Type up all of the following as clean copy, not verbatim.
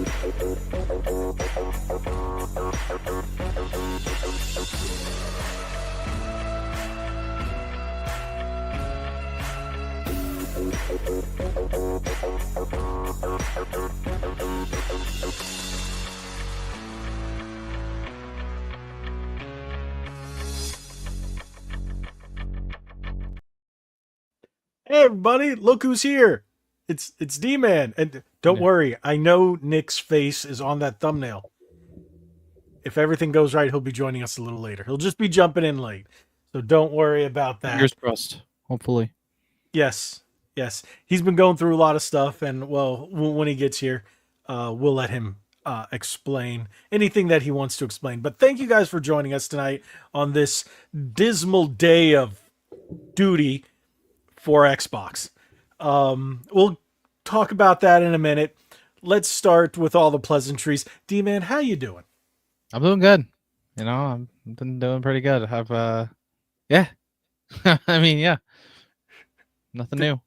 Hey everybody, look who's here. It's D-Man. And don't Yeah. worry, I know Nick's face is on that thumbnail. If everything goes right, he'll be joining us a little later. He'll just be jumping in late. So don't worry about Fingers that. crossed. Hopefully. Yes. Yes. He's been going through a lot of stuff, and well, when he gets here, we'll let him explain anything that he wants to explain. But thank you guys for joining us tonight on this dismal day of duty for Xbox. We'll talk about that in a minute. Let's start with all the pleasantries. D-Man, how you doing? I'm doing good. You know, I've been doing pretty good. I've yeah. I mean, yeah. Nothing new.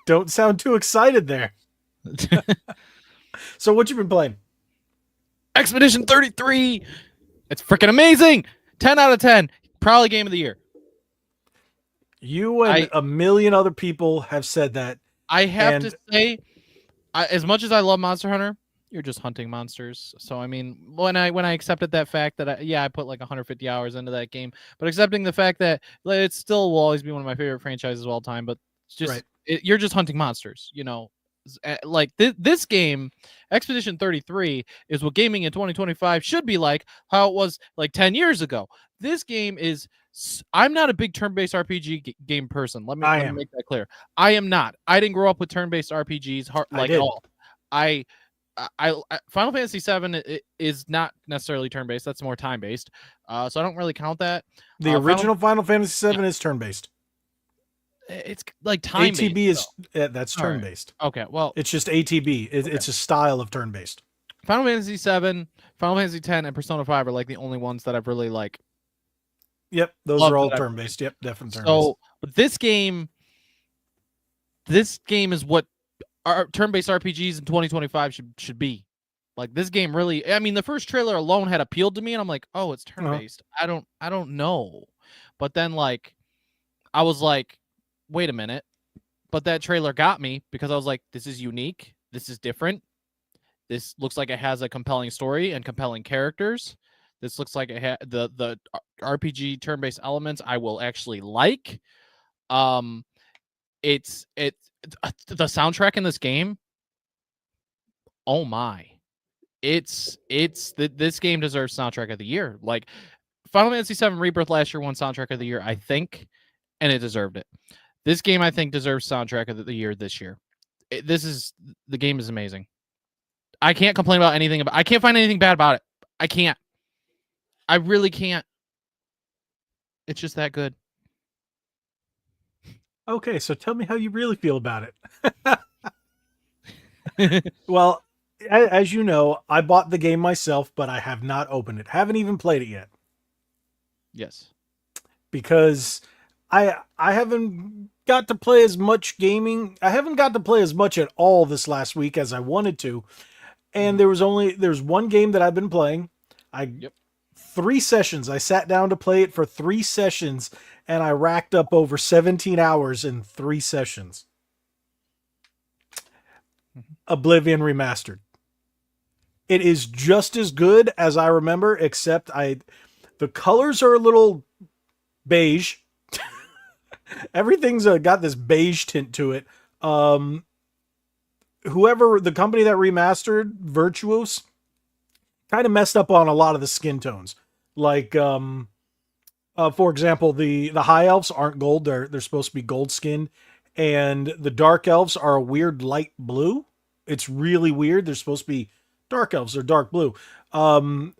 Don't sound too excited there. So what you been playing? Expedition 33. It's freaking amazing. 10 out of 10. Probably game of the year. You and a million other people have said that. I have to say, as much as I love Monster Hunter, you're just hunting monsters. So I mean, when I accepted that fact that I put like 150 hours into that game, but accepting the fact that it still will always be one of my favorite franchises of all time, but it's just Right. you're just hunting monsters, you know. Like this game, Expedition 33, is what gaming in 2025 should be like, how it was like 10 years ago. This game is. I'm not a big turn-based RPG game person. Let me make that clear. I am not. I didn't grow up with turn-based RPGs like at all. I Final Fantasy VII is not necessarily turn-based. That's more time-based. So I don't really count that. The original Final Fantasy VII is turn-based. It's like time-based. ATB is that's turn-based. Right. Okay, well, it's just ATB. It's a style of turn-based. Final Fantasy VII, Final Fantasy X, and Persona 5 are like the only ones that I've really like. Yep, those are all turn-based. Yep, definitely turn-based. So, but this game is what our turn-based RPGs in 2025 should be. Like this game really, I mean, the first trailer alone had appealed to me, and I'm like, oh, it's turn-based. I don't know, but then like, I was like, wait a minute, but that trailer got me because I was like, this is unique, this is different, this looks like it has a compelling story and compelling characters. This looks like it had the RPG turn-based elements I will actually like. It's the soundtrack in this game. Oh my. This game deserves soundtrack of the year. Like Final Fantasy VII Rebirth last year won soundtrack of the year, I think, and it deserved it. This game, I think, deserves soundtrack of the year this year. The game is amazing. I can't complain about anything I can't find anything bad about it. I can't. I really can't. It's just that good. Okay, so tell me how you really feel about it. Well, as you know, I bought the game myself, but I have not opened it. Haven't even played it yet. Yes. Because I haven't got to play as much gaming. I haven't got to play as much at all this last week as I wanted to. And there's one game that I've been playing. 3 sessions. I sat down to play it for 3 sessions, and I racked up over 17 hours in 3 sessions. Oblivion Remastered. It is just as good as I remember, except the colors are a little beige. Everything's got this beige tint to it. Whoever, the company that remastered, Virtuos, kind of messed up on a lot of the skin tones. Like, for example, the high elves aren't gold. They're supposed to be gold skinned. And the dark elves are a weird light blue. It's really weird. They're supposed to be dark elves. They're dark blue.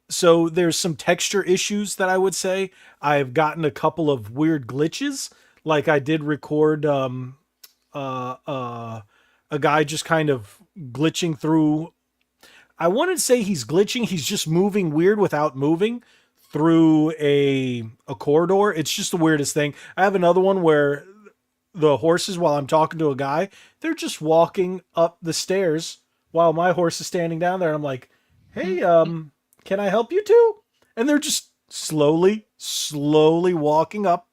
So there's some texture issues that I would say. I've gotten a couple of weird glitches. Like I did record a guy just kind of glitching through. I wouldn't say he's glitching. He's just moving weird without moving through a corridor. It's just the weirdest thing. I have another one where the horses, while I'm talking to a guy, they're just walking up the stairs while my horse is standing down there. And I'm like, Mm, hey, mm. can I help you too? And they're just slowly walking up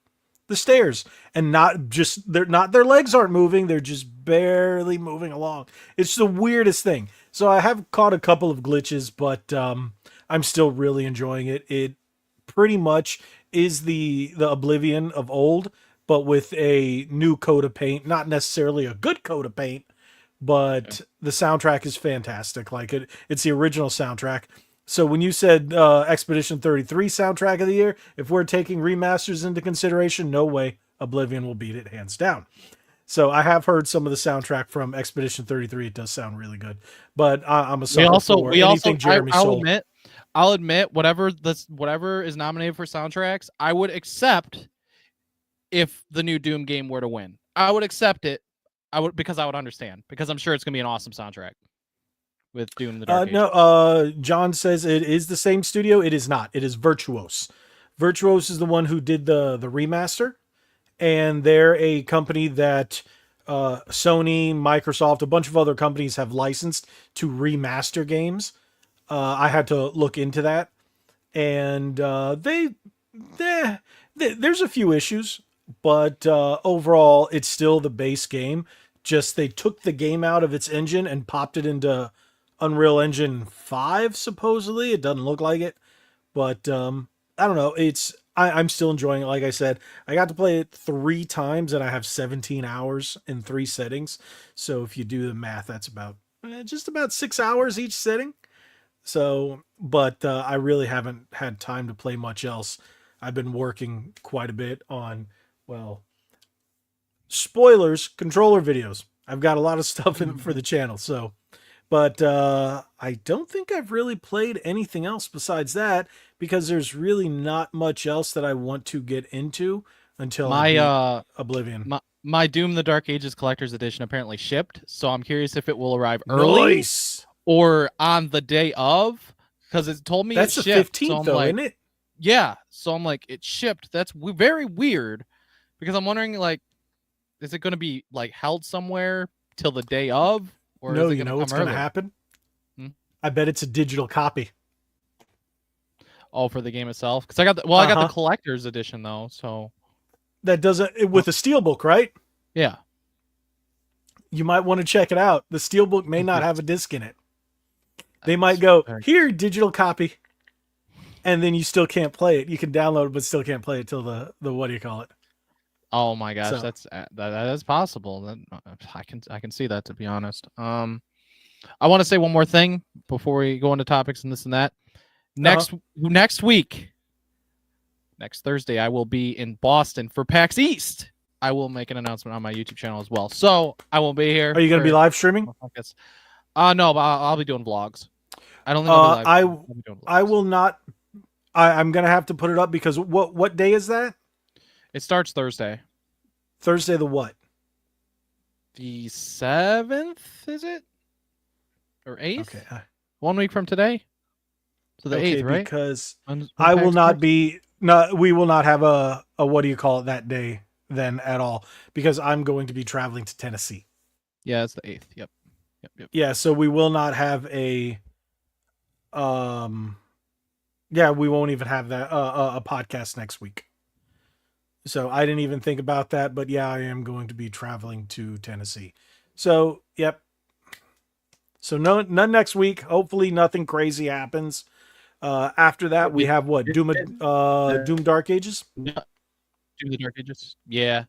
the stairs, and not just their legs aren't moving, they're just barely moving along. It's the weirdest thing. So I have caught a couple of glitches, but I'm still really enjoying it. It pretty much is the Oblivion of old, but with a new coat of paint. Not necessarily a good coat of paint, Yeah. but the soundtrack is fantastic. Like it's the original soundtrack. So when you said Expedition 33 soundtrack of the year, if we're taking remasters into consideration, no way Oblivion will beat it hands down. So I have heard some of the soundtrack from Expedition 33. It does sound really good, but I'm a sucker for We also anything Jeremy sold. I'll admit whatever is nominated for soundtracks, I would accept if the new Doom game were to win. I would accept it. I would, because I would understand, because I'm sure it's gonna be an awesome soundtrack with Doom the Dark No, Ages. John says it is the same studio. It is not. It is Virtuos. Virtuos is the one who did the remaster, and they're a company that Sony, Microsoft, a bunch of other companies have licensed to remaster games. I had to look into that, and they there's a few issues, but overall, it's still the base game. Just they took the game out of its engine and popped it into Unreal Engine 5, supposedly. It doesn't look like it, but I don't know. I'm still enjoying it. Like I said, I got to play it 3 times, and I have 17 hours in 3 settings. So if you do the math, that's about just about 6 hours each setting. So, but I really haven't had time to play much else. I've been working quite a bit on, well, spoilers, controller videos. I've got a lot of stuff in for the channel. So, but I don't think I've really played anything else besides that, because there's really not much else that I want to get into until I My beat Oblivion. my Doom the Dark Ages collector's edition apparently shipped, so I'm curious if it will arrive early Nice. or on the day of, because it told me it That's the shipped. So 15th, I'm though, like, isn't it? yeah. So I'm like, it shipped. That's very weird, because I'm wondering, like, is it going to be like held somewhere till the day of, or No, is it you going to know come what's going to early? happen? Hmm? I bet it's a digital copy. Oh, for the game itself, because I Uh got the huh. collector's edition though. So That doesn't with a steelbook, right? yeah, You might want to check it out. The steelbook may not have a disc in it. They might go, here, digital copy, and then you still can't play it. You can download it, but still can't play it till the what do you call it? Oh my gosh, So that is possible. That I can see that, to be honest. I want to say one more thing before we go into topics and this and that. Next week, next Thursday, I will be in Boston for PAX East. I will make an announcement on my YouTube channel as well. So I will be here. are you going to be live streaming? No, but I'll be doing vlogs. I don't think I'll be live. I'll be doing I vlogs. will not. I'm going to have to put it up because what day is that? It starts Thursday. Thursday the what? The 7th, is it? Or 8th? Okay. 1 week from today? So the 8th, right? Because When I will PAX not starts? be. No, we will not have a what do you call it that day then at all, because I'm going to be traveling to Tennessee. Yeah, it's the 8th. Yep. Yeah, so we will not have a yeah, we won't even have that a podcast next week. So I didn't even think about that, but yeah, I am going to be traveling to Tennessee. So, yep. So none next week. Hopefully nothing crazy happens. After that, we have what? Doom Dark Ages? Yeah. Doom the Dark Ages. Yeah.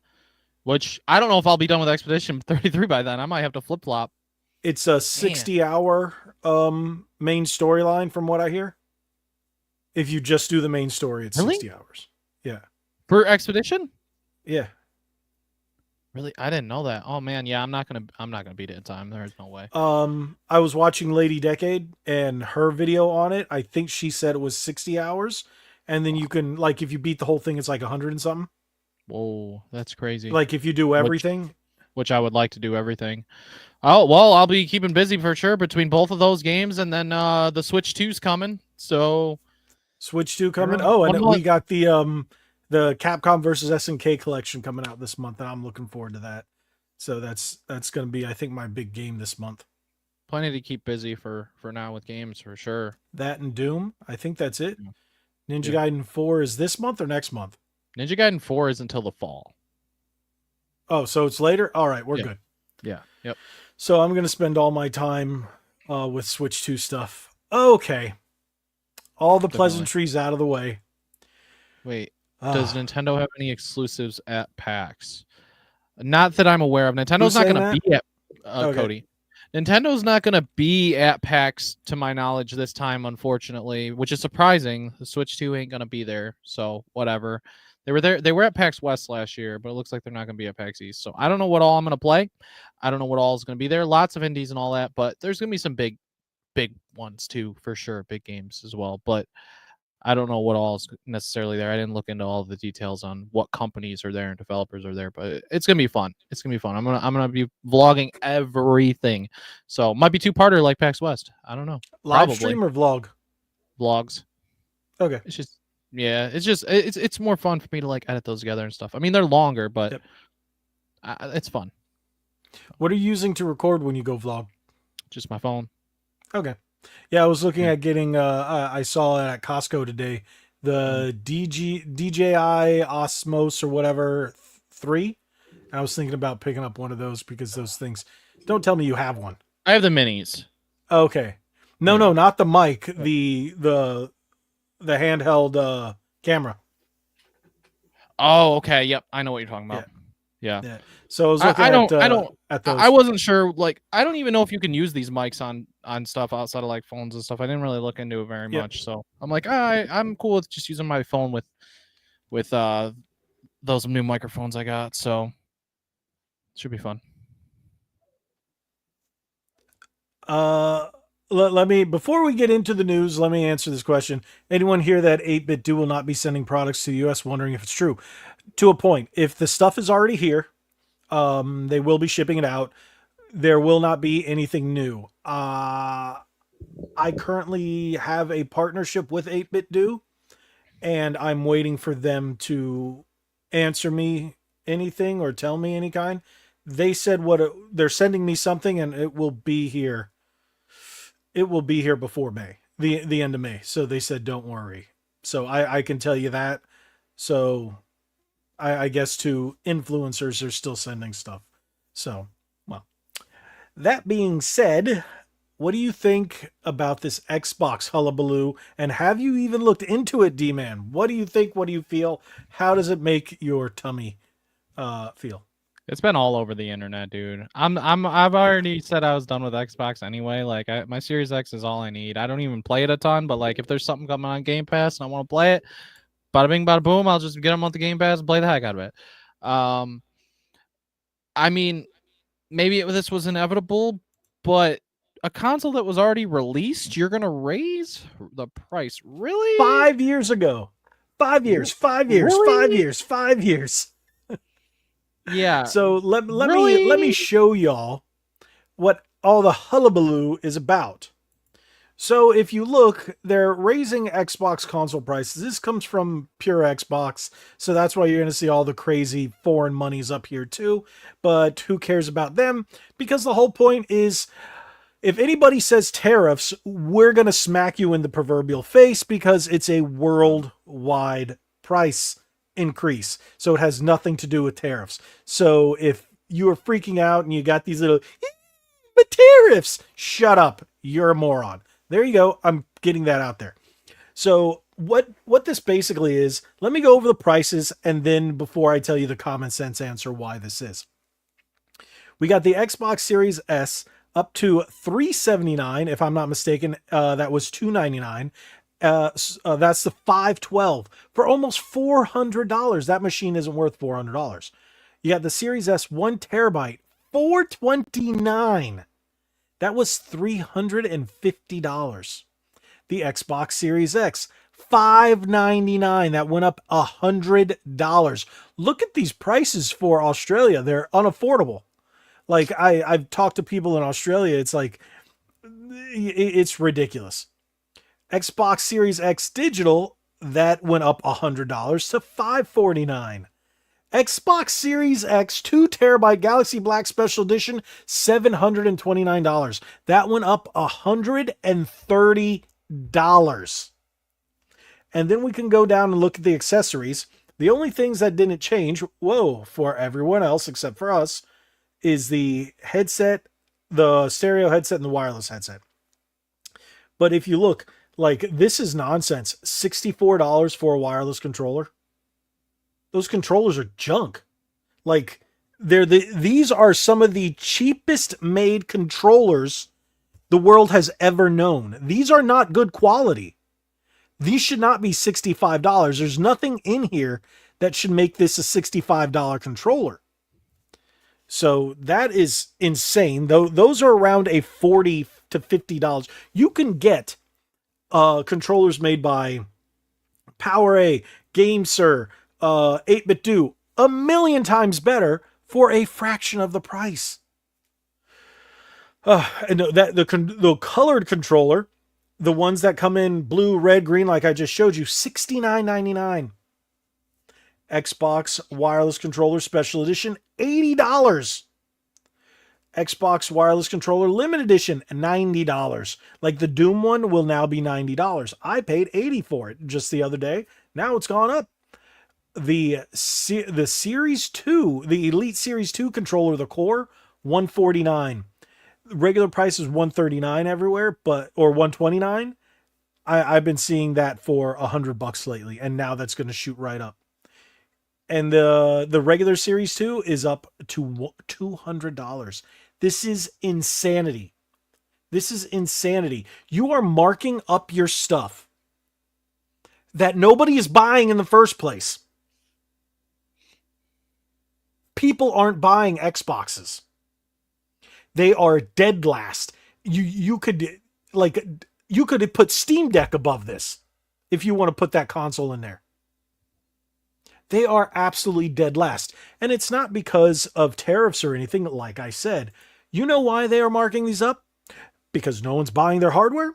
Which I don't know if I'll be done with Expedition 33 by then. I might have to flip flop. It's a 60-hour main storyline from what I hear. If you just do the main story, it's Really? 60 hours. Yeah. For Expedition? Yeah. Really? I didn't know that. Oh man, yeah, I'm not gonna beat it in time. There's no way. I was watching Lady Decade and her video on it. I think she said it was 60 hours. And then you can, like, if you beat the whole thing, it's like 100 and something. Whoa, that's crazy. Like, if you do everything. Which I would like to do everything. Oh, well, I'll be keeping busy for sure between both of those games, and then the Switch 2's coming. So Switch 2 coming. Oh, and we got the Capcom versus SNK collection coming out this month, and I'm looking forward to that. So that's going to be, I think, my big game this month. Plenty to keep busy for now with games for sure. That and Doom. I think that's it. Yeah. Ninja Yeah. Gaiden 4 is this month or next month? Ninja Gaiden 4 is until the fall. Oh, so it's later? All right, we're Yeah. good. Yeah. Yep. So I'm going to spend all my time with Switch 2 stuff. Okay. All the Definitely. pleasantries out of the way. Wait, does Nintendo have any exclusives at PAX? Not that I'm aware of. Nintendo's not going to be at Okay. Cody. Nintendo's not going to be at PAX to my knowledge this time, unfortunately, which is surprising. The Switch 2 ain't going to be there, so whatever. They were there. They were at PAX West last year, but it looks like they're not going to be at PAX East. So I don't know what all I'm going to play. I don't know what all is going to be there. Lots of indies and all that, but there's going to be some big ones too, for sure. Big games as well, but I don't know what all is necessarily there. I didn't look into all the details on what companies are there and developers are there, but it's gonna be fun. It's gonna be fun. I'm gonna be vlogging everything, so might be two-parter like PAX West. I don't know. Live stream or vlog? Vlogs. Okay. It's just it's more fun for me to like edit those together and stuff. I mean, they're longer, but Yep. It's fun. What are you using to record when you go vlog? Just my phone. Okay. Yeah, I was looking at getting. I saw it at Costco today. The DJI Osmos or whatever 3. And I was thinking about picking up one of those because those things. Don't tell me you have one. I have the minis. Okay. No, not the mic. The handheld camera. Oh, okay. Yep, I know what you're talking about. Yeah. So I was looking at those. I wasn't sure. Like, I don't even know if you can use these mics on stuff outside of like phones and stuff. I didn't really look into it very much. So I'm like, I'm cool with just using my phone with those new microphones I got. So it should be fun. Let me, before we get into the news, let me answer this question. Anyone hear that 8-Bit Do will not be sending products to the US, wondering if it's true? To a point. If the stuff is already here, they will be shipping it out. There will not be anything new. I currently have a partnership with 8-Bit Do, and I'm waiting for them to answer me anything or tell me any kind. They said they're sending me something, and it will be here. It will be here before May, the end of May. So they said, don't worry. So I can tell you that. So I guess to influencers, they're still sending stuff. So, well, that being said, what do you think about this Xbox hullabaloo? And have you even looked into it, D-Man? What do you think? What do you feel? How does it make your tummy feel? It's been all over the internet, dude. I've already said I was done with Xbox anyway. Like my Series X is all I need. I don't even play it a ton, but like if there's something coming on Game Pass and I want to play it, bada bing, bada boom, I'll just get them on the Game Pass and play the heck out of it. I mean, maybe this was inevitable, but a console that was already released, you're gonna raise the price? Really? 5 years ago. 5 years. 5 years. Really? 5 years. 5 years. Yeah. So let me show y'all what all the hullabaloo is about. So if you look, they're raising Xbox console prices. This comes from Pure Xbox, so that's why you're going to see all the crazy foreign monies up here too. But who cares about them? Because the whole point is, if anybody says tariffs, we're going to smack you in the proverbial face because it's a worldwide price increase. So it has nothing to do with tariffs. So if you are freaking out and you got these little, but tariffs, shut up. You're a moron. There you go. I'm getting that out there. So what this basically is, let me go over the prices, and then before I tell you the common sense answer why this is. We got the Xbox Series S up to $379, if I'm not mistaken. That was $299. That's the 512 for almost $400. That machine isn't worth $400. You got the Series S 1 terabyte, $429. That was $350. The Xbox Series X, $599. That went up $100. Look at these prices for Australia. They're unaffordable. Like I've talked to people in Australia. It's like, it's ridiculous. Xbox Series X Digital, that went up $100 to $549. Xbox Series X 2 terabyte Galaxy Black Special Edition, $729. That went up $130. And then we can go down and look at the accessories. The only things that didn't change, for everyone else except for us, is the headset, the stereo headset, and the wireless headset. But if you look, like, this is nonsense. $64 for a wireless controller. Those controllers are junk. Like, these are some of the cheapest made controllers the world has ever known. These are not good quality. These should not be $65. There's nothing in here that should make this a $65 controller. So that is insane. Though those are around a $40 to $50. You can get controllers made by PowerA, GameSir, 8-Bit Do, a million times better for a fraction of the price. And the colored controller, the ones that come in blue, red, green, like I just showed you, $69.99. Xbox wireless controller special edition, $80. Xbox wireless controller limited edition, $90. Like the Doom one will now be $90. I paid $80 for it just the other day. Now it's gone up. The Series 2, the Elite Series 2 controller, the core, $149. Regular price is $139 everywhere, or $129. I've been seeing that for $100 lately, and now that's going to shoot right up. And the regular Series 2 is up to $200. This is insanity. This is insanity. You are marking up your stuff that nobody is buying in the first place. People aren't buying Xboxes. They are dead last. You could put Steam Deck above this if you want to put that console in there. They are absolutely dead last. And it's not because of tariffs or anything, like I said. You know why they are marking these up? Because no one's buying their hardware.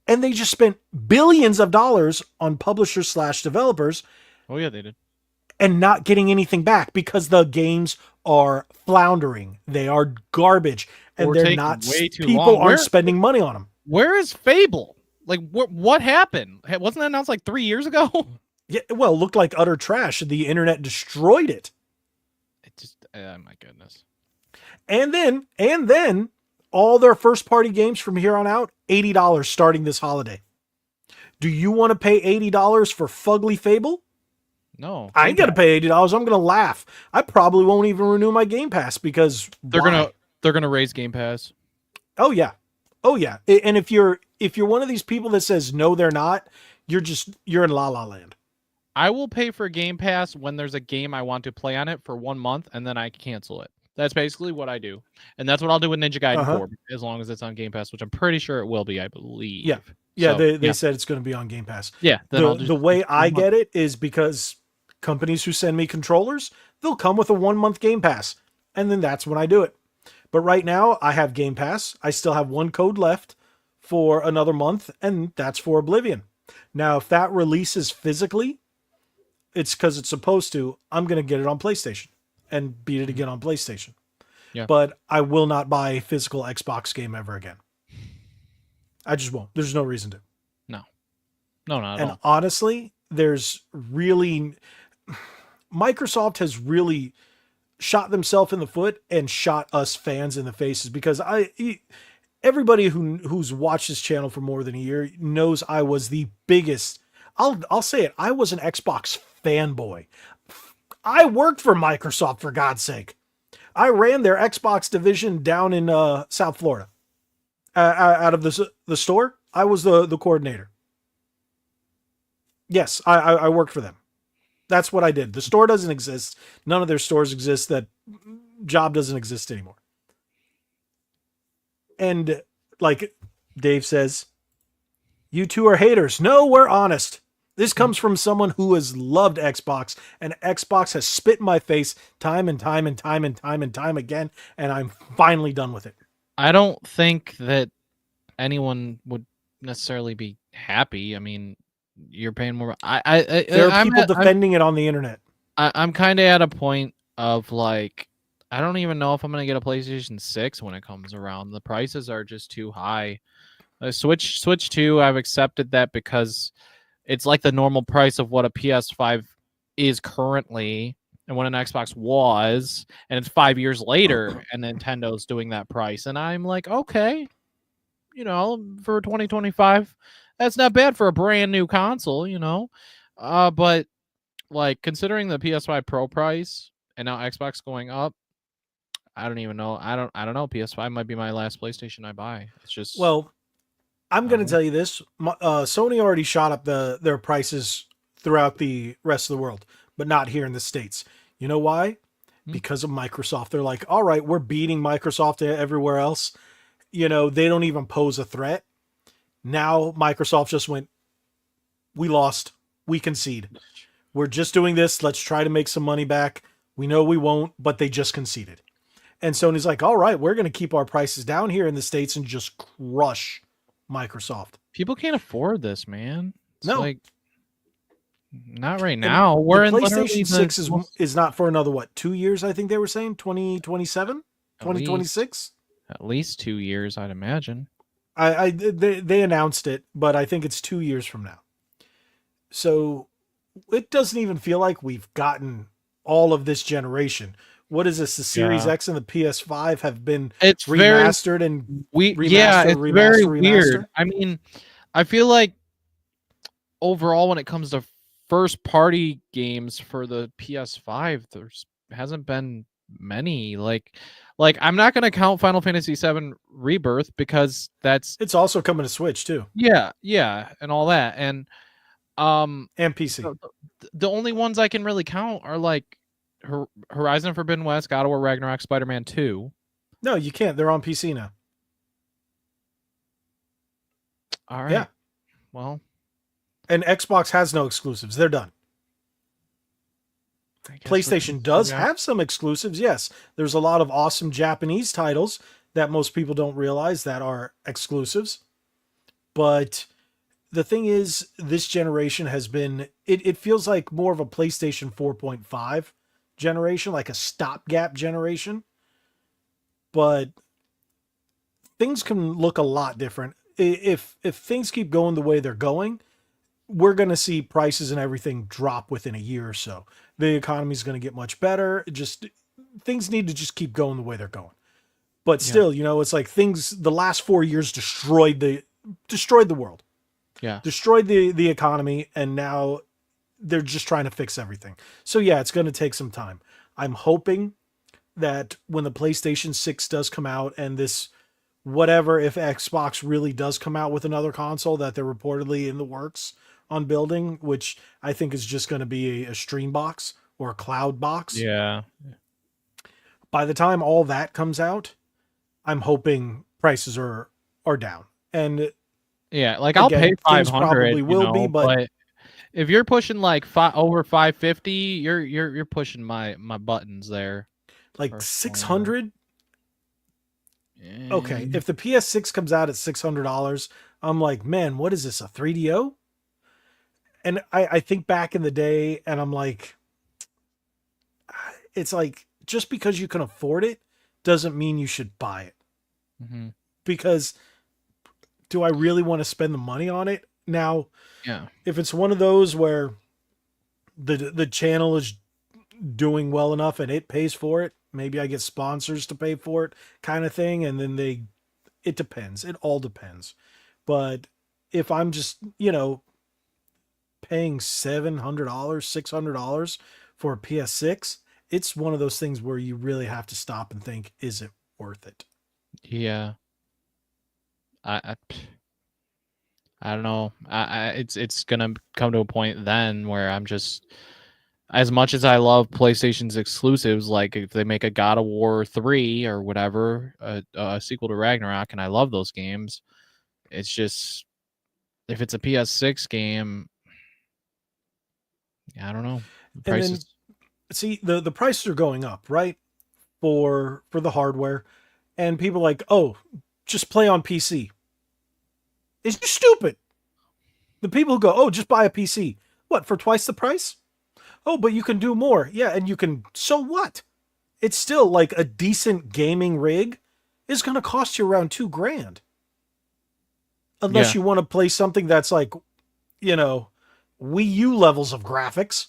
And they just spent billions of dollars on publishers/developers. Oh, yeah, they did. And not getting anything back because the games are floundering. They are garbage. And they're not, people aren't spending money on them. Where is Fable? Like, what happened? Wasn't that announced like 3 years ago? Yeah, well, it looked like utter trash. The internet destroyed it. It just, oh my goodness. And then, all their first-party games from here on out, $80 starting this holiday. Do you want to pay $80 for Fugly Fable? No. I ain't got to pay $80. I'm going to laugh. I probably won't even renew my Game Pass because they're gonna raise Game Pass. Oh yeah. And if you're one of these people that says no, they're not, you're in La La Land. I will pay for Game Pass when there's a game I want to play on it for 1 month, and then I cancel it. That's basically what I do. And that's what I'll do with Ninja Gaiden 4, as long as it's on Game Pass, which I'm pretty sure it will be, I believe. Yeah. Yeah, so, they said it's going to be on Game Pass. Yeah. The way I get it is because companies who send me controllers, they'll come with a 1 month Game Pass. And then that's when I do it. But right now, I have Game Pass. I still have one code left for another month, and that's for Oblivion. Now, if that releases physically, it's because it's supposed to. I'm going to get it on PlayStation and beat it again on PlayStation. Yeah. But I will not buy a physical Xbox game ever again. I just won't. There's no reason to. No, not at all. And honestly, Microsoft has really shot themselves in the foot and shot us fans in the faces, because everybody who's watched this channel for more than a year knows I was the biggest. I'll say it. I was an Xbox fanboy. I worked for Microsoft, for God's sake. I ran their Xbox division down in South Florida. Out of the store, I was the coordinator. Yes, I worked for them. That's what I did. The store doesn't exist. None of their stores exist. That job doesn't exist anymore. And like Dave says, you two are haters. No, we're honest. This comes from someone who has loved Xbox, and Xbox has spit in my face time and time and time and time and time again, and I'm finally done with it. I don't think that anyone would necessarily be happy. I mean, you're paying more. There are people defending it on the internet. I'm kind of at a point of like, I don't even know if I'm gonna get a PlayStation 6 when it comes around. The prices are just too high. Switch 2, I've accepted that because it's like the normal price of what a PS5 is currently and what an Xbox was, and it's 5 years later, and Nintendo's doing that price, and I'm like, okay, for 2025, that's not bad for a brand new console. But like considering the PS5 Pro price and now Xbox going up, I don't even know. I don't know. PS5 might be my last PlayStation I buy. It's just Well, I'm I going don't to know. tell you this: Sony already shot up their prices throughout the rest of the world, but not here in the states. You know why? Hmm. Because of Microsoft. They're like, all right, we're beating Microsoft everywhere else. They don't even pose a threat. Now Microsoft just went, we lost, we concede. We're just doing this. Let's try to make some money back. We know we won't, but they just conceded. And Sony's like, all right, we're going to keep our prices down here in the States and just crush Microsoft. People can't afford this, man. It's No. like not right And now. the We're in literally PlayStation the 6 most is not for another, what, 2 years, I think they were saying? 2027? at least 2026? at least 2 years, I'd imagine. They announced it, but I think it's 2 years from now. So it doesn't even feel like we've gotten all of this generation. What is this? The Series Yeah. X and the PS5 have been It's very remastered and yeah, remaster, it's very remaster, weird. remaster. I mean, I feel like overall when it comes to first party games for the PS5, there's hasn't been many. Like I'm not going to count Final Fantasy 7 Rebirth because that's It's also coming to Switch too, yeah, and all that. And and PC. the only ones I can really count are like Horizon Forbidden West, God of War Ragnarok, Spider-Man 2. No, you can't. They're on PC now. All Yeah, right. Well, and Xbox has no exclusives. They're done. I guess we're PlayStation just does have some exclusives. Yes, there's a lot of awesome Japanese titles that most people don't realize that are exclusives. But the thing is, this generation has been, it feels like more of a PlayStation 4.5 generation, like a stopgap generation. But things can look a lot different. If things keep going the way they're going, we're going to see prices and everything drop within a year or so. The economy is going to get much better. Just things need to just keep going the way they're going. But yeah. still, it's like things the last 4 years destroyed the world. Yeah. Destroyed the economy, and now they're just trying to fix everything. So yeah, it's going to take some time. I'm hoping that when the PlayStation 6 does come out and this whatever, if Xbox really does come out with another console that they're reportedly in the works on building, which I think is just going to be a stream box or a cloud box. Yeah. By the time all that comes out, I'm hoping prices are down. And Yeah, like I'll pay again, things 500, probably will be, but but if you're pushing like over 550, you're pushing my buttons there. like Personally. 600. Okay, And if the PS6 comes out at $600, I'm like, man, what is this, a 3DO? And I think back in the day, and I'm like, it's like just because you can afford it doesn't mean you should buy it. mhm, Because do I really want to spend the money on it? Now, yeah. if it's one of those where the channel is doing well enough and it pays for it, maybe I get sponsors to pay for it, kind of thing, and then it depends. It all depends. But if I'm just, paying $700, $600 for a PS6, it's one of those things where you really have to stop and think, is it worth it? Yeah. I I don't know. It's gonna come to a point then where I'm just as much as I love PlayStation's exclusives, like if they make a God of War 3 or whatever, a sequel to Ragnarok, and I love those games, it's just if it's a PS6 game, I don't know. The And then prices. see, the prices are going up, right? For the hardware. And people are like, oh, just play on PC. It's just stupid. The people who go, oh, just buy a PC. What, for twice the price? Oh, but you can do more. Yeah, and you can. So what? It's still like a decent gaming rig is going to cost you around $2,000, unless Yeah. you want to play something that's like, you know, Wii U levels of graphics.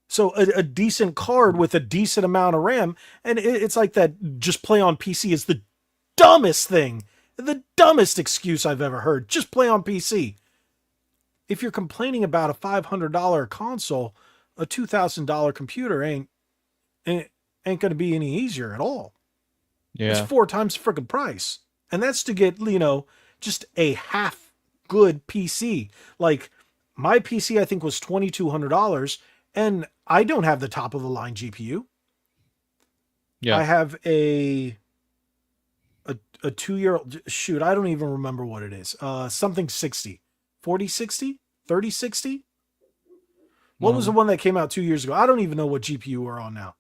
So a decent card with a decent amount of RAM, and it's like that. Just play on PC is the dumbest thing, the dumbest excuse I've ever heard. Just play on PC. If you're complaining about a $500 console, a $2,000 computer ain't going to be any easier at all. It's Yeah. 4 times the freaking price, and that's to get just a half good PC. Like my PC, I think was $2,200, and I don't have the top of the line GPU. Yeah. I have a 2 year shoot. I don't even remember what it is. Something 60, 40, 60, 30, 60. What was the one that came out 2 years ago? I don't even know what GPU we're on now,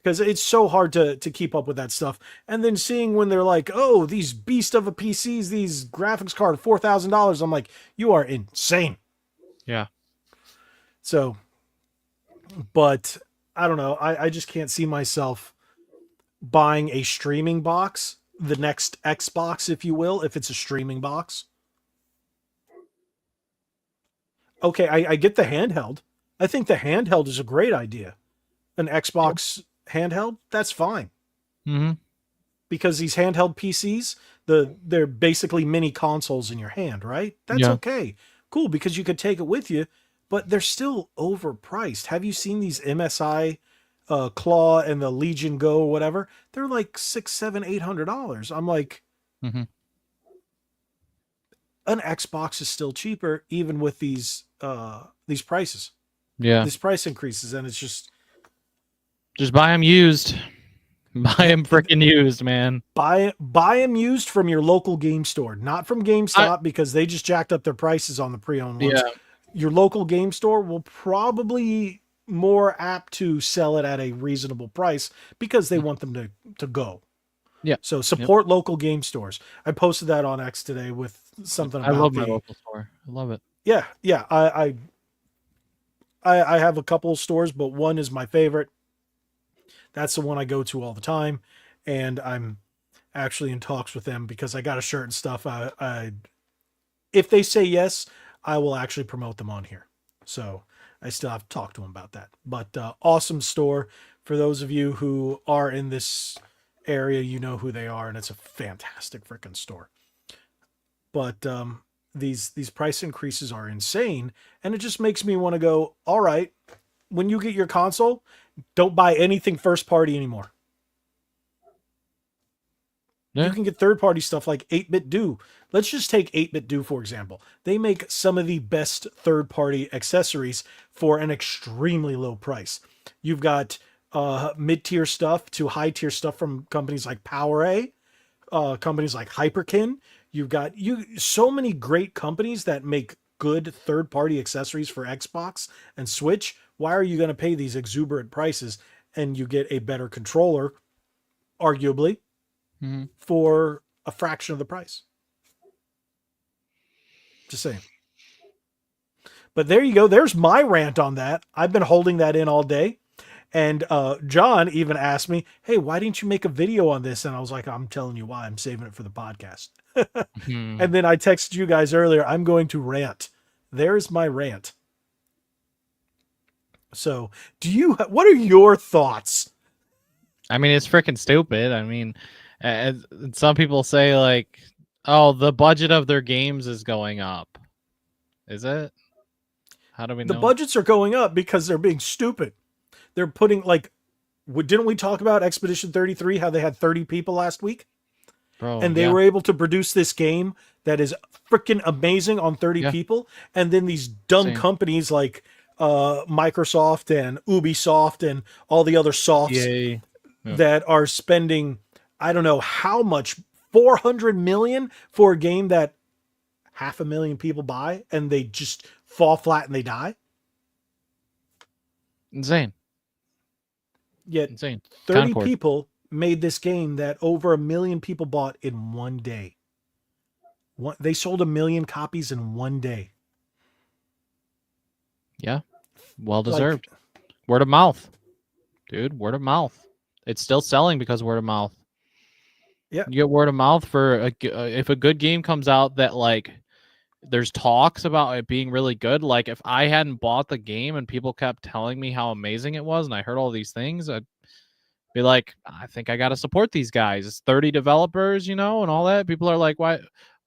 because it's so hard to keep up with that stuff. And then seeing when they're like, oh, these beast of a PCs, these graphics card, $4,000. I'm like, you are insane. Yeah. So, but I don't know. I just can't see myself buying a streaming box, the next Xbox, if you will, if it's a streaming box. Okay, I get the handheld. I think the handheld is a great idea. An Xbox handheld, that's fine. Mm-hmm. Because these handheld PCs, they're basically mini consoles in your hand, right? That's Yeah. okay. Cool, because you could take it with you, but they're still overpriced. Have you seen these MSI Claw and the Legion Go or whatever? They're like $600, $700, $800. I'm like, Mm-hmm. an Xbox is still cheaper, even with these prices, Yeah. these price increases, and it's just Just buy them used. Buy them freaking used, man. buy them used from your local game store, not from GameStop, because they just jacked up their prices on the pre-owned ones. Yeah. Your local game store will probably more apt to sell it at a reasonable price because they want them to go. Yeah. So support local game stores. I posted that on X today with something I about love my local store. I love it. Yeah. I have a couple of stores, but one is my favorite. That's the one I go to all the time, and I'm actually in talks with them because I got a shirt and stuff. If they say yes, I will actually promote them on here. So I still have to talk to them about that. But awesome store. For those of you who are in this area, you know who they are, and it's a fantastic freaking store. But these price increases are insane, and it just makes me want to go, all right, when you get your console, don't buy anything first party anymore. Yeah. You can get third party stuff like 8-Bit Do. Let's just take 8-Bit Do, for example. They make some of the best third party accessories for an extremely low price. You've got mid tier stuff to high tier stuff from companies like PowerA, companies like Hyperkin. You've got so many great companies that make good third party accessories for Xbox and Switch. Why are you going to pay these exuberant prices and you get a better controller, arguably, Mm-hmm. for a fraction of the price? Just saying. But there you go. There's my rant on that. I've been holding that in all day. And John even asked me, hey, why didn't you make a video on this? And I was like, I'm telling you why. I'm saving it for the podcast. And then I texted you guys earlier, I'm going to rant. There's my rant. So what are your thoughts? I mean, it's freaking stupid. I mean, some people say like, oh, the budget of their games is going up. Is it? How do we know? The budgets are going up because they're being stupid. They're putting didn't we talk about Expedition 33, how they had 30 people last week? Bro, and they were able to produce this game that is freaking amazing on 30 people. And then these dumb companies like Microsoft and Ubisoft and all the other softs that are spending, I don't know how much, 400 million for a game that 500,000 people buy, and they just fall flat and they die. Insane. Yet insane. 30 people made this game that over 1 million people bought in one day. They sold 1 million copies in one day. Yeah. Well Like, deserved. Word of mouth, dude. Word of mouth. It's still selling because word of mouth. yeah. You get word of mouth for if a good game comes out that like there's talks about it being really good. Like if I hadn't bought the game and people kept telling me how amazing it was, and I heard all these things, I'd be like, I think I got to support these guys. It's 30 developers, and all that. People are like, why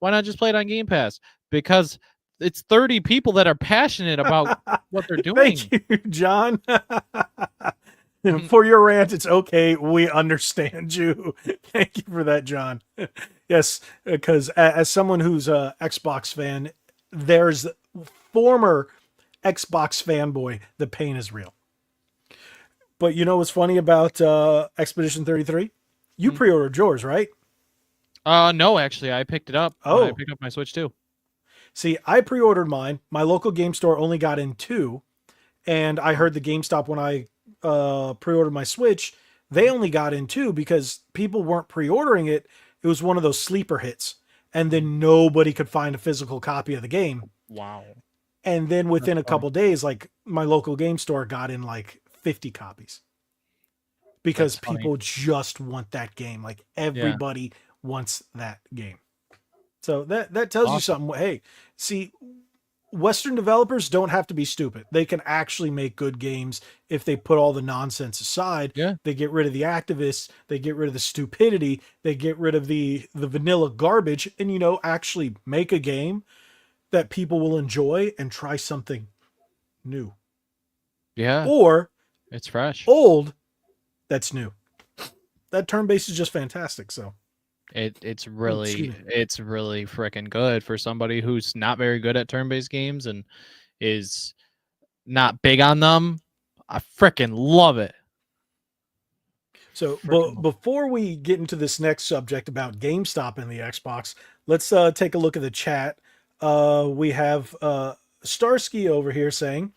not just play it on Game Pass? Because it's 30 people that are passionate about what they're Thank doing. you, John. For your rant, it's okay. We understand you. Thank you for that, John. Yes, because as someone who's a Xbox fan, there's former Xbox fanboy. The pain is real. But you know what's funny about Expedition 33? You Hmm. pre-ordered yours, right? No, actually, I picked it up when I Oh, picked up my Switch too. see, I pre-ordered mine. My local game store only got in two, and I heard the GameStop when I pre-ordered my Switch, they only got in two because people weren't pre-ordering it. It was one of those sleeper hits, and then nobody could find a physical copy of the game. Wow, And then that's within a funny. couple days, like my local game store got in like 50 copies because That's funny. people just want that game. Like Yeah, everybody wants that game. So that tells you awesome. something. Hey, see, Western developers don't have to be stupid. They can actually make good games if they put all the nonsense aside. Yeah, They get rid of the activists, they get rid of the stupidity, they get rid of the vanilla garbage, and actually make a game that people will enjoy and try something new. yeah, Or it's fresh. old that's new. That turn base is just fantastic. So It's excuse really me. it's really freaking good for somebody who's not very good at turn-based games and is not big on them. I freaking love it. So, Freaking but love it. before we get into this next subject about GameStop and the Xbox, let's take a look at the chat. We have Starsky over here saying,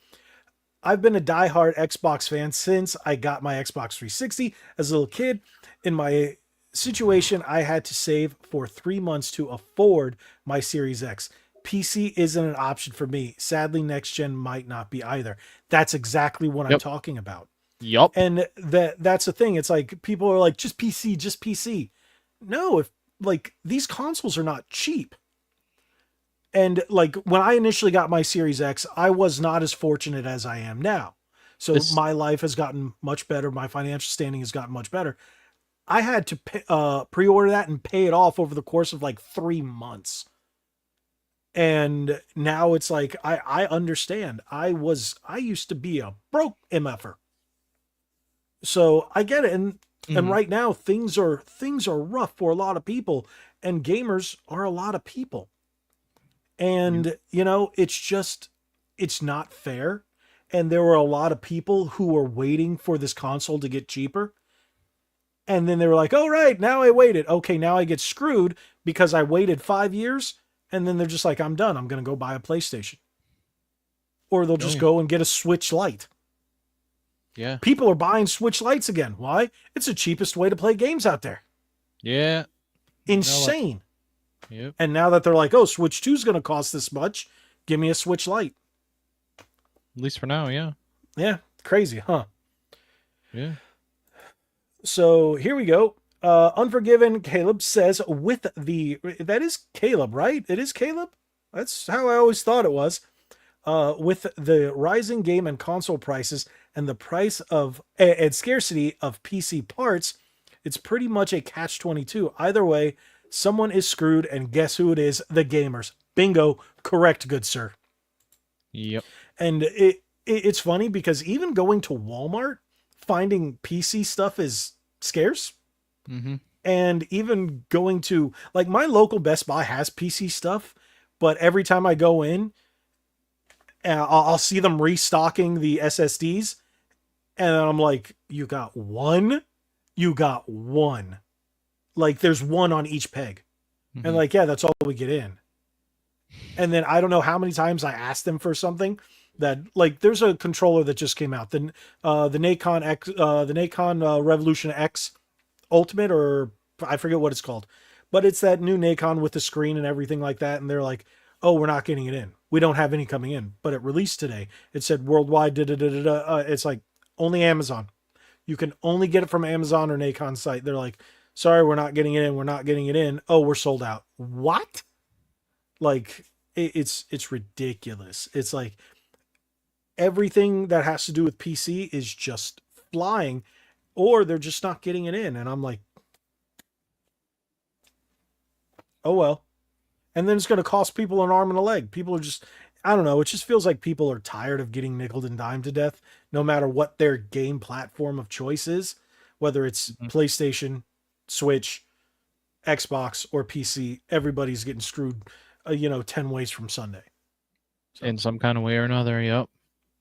I've been a diehard Xbox fan since I got my Xbox 360 as a little kid. In my situation, I had to save for 3 months to afford my Series X. PC isn't an option for me. Sadly, next gen might not be either. That's exactly what I'm Yep. talking about. Yup. And that's the thing. It's like people are like, just PC, just PC. No, if like these consoles are not cheap. And like when I initially got my Series X, I was not as fortunate as I am now. So This my life has gotten much better. My financial standing has gotten much better. I had to pre-order that and pay it off over the course of like 3 months. And now it's like I understand. I used to be a broke mf'er. So I get it. And mhm. right now things are rough for a lot of people, and gamers are a lot of people. Yep. And it's not fair. And there were a lot of people who were waiting for this console to get cheaper. And then they were like, "Oh right, now I waited. Okay, now I get screwed because I waited 5 years." And then they're just like, "I'm done. I'm going to go buy a PlayStation." Or they'll Oh just yeah. go and get a Switch Lite. Yeah. People are buying Switch Lites again. Why? It's the cheapest way to play games out there. Yeah. You know what? Insane. Yep. And now that they're like, "Oh, Switch 2 is going to cost this much, give me a Switch Lite." At least for now, yeah. Yeah, crazy, huh? Yeah. So here we go. Unforgiven Caleb says, with the that is Caleb, right? It is Caleb. That's how I always thought it was. With the rising game and console prices and the price of and scarcity of PC parts, it's pretty much a catch-22. Either way, someone is screwed, and guess who it is? The gamers. Bingo, correct, good sir. Yep. And it's funny because even going to Walmart, finding PC stuff is scarce. Mm-hmm. And even going to like my local Best Buy has PC stuff, but every time I go in, I'll see them restocking the SSDs, and I'm like, "You got one? You got one? Like there's one on each peg." And Mm-hmm. like, yeah, that's all we get in. And then I don't know how many times I asked them for something that like there's a controller that just came out, the Nacon X, the Nacon Revolution X Ultimate, or I forget what it's called, but it's that new Nacon with the screen and everything like that. And they're like, Oh, we're not getting it in. We don't have any coming in. But it released today. It said worldwide. It's like only Amazon. You can only get it from Amazon or Nakon's site. They're like, sorry, we're not getting it in. We're not getting it in. Oh, we're sold out. What? Like it's ridiculous. It's like everything that has to do with PC is just flying, or they're just not getting it in. And I'm like, oh well. And then it's going to cost people an arm and a leg. People are just, I don't know. It just feels like people are tired of getting nickel and dimed to death, no matter what their game platform of choice is, whether it's PlayStation, Switch, Xbox, or PC. Everybody's getting screwed, 10 ways from Sunday. So, in some kind of way or another. Yep.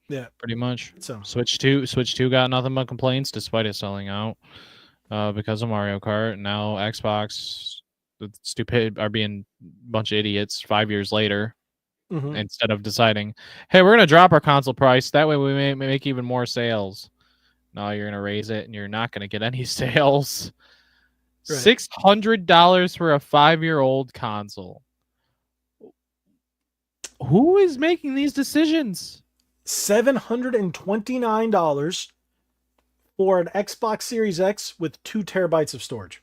Yeah. Pretty much. So Switch 2 got nothing but complaints despite it selling out because of Mario Kart. Now Xbox, the stupid, are being a bunch of idiots 5 years later. Instead of deciding, hey, we're going to drop our console price. That way we may make even more sales. No, you're going to raise it and you're not going to get any sales. Right. $600 for a 5-year-old console. Who is making these decisions? $729 for an Xbox Series X with 2 terabytes of storage.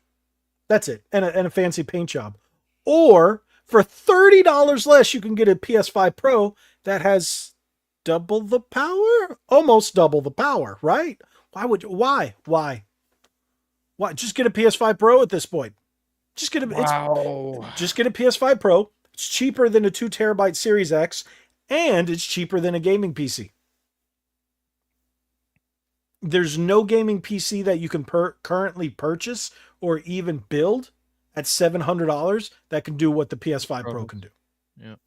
That's it. And a fancy paint job. Or for $30 less, you can get a PS5 Pro that has double the power, almost double the power, right? Why? Just get a PS5 Pro at this point. Just get a PS5 Pro. It's cheaper than a 2 terabyte Series X, and it's cheaper than a gaming PC. There's no gaming PC that you can currently purchase or even build at $700 that can do what the PS5 Pro can do. Yep.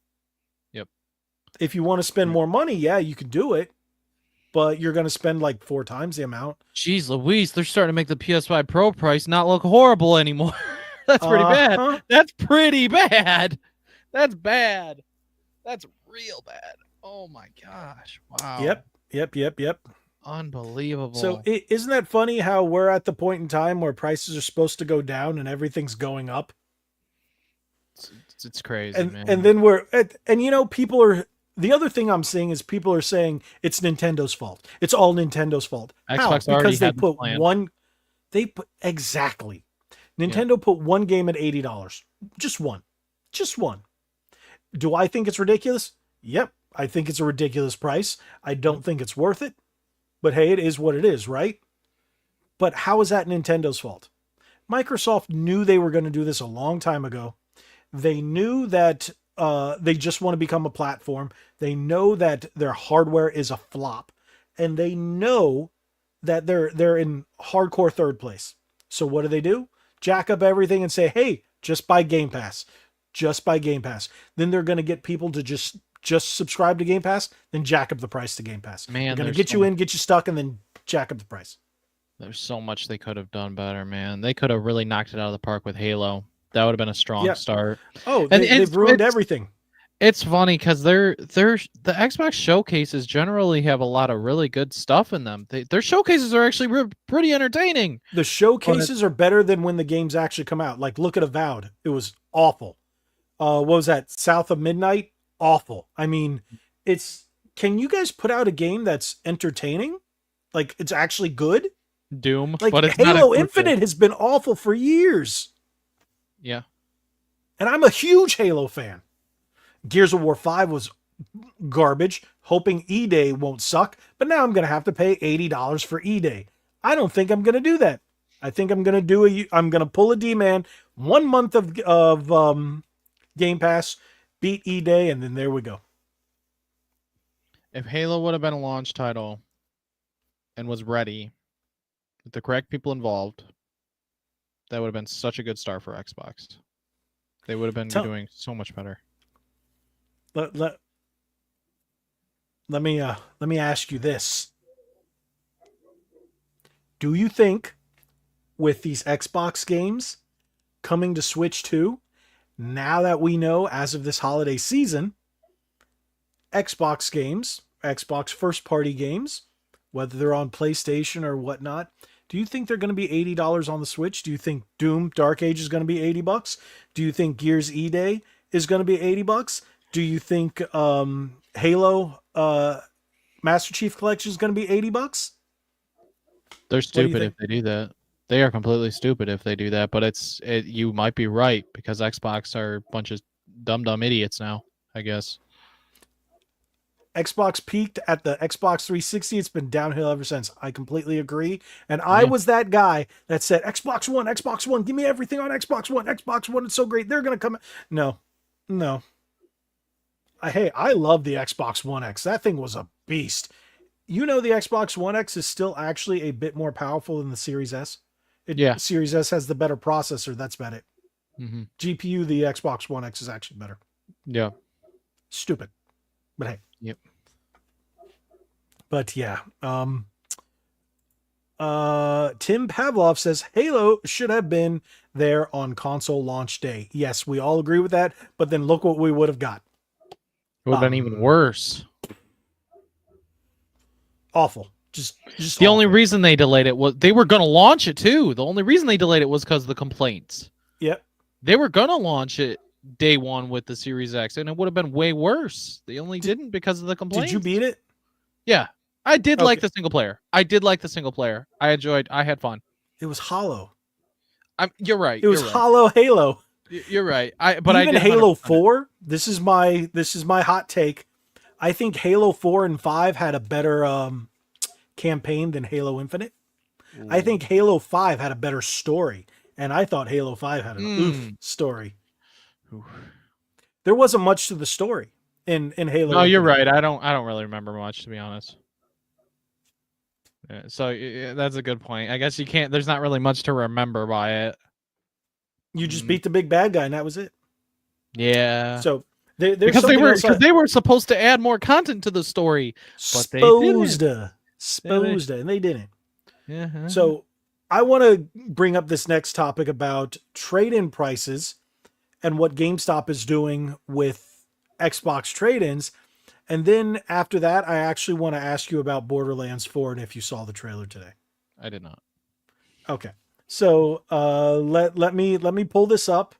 If you want to spend more money, yeah, you can do it, but you're going to spend like 4 times the amount. Jeez Louise, they're starting to make the PS5 Pro price not look horrible anymore. That's pretty bad. That's pretty bad. That's bad. That's real bad. Oh my gosh. Wow. Yep. Unbelievable. So isn't that funny how we're at the point in time where prices are supposed to go down and everything's going up? It's crazy, man. And then people are, the other thing I'm seeing is people are saying it's Nintendo's fault. It's all Nintendo's fault. Xbox How? Because they put exactly. Nintendo put one game at $80. Just one. Do I think it's ridiculous? Yep. I think it's a ridiculous price. I don't think it's worth it. But hey, it is what it is, right? But how is that Nintendo's fault? Microsoft knew they were going to do this a long time ago. They knew that they just want to become a platform. They know that their hardware is a flop. And they know that they're in hardcore third place. So what do? Jack up everything and say, hey, just buy Game Pass. Just buy Game Pass. Then they're going to get people to just subscribe to Game Pass, then jack up the price to Game Pass. Man, they're going to get you in, get you stuck, and then jack up the price. There's so much they could have done better, man. They could have really knocked it out of the park with Halo. That would have been a strong start. Oh, they've ruined everything. It's funny because the Xbox showcases generally have a lot of really good stuff in them. Their showcases are actually pretty entertaining. The showcases are better than when the games actually come out. Like, look at Avowed. It was awful. What was that? South of Midnight? Awful. I mean, can you guys put out a game that's entertaining? Like, it's actually good? Doom. Like, but it's Halo Infinite has been awful for years. Yeah. And I'm a huge Halo fan. Gears of War 5 was garbage, hoping E-Day won't suck, but now I'm going to have to pay $80 for E-Day. I don't think I'm going to do that. I think I'm going to I'm going to pull a D-man, 1 month of Game Pass, beat E-Day, and then there we go. If Halo would have been a launch title and was ready with the correct people involved, that would have been such a good start for Xbox. They would have been doing so much better. Let me ask you this. Do you think with these Xbox games coming to Switch 2, now that we know as of this holiday season, Xbox games, Xbox first-party games, whether they're on PlayStation or whatnot, do you think they're going to be $80 on the Switch? Do you think Doom Dark Age is going to be $80? Do you think Gears E-Day is going to be $80? Do you think Halo Master Chief Collection is going to be $80? They're What do you stupid think? if they do that. They are completely stupid if they do that. But you might be right because Xbox are a bunch of dumb idiots now. I guess. Xbox peaked at the Xbox 360. It's been downhill ever since. I completely agree. And I Yeah. was that guy that said, Xbox One, give me everything on Xbox One. Xbox One is so great. They're going to come. No, no. Hey, I love the Xbox One X. That thing was a beast. You know, the Xbox One X is still actually a bit more powerful than the Series S. Yeah. Series S has the better processor. That's about it. Mm-hmm. GPU, the Xbox One X is actually better. Yeah. Stupid. But hey. Yep. But yeah. Tim Pavlov says Halo should have been there on console launch day. Yes, we all agree with that. But then look what we would have got. It would have been even worse. Awful. Just the awful. only reason they delayed it was they were going to launch it too. The only reason they delayed it was because of the complaints. Yep. They were going to launch it day one with the Series X, and it would have been way worse. They only didn't because of the complaints. Did you beat it? Yeah. I did like the single player. I had fun. It was hollow. You're right. It was hollow Halo. You're right. Even Halo 4, this is my hot take. I think Halo 4 and 5 had a better campaign than Halo Infinite. Ooh. I think Halo 5 had a better story, and I thought Halo 5 had an story. Ooh. There wasn't much to the story in Halo. No, Infinite. You're right. I don't really remember much, to be honest. Yeah, so that's a good point. I guess you can't. There's not really much to remember by it. You just beat the big bad guy, and that was it. Yeah. So because they were supposed to add more content to the story, but they didn't. And they didn't. Yeah. So I want to bring up this next topic about trade-in prices and what GameStop is doing with Xbox trade-ins. And then after that, I actually want to ask you about Borderlands 4 and if you saw the trailer today. I did not. Okay. So let me pull this up.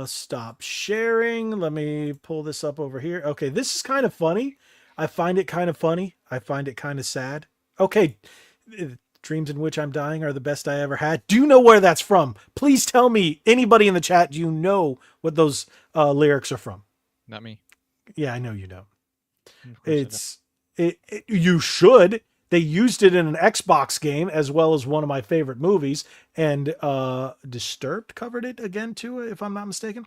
Stop sharing. Let me pull this up over here. Okay, this is kind of funny. I find it kind of funny. I find it kind of sad. Okay. Dreams in Which I'm Dying are the best I ever had. Do you know where that's from? Please tell me, anybody in the chat, do you know what those lyrics are from? Not me. Yeah, I know you don't. You should. They used it in an Xbox game as well as one of my favorite movies, and Disturbed covered it again too, if I'm not mistaken.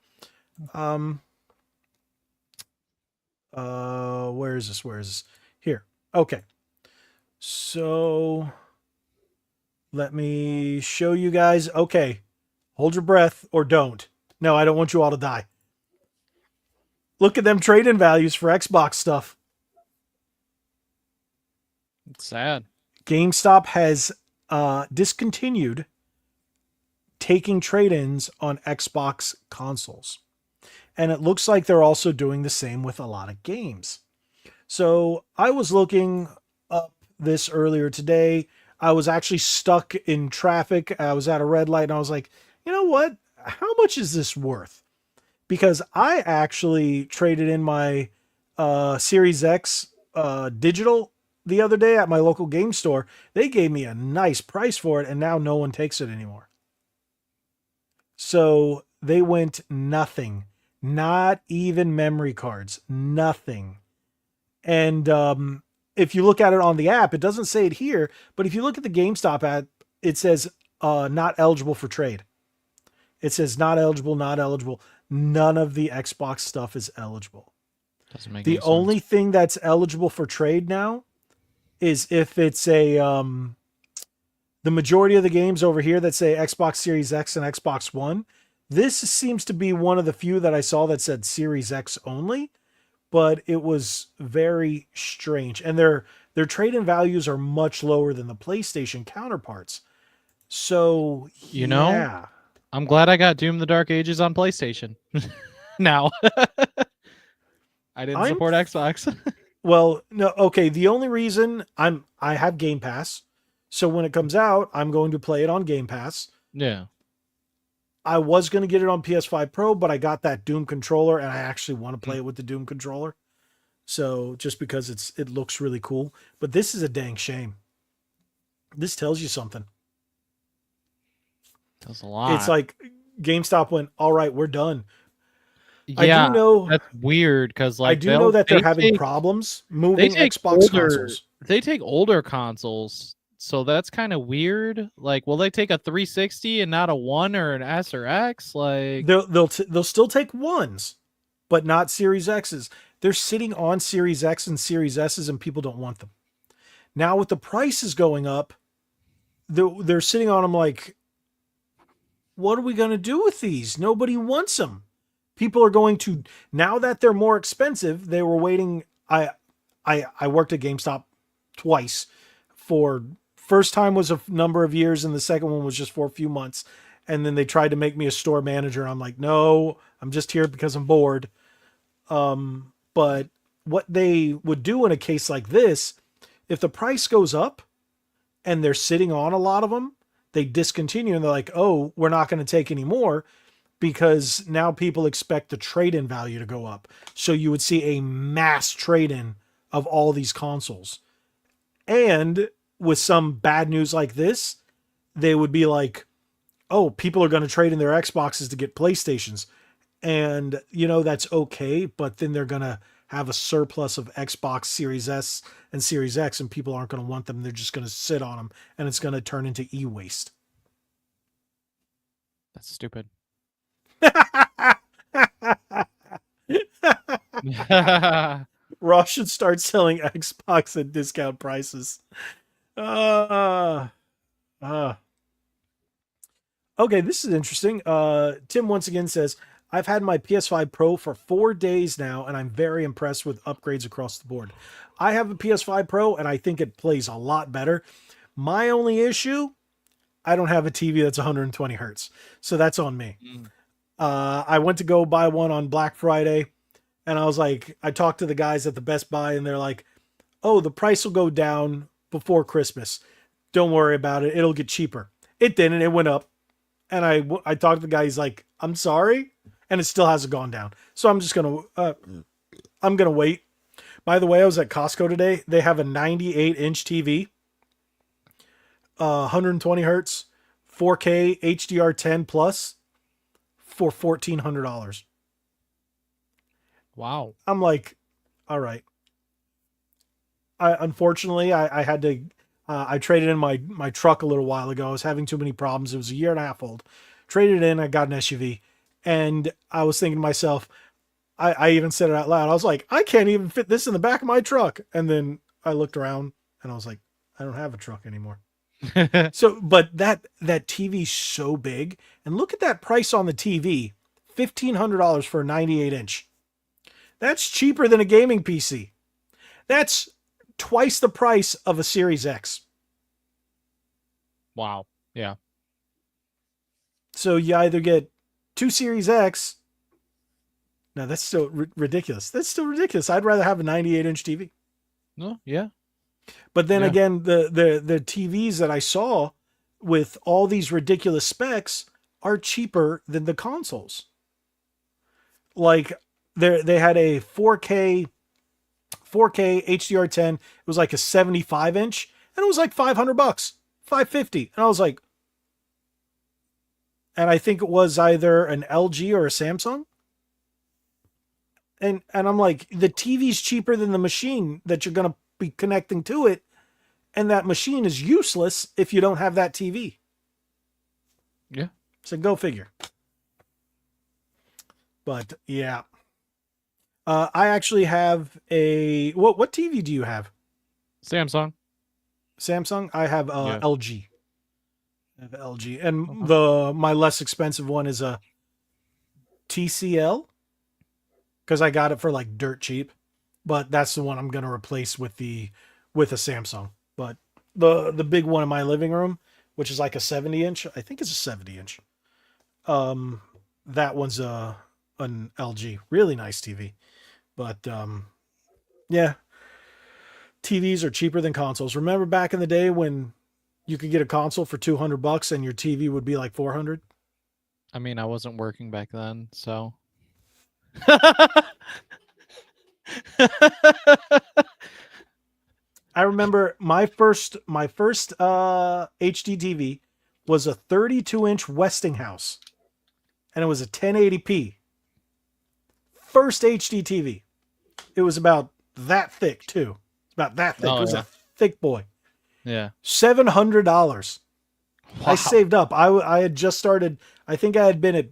Where is this? Here. Okay. So let me show you guys. Okay. Hold your breath or don't. No, I don't want you all to die. Look at them trade-in values for Xbox stuff. It's sad. GameStop has discontinued taking trade-ins on Xbox consoles. And it looks like they're also doing the same with a lot of games. So I was looking up this earlier today. I was actually stuck in traffic. I was at a red light and I was like, you know what? How much is this worth? Because I actually traded in my Series X digital the other day at my local game store. They gave me a nice price for it, and now no one takes it anymore. So they went nothing. Not even memory cards. Nothing. And if you look at it on the app, it doesn't say it here, but if you look at the GameStop app, it says not eligible for trade. It says not eligible, not eligible. None of the Xbox stuff is eligible. Doesn't make the only thing that's eligible for trade now is if it's a the majority of the games over here that say Xbox Series X and Xbox One. This seems to be one of the few that I saw that said Series X only, but it was very strange. And their trade-in values are much lower than the PlayStation counterparts. So, you know, I'm glad I got Doom the Dark Ages on PlayStation. Now. I didn't support Xbox. Well, no, okay. The only reason I have Game Pass, so when it comes out, I'm going to play it on Game Pass. Yeah. I was going to get it on PS5 Pro, but I got that Doom controller and I actually want to play it with the Doom controller. So just because it looks really cool, but this is a dang shame. This tells you something. That's a It's lot. like GameStop went, "All right, we're done." I Yeah, do know that's weird because I like do know that they're they having take problems moving Xbox consoles. they take older consoles, so that's kind of weird. Like, will they take a 360 and not a one or an S or X? Like, They'll still take ones, but not Series X's. They're sitting on Series X and Series S's and people don't want them. Now with the prices going up, they're sitting on them like, what are we going to do with these? Nobody wants them. People are going to, now that they're more expensive, they were waiting. I worked at GameStop twice. For first time was a number of years and the second one was just for a few months. And then they tried to make me a store manager. I'm like, no, I'm just here because I'm bored. But what they would do in a case like this, if the price goes up and they're sitting on a lot of them, they discontinue and they're like, oh, we're not going to take any more because now people expect the trade-in value to go up. So you would see a mass trade-in of all these consoles. And with some bad news like this, they would be like, oh, people are going to trade in their Xboxes to get PlayStations. And, that's okay. But then they're going to have a surplus of Xbox Series S and Series X, and people aren't going to want them. They're just going to sit on them, and it's going to turn into e-waste. that's stupid. Ross should start selling Xbox at discount prices. Uh, uh. Okay, this is interesting. Tim once again says, I've had my PS5 Pro for 4 days now, and I'm very impressed with upgrades across the board. I have a PS5 Pro, and I think it plays a lot better. My only issue, I don't have a TV that's 120 hertz, so that's on me. Mm. I went to go buy one on Black Friday, and I was like, I talked to the guys at the Best Buy, and they're like, oh, the price will go down before Christmas. Don't worry about it. It'll get cheaper. It didn't. It went up. And I talked to the guy. He's like, I'm sorry. And it still hasn't gone down. So I'm going to wait. By the way, I was at Costco today. They have a 98-inch TV, 120 hertz, 4K HDR10 plus for $1,400. Wow. I'm like, all right. Unfortunately, I had to. I traded in my truck a little while ago. I was having too many problems. It was a year and a half old. Traded it in. I got an SUV, and I was thinking to myself. I even said it out loud. I was like, I can't even fit this in the back of my truck. And then I looked around, and I was like, I don't have a truck anymore. So, but that TV's so big, and look at that price on the TV, $1,500 for a 98-inch. That's cheaper than a gaming PC. That's twice the price of a Series X. Wow. Yeah. So you either get two Series X. No, that's still ridiculous. That's still ridiculous. I'd rather have a 98-inch TV. No. Yeah. But then Yeah. again, the TVs that I saw with all these ridiculous specs are cheaper than the consoles. Like they had a 4K HDR10. It was like a 75-inch, and it was like $500, $550. And I was like, and I think it was either an LG or a Samsung. And I'm like, the TV's cheaper than the machine that you're gonna be connecting to it, and that machine is useless if you don't have that TV. Yeah. So go figure. But yeah. I actually have a what TV do you have? Samsung. Samsung? I have Yeah. LG. I have LG. And my less expensive one is a TCL because I got it for like dirt cheap. But that's the one I'm going to replace with a Samsung. But the big one in my living room, which is like a 70-inch, I think it's a 70-inch. That one's an LG. Really nice TV. But yeah, TVs are cheaper than consoles. Remember back in the day when you could get a console for $200 and your TV would be like $400? I mean, I wasn't working back then, so. I remember my first HD TV was a 32-inch Westinghouse, and it was a 1080p. First HD TV. It was about that thick too. About that thick. It Oh was yeah, a thick boy. yeah. $700. I Wow. saved up. I had just started. I think I had been at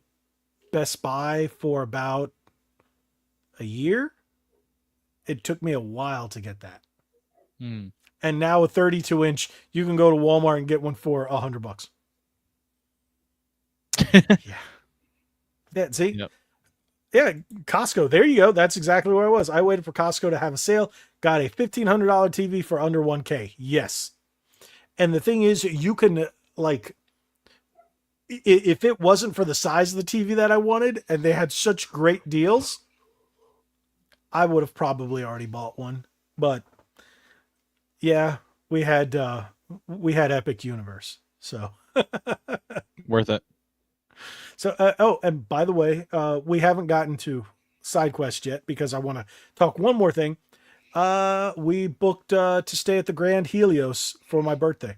Best Buy for about a year. It took me a while to get that. Hmm. And now a 32-inch, you can go to Walmart and get one for $100. Yeah. Yeah. See. Yep. Yeah. Costco. There you go. That's exactly where I was. I waited for Costco to have a sale. Got a $1,500 TV for under $1K. Yes. And the thing is, you can like, if it wasn't for the size of the TV that I wanted, and they had such great deals, I would have probably already bought one. But yeah, we had Epic Universe. So Worth it. oh, and by the way, we haven't gotten to side quest yet because I want to talk one more thing. We booked to stay at the Grand Helios for my birthday.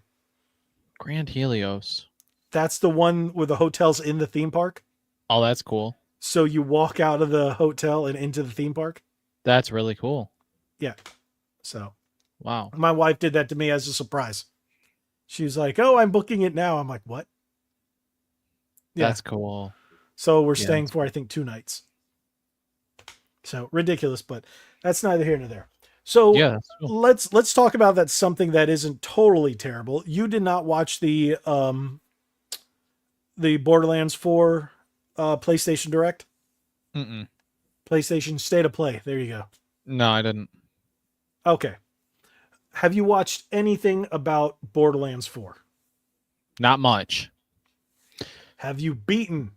Grand Helios. That's the one where the hotel's in the theme park. Oh, that's cool. So you walk out of the hotel and into the theme park. That's really cool. Yeah. So Wow. my wife did that to me as a surprise. She was like, "Oh, I'm booking it now." I'm like, "What?" Yeah. That's cool. So we're Yeah, staying that's for I think 2 nights. So ridiculous, but that's neither here nor there. So Yeah, that's cool. let's talk about that something that isn't totally terrible. You did not watch the Borderlands 4 PlayStation Direct? Mm-mm. PlayStation State of Play. There you go. No, I didn't. Okay. Have you watched anything about Borderlands 4? Not much. Have you beaten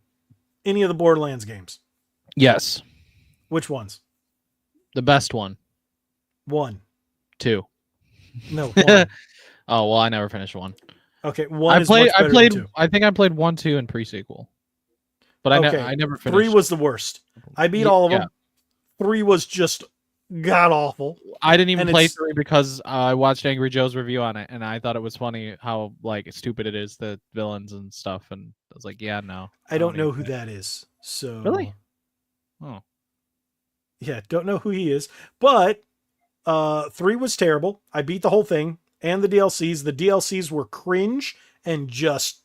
any of the Borderlands games? Yes. Which ones? The best one. 1. 2. No, 1. Oh, well, I never finished 1. Okay, 1 is much better than 2. I think I played 1, 2, and pre-sequel. But Okay, I never 3 finished. was the worst. I beat all of Yeah. them. 3 was just god awful. I didn't even And play it's- 3 because I watched Angry Joe's review on it, and I thought it was funny how like stupid it is, the villains and stuff. And I was like, yeah, no. I don't know need who that. that is. So Really? Oh. yeah, don't know who he is. But 3 was terrible. I beat the whole thing and the DLCs. The DLCs were cringe and just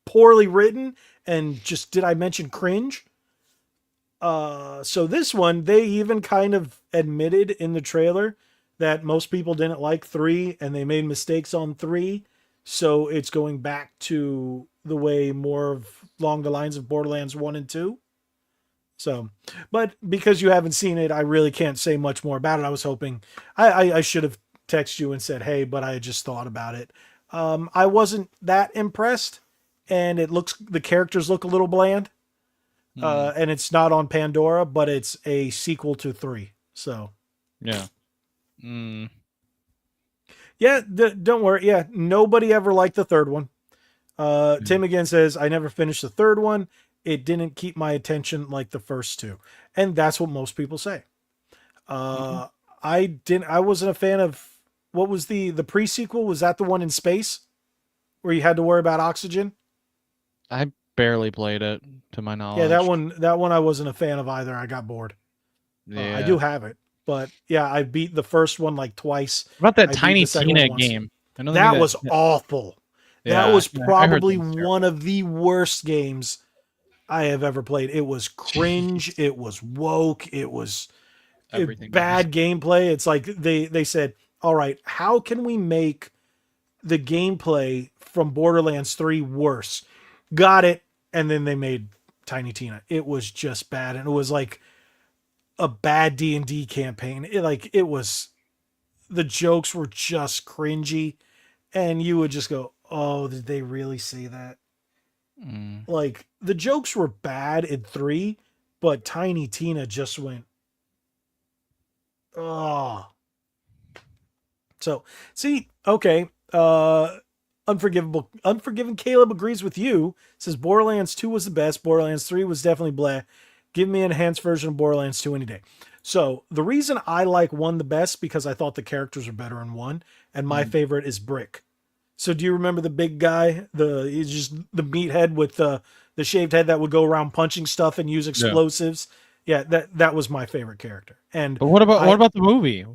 poorly written. And just did I mention cringe? So this one, they even kind of admitted in the trailer that most people didn't like 3 and they made mistakes on 3. So it's going back to the way more of along the lines of Borderlands 1 and 2. So, but because you haven't seen it, I really can't say much more about it. I was hoping I should have texted you and said, hey, but I just thought about it. I wasn't that impressed, and the characters look a little bland. And it's not on Pandora, but it's a sequel to 3. So Yeah. Mm. yeah, don't worry. Yeah, nobody ever liked the third one. Tim again says, I never finished the third one. It didn't keep my attention like the first 2. And that's what most people say. I wasn't a fan of, what was the pre-sequel? Was that the one in space where you had to worry about oxygen? I barely played it, to my knowledge. Yeah, that one I wasn't a fan of either. I got bored. Yeah. I do have it, but yeah, I beat the first one like twice. What about that I beat Tiny the second Tina one once. game? I know That was awful. Yeah, That was yeah, I heard probably that was one of the worst games I have ever played. It was cringe. It was woke. It was everything. bad gameplay. It's like they said, all right, how can we make the gameplay from Borderlands 3 worse? Got it. And then they made Tiny Tina. It was just bad. And it was like a bad D&D campaign. The jokes were just cringy. And you would just go, oh, did they really say that? Like, the jokes were bad in 3, but Tiny Tina just went, oh. So, see, okay. Unforgiven Caleb agrees with you. Says Borderlands 2 was the best. Borderlands 3 was definitely bleh. Give me an enhanced version of Borderlands 2 any day. So the reason I like 1 the best because I thought the characters were better in 1, and my favorite is Brick. So do you remember the big guy? He's just the meathead with the shaved head that would go around punching stuff and use explosives. Yeah, that was my favorite character. And But what about the movie?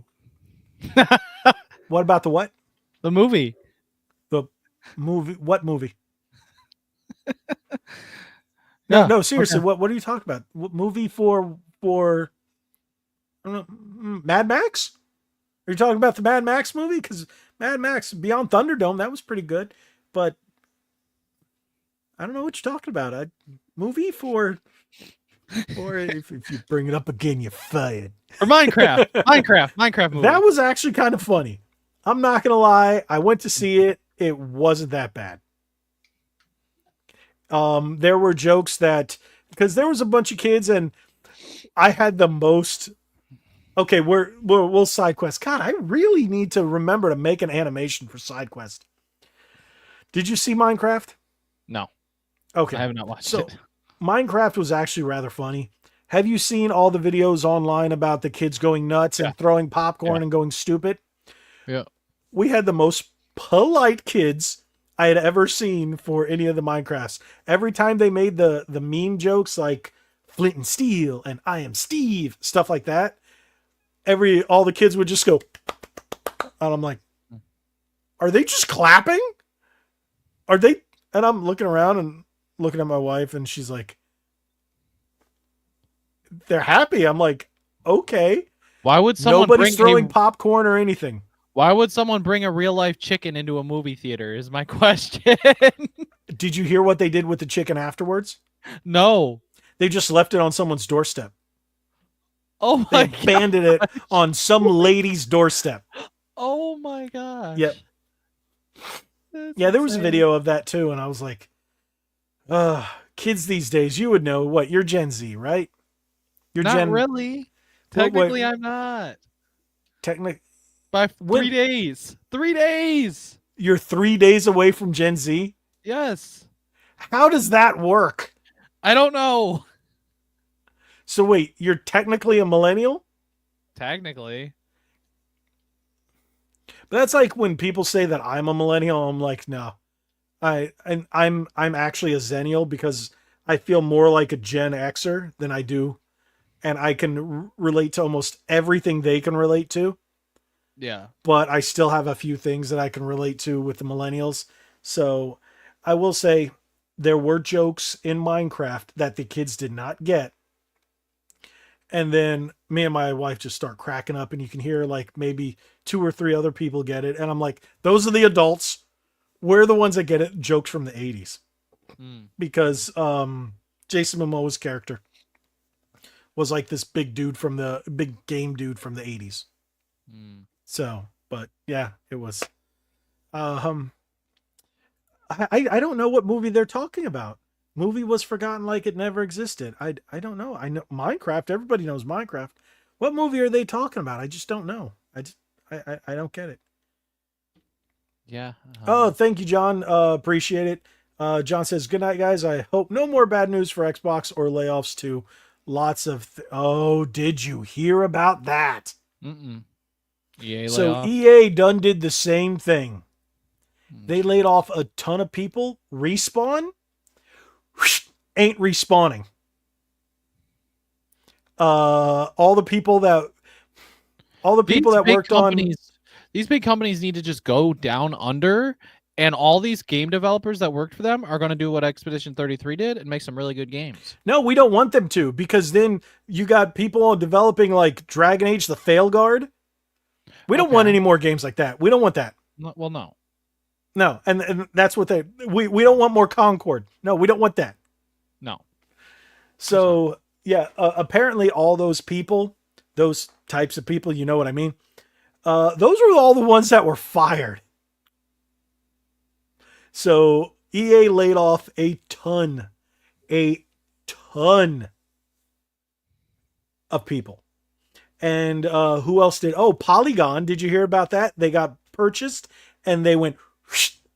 What about the what? The movie. The movie? What movie? No, seriously. Okay. What are you talking about? What movie for I don't know, Mad Max? Are you talking about the Mad Max movie? Because Mad Max Beyond Thunderdome, that was pretty good, but I don't know what you're talking about. Movie for if you bring it up again, you're fired. For Minecraft movie. That was actually kind of funny. I'm not gonna lie. I went to see it. It wasn't that bad. There were jokes that because there was a bunch of kids and I had the most. Okay, we'll side quest. God, I really need to remember to make an animation for side quest. Did you see Minecraft? No. Okay, I have not watched it. Minecraft was actually rather funny. Have you seen all the videos online about the kids going nuts and throwing popcorn and going stupid? Yeah. We had the most polite kids I had ever seen for any of the Minecrafts. Every time they made the meme jokes like Flint and Steel and I am Steve, stuff like that, all the kids would just go, and I'm like, are they just clapping? Are they? And I'm looking around and looking at my wife, and she's like, they're happy. I'm like, okay. Why would someone Nobody's throwing popcorn or anything. Why would someone bring a real life chicken into a movie theater? Is my question. Did you hear what they did with the chicken afterwards? No. They just left it on someone's doorstep. Oh my They abandoned it on some lady's doorstep. Oh my gosh. Yep. Yeah, there was a video of that too, and I was like, kids these days, you would know what? You're Gen Z, right? You're not really. Technically, I'm not. By 3 days. 3 days. You're 3 days away from Gen Z? Yes. How does that work? I don't know. So wait, you're technically a millennial? Technically. But that's like when people say that I'm a millennial, I'm like, no. I'm actually a Zennial because I feel more like a Gen Xer than I do. And I can relate to almost everything they can relate to. Yeah. But I still have a few things that I can relate to with the millennials. So I will say there were jokes in Minecraft that the kids did not get. And then me and my wife just start cracking up and you can hear like maybe 2 or 3 other people get it. And I'm like, those are the adults. We're the ones that get it. Jokes from the 80s. Because Jason Momoa's character was like this big dude from the big game dude from the 80s. So, but yeah, it was. I don't know what movie they're talking about. Movie was forgotten like it never existed. I don't know. I know Minecraft. Everybody knows Minecraft. What movie are they talking about? I just don't know. I don't get it. Yeah. Oh, thank you, John. Appreciate it. John says, good night, guys. I hope no more bad news for Xbox or layoffs too. Lots of. Oh, did you hear about that? EA so layoff. EA done did the same thing. They laid off a ton of people. Respawn ain't respawning. All the people that worked on these big companies need to just go down under, and all these game developers that worked for them are going to do what Expedition 33 did and make some really good games. No, we don't want them to, because then you got people developing like Dragon Age: The Failguard. We don't want any more games like that. We don't want that. Well, no. No, and that's what we don't want more Concord. No, we don't want that. No. So, yeah, apparently all those people, those types of people, you know what I mean? Those were all the ones that were fired. So, EA laid off a ton of people. And who else did? Oh, Polygon. Did you hear about that? They got purchased and they went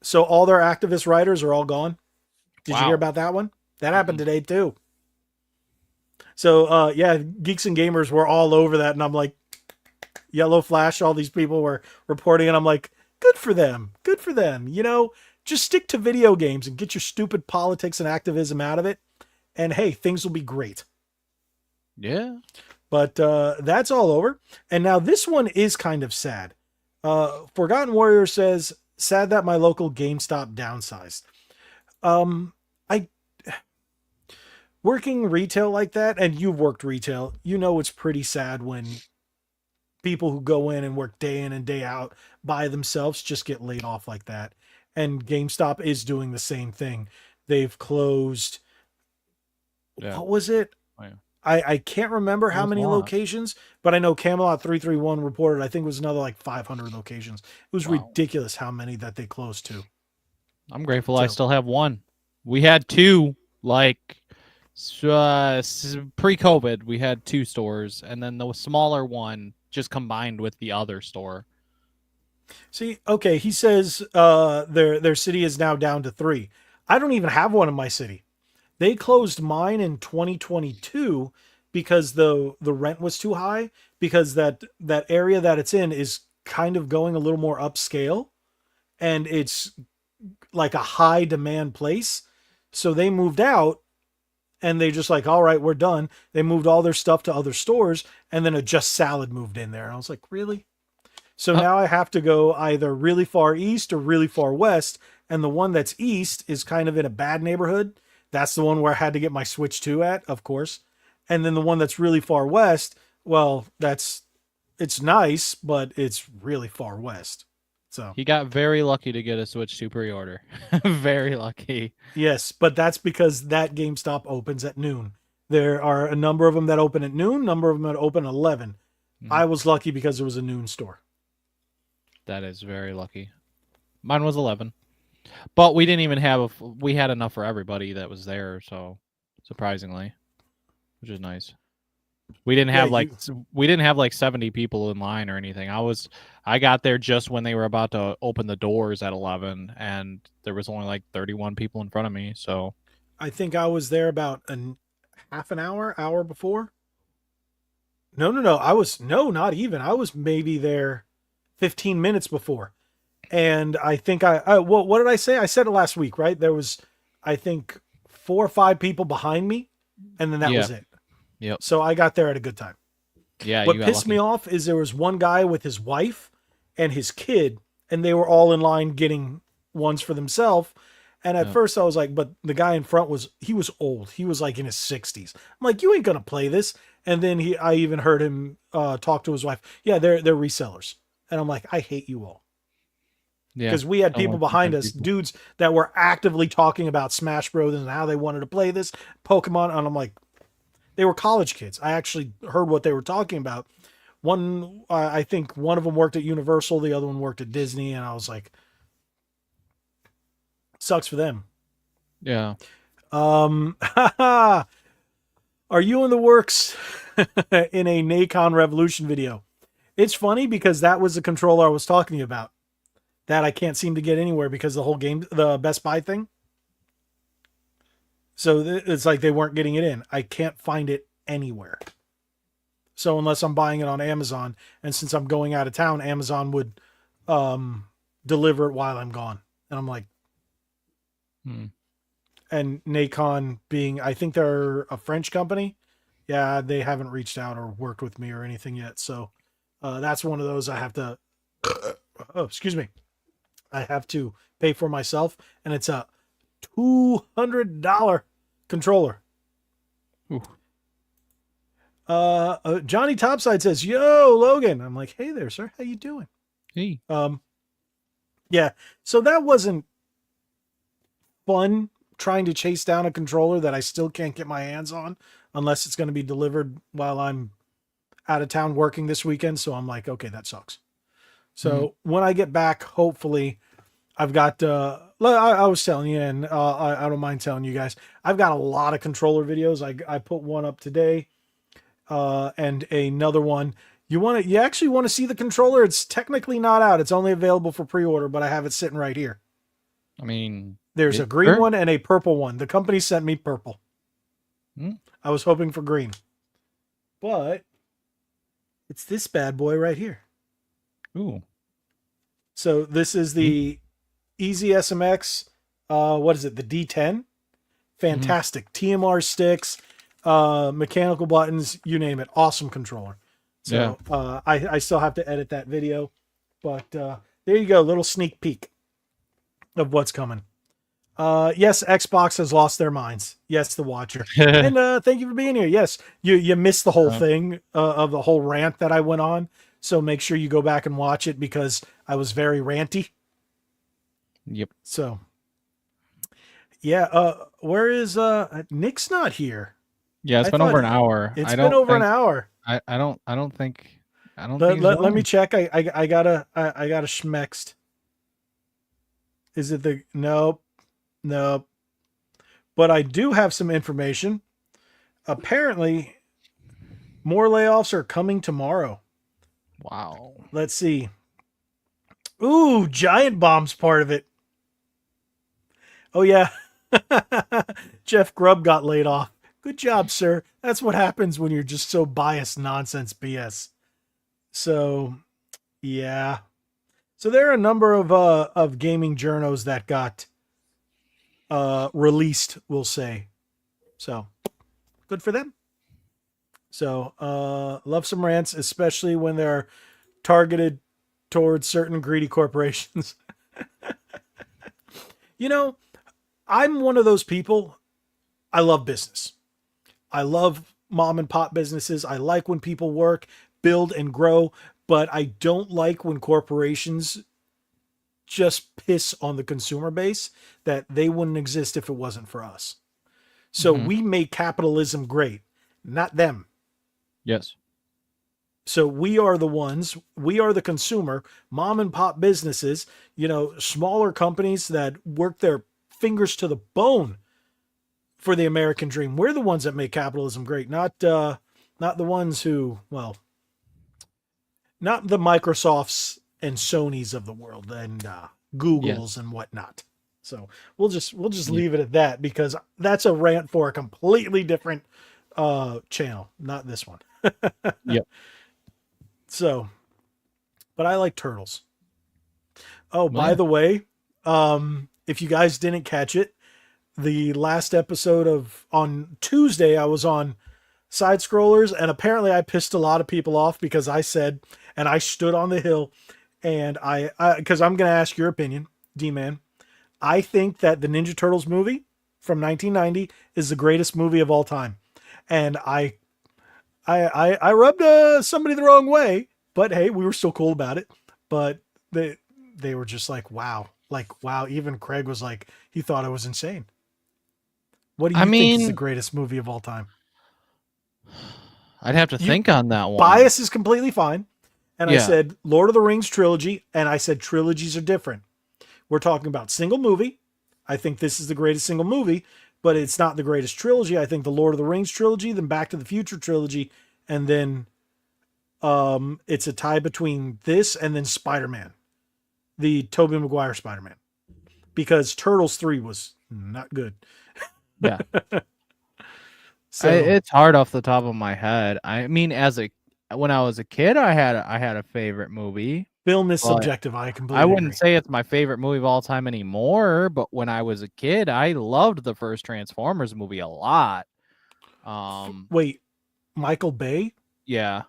So all their activist writers are all gone. Did you hear Wow. about that one? That happened Mm-mm. today too. So yeah, geeks and gamers were all over that, and I'm like, Yellow Flash. All these people were reporting, and I'm like, good for them. Good for them. You know, just stick to video games and get your stupid politics and activism out of it, and hey, things will be great. Yeah. But that's all over. And now this one is kind of sad. Forgotten Warrior says, sad that my local GameStop downsized. I working retail like that, and you've worked retail, you know it's pretty sad when people who go in and work day in and day out by themselves just get laid off like that. And GameStop is doing the same thing. They've closed, Yeah. what was it? Oh, yeah. I can't remember It how was a many lot. locations, but I know Camelot 331 reported, I think it was another like 500 locations. It was Wow. ridiculous how many that they closed to. I'm grateful I So, still have one. We had two, like pre-COVID. We had two stores, and then the smaller one just combined with the other store. see, okay, he says their city is now down to 3. I don't even have one in my city. They closed mine in 2022 because the rent was too high, because that area that it's in is kind of going a little more upscale, and it's like a high demand place. So they moved out, and they just like, all right, we're done. They moved all their stuff to other stores, and then a Just Salad moved in there. And I was like, really? So Uh, now I have to go either really far east or really far west. And the one that's east is kind of in a bad neighborhood. That's the one where I had to get my Switch 2 at, of course. And then the one that's really far west, well, it's nice, but it's really far west. So, he got very lucky to get a Switch 2 pre-order. Very lucky. yes, but that's because that GameStop opens at noon. There are a number of them that open at noon, number of them that open at 11. Mhm. I was lucky because it was a noon store. That is very lucky. Mine was 11, but we didn't even have we had enough for everybody that was there. So surprisingly, which is nice. We didn't Yeah, have like 70 people in line or anything. I got there just when they were about to open the doors at 11, and there was only like 31 people in front of me. So I think I was there about a half an hour before. No. No, not even. I was maybe there 15 minutes before. And I think what did I say? I said it last week, right? There was, I think, 4 or 5 people behind me, and then that yeah, was it. yep, So I got there at a good time. yeah, you What got pissed me lucky. off is there was one guy with his wife and his kid, and they were all in line getting ones for themselves. And at Yeah. first I was like, but the guy in front he was old. He was like in his 60s. I'm like, you ain't gonna play this. And then I even heard him talk to his wife. Yeah, they're resellers. And I'm like, I hate you all. Yeah, Because we had don't people like them behind kind of us, people. dudes that were actively talking about Smash Bros. And how they wanted to play this Pokemon. And I'm like, they were college kids. I actually heard what they were talking about. One, I think one of them worked at Universal, the other one worked at Disney, and I was like, sucks for them. Yeah. Are you in the works in a Nacon Revolution video? It's funny because that was the controller I was talking to you about. That I can't seem to get anywhere because the whole game, the Best Buy thing. So it's like they weren't getting it in. I can't find it anywhere. So unless I'm buying it on Amazon, and since I'm going out of town, Amazon would deliver it while I'm gone. And I'm like, Hmm. and Nacon being, I think they're a French company. Yeah, they haven't reached out or worked with me or anything yet. So that's one of those I have to, oh, excuse me. I have to pay for myself. And it's a $200 controller. Ooh. Johnny Topside says, "Yo, Logan." I'm like, "Hey there, sir. How you doing?" Hey. Yeah. So that wasn't fun trying to chase down a controller that I still can't get my hands on unless it's going to be delivered while I'm out of town working this weekend. So I'm like, okay, that sucks. So when I get back, hopefully I've got, I was telling you, and I don't mind telling you guys, I've got a lot of controller videos. I put one up today, and another one. You actually want to see the controller? It's technically not out. It's only available for pre-order, but I have it sitting right here. I mean, There's a green sure. one and a purple one. The company sent me purple. Hmm. I was hoping for green. But it's this bad boy right here. Ooh. So this is the Easy SMX. What is it? The D10. Mm-hmm. Fantastic. TMR sticks, mechanical buttons, you name it. Awesome controller. Yeah. So I still have to edit that video. But there you go. Little sneak peek of what's coming. Yes, Xbox has lost their minds. Yes, the Watcher. And thank you for being here. Yes, you missed the whole thing of the whole rant that I went on. So make sure you go back and watch it because I was very ranty. Yep. So yeah, where is Nick's not here. Yeah, it's I been thought over an hour. it's been over an hour. I don't think Let, he's let me joined. check. I got a schmexed. Is it the nope, nope. But I do have some information. Apparently, more layoffs are coming tomorrow. Wow. Let's see. Ooh, Giant Bomb's part of it. Oh yeah. Jeff Grubb got laid off. Good job, sir. That's what happens when you're just so biased nonsense BS. So, yeah. So there are a number of gaming journos that got released, we'll say. So, good for them. So, love some rants, especially when they're targeted towards certain greedy corporations. You know, I'm one of those people. I love business. I love mom and pop businesses. I like when people work, build, and grow, but I don't like when corporations just piss on the consumer base that they wouldn't exist if it wasn't for us. So Mm-hmm. we make capitalism great, not them. Yes. So we are the ones, we are the consumer, mom and pop businesses, smaller companies that work their fingers to the bone for the American dream. We're the ones that make capitalism great, not the ones who, well, not the Microsofts and Sonys of the world and Googles Yes. and whatnot. So we'll just Yep. leave it at that because that's a rant for a completely different channel, not this one. Yep. So, but I like turtles. Oh, Well, by yeah. the way, if you guys didn't catch it, the last episode of on Tuesday I was on side scrollers and apparently I pissed a lot of people off because I said and I stood on the hill and I because I'm going to ask your opinion, D-Man. I think that the Ninja Turtles movie from 1990 is the greatest movie of all time. And I rubbed somebody the wrong way, but hey, we were still cool about it. But they were just like wow. Even Craig was like he thought I was insane. What do I you think is the mean, greatest movie of all time? I'd have to You think on that one. bias is completely fine. And I Yeah. said Lord of the Rings trilogy, and I said trilogies are different. We're talking about single movie. I think this is the greatest single movie, but it's not the greatest trilogy. I think the Lord of the Rings trilogy, then Back to the Future trilogy, and then it's a tie between this and then Spider-Man, the Tobey Maguire Spider-Man, because Turtles 3 was not good. Yeah. So It's hard off the top of my head. I mean, when I was a kid, I had a favorite movie, film is but subjective. I I completely wouldn't agree. say it's my favorite movie of all time anymore. But when I was a kid, I loved the first Transformers movie a lot. Wait, Michael Bay? Yeah.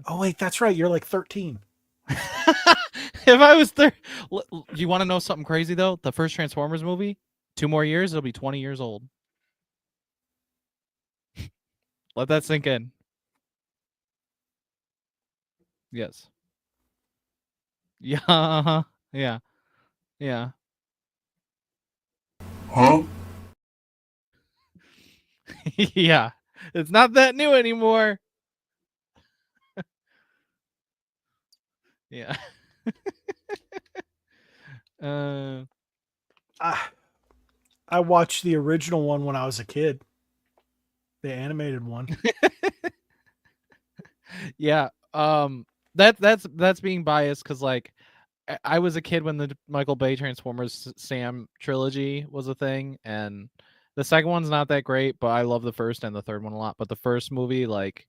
Oh wait, that's right. You're like 13. If I was there, you want to know something crazy though? The first Transformers movie, 2 more years, it'll be 20 years old. Let that sink in. Yes. Yeah. Yeah. Yeah. Huh? Yeah. It's not that new anymore. Yeah. uh Ah, I watched the original one when I was a kid, the animated one. yeah. That's being biased because like I was a kid when the Michael Bay Transformers Sam trilogy was a thing, and the second one's not that great, but I love the first and the third one a lot. But the first movie, like,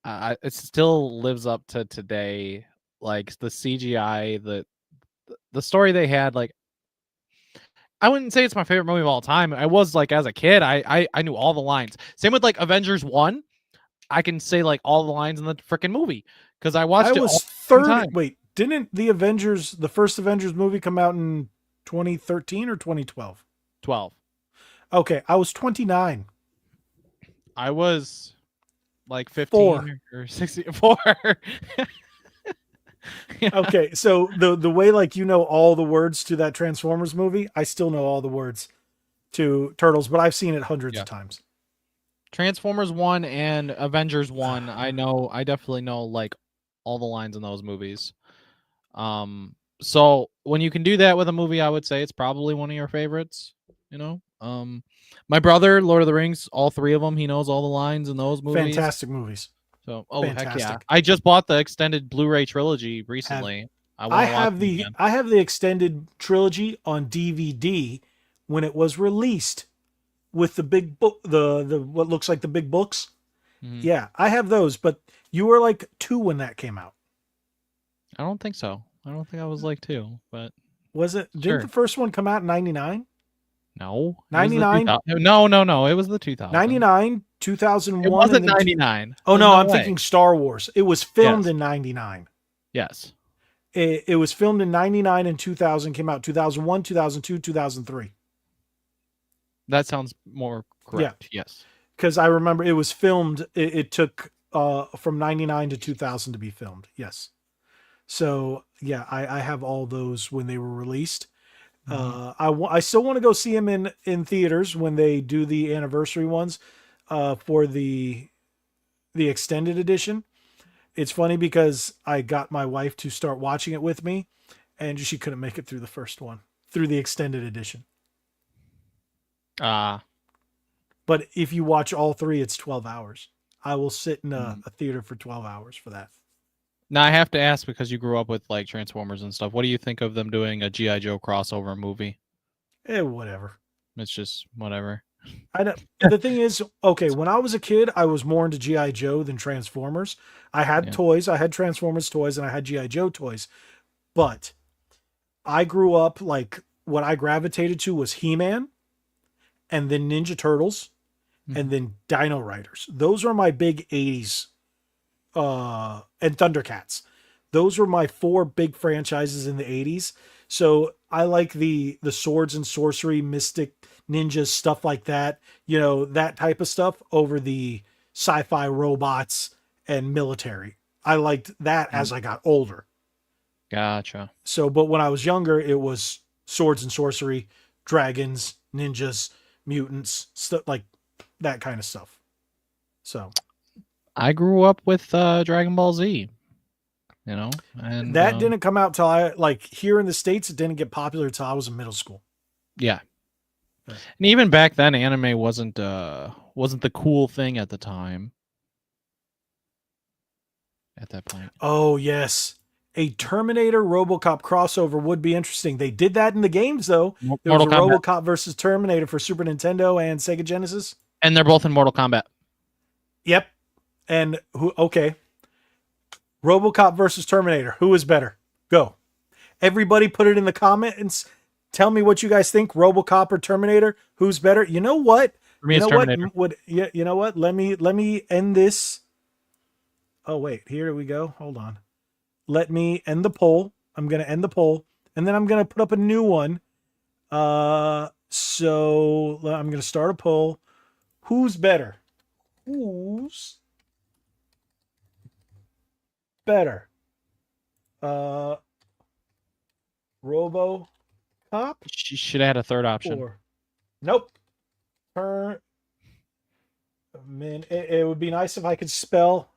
it still lives up to today. Like the CGI, the story they had, like, I wouldn't say it's my favorite movie of all time. I was like, as a kid, I knew all the lines. Same with like Avengers 1. I can say like all the lines in the freaking movie because I I watched it all was the third. time. Wait, didn't the first Avengers movie come out in 2013 or 2012? 12. Okay, I was 29. I was like 4. 15 or 64. Yeah. Okay, so the way like you know all the words to that Transformers movie, I still know all the words to Turtles, but I've seen it hundreds of Yeah. times. Transformers 1 and Avengers 1, I definitely know like all the lines in those movies. So when you can do that with a movie, I would say it's probably one of your favorites, you know? My brother, Lord of the Rings, all three of them, he knows all the lines in those movies. Fantastic movies. So, oh heck yeah. Fantastic. I just bought the extended Blu-ray trilogy Have recently. I want to watch it again. I have the extended trilogy on DVD when it was released with the big book, the what looks like the big books. Mhm. Yeah, I have those, but you were like 2 when that came out. I don't think so. I don't think I was like 2, but Was it? Didn't sure. the first one come out in 99? No. 99? No, it was the 2000. 99, It 2001, wasn't and then 99. oh There's no, no I'm way. thinking Star Wars. It was filmed Yes. in 99. Yes. It was filmed in 99 and 2000, came out 2001, 2002, 2003. That sounds more correct. Yeah. Yes. Because I remember it was filmed, it took from 99 to 2000 to be filmed. Yes. So yeah, I have all those when they were released. I still want to go see them in theaters when they do the anniversary ones for the extended edition. It's funny because I got my wife to start watching it with me, and she couldn't make it through the first one through the extended edition. But if you watch all 3, it's 12 hours. I will sit in a theater for 12 hours for that. Now I have to ask because you grew up with like Transformers and stuff. What do you think of them doing a GI Joe crossover movie? Whatever. It's just whatever. I don't. The thing is, okay, when I was a kid, I was more into GI Joe than Transformers. I had toys. I had Transformers toys, and I had GI Joe toys. But I grew up like what I gravitated to was He-Man, and then Ninja Turtles, and then Dino Riders. Those are my big 80s, and Thundercats. Those were my 4 big franchises in the 80s. So I like the swords and sorcery, mystic ninjas, stuff like that, you know, that type of stuff over the sci-fi robots and military. I liked that as I got older. Gotcha. So, but when I was younger, it was swords and sorcery, dragons, ninjas, mutants, stuff like that kind of stuff. So I grew up with Dragon Ball Z, you know, and that didn't come out till I like here in the States. It didn't get popular till I was in middle school. Yeah. And even back then, anime wasn't the cool thing at the time. At that point. Oh yes, a Terminator RoboCop crossover would be interesting. They did that in the games though. There was a RoboCop versus Terminator for Super Nintendo and Sega Genesis, and they're both in Mortal Kombat. Yep. And who? Okay. RoboCop versus Terminator. Who is better? Go. Everybody, put it in the comments. Tell me what you guys think. RoboCop or Terminator? Who's better? You know what? For me, you it's know Terminator. what? Yeah. You know what? Let me end this. Oh wait, here we go. Hold on. Let me end the poll. I'm gonna end the poll, and then I'm gonna put up a new one. So I'm gonna start a poll. Who's better? Who's better? RoboCop. She should have had a third option. Or nope. It would be nice if I could spell.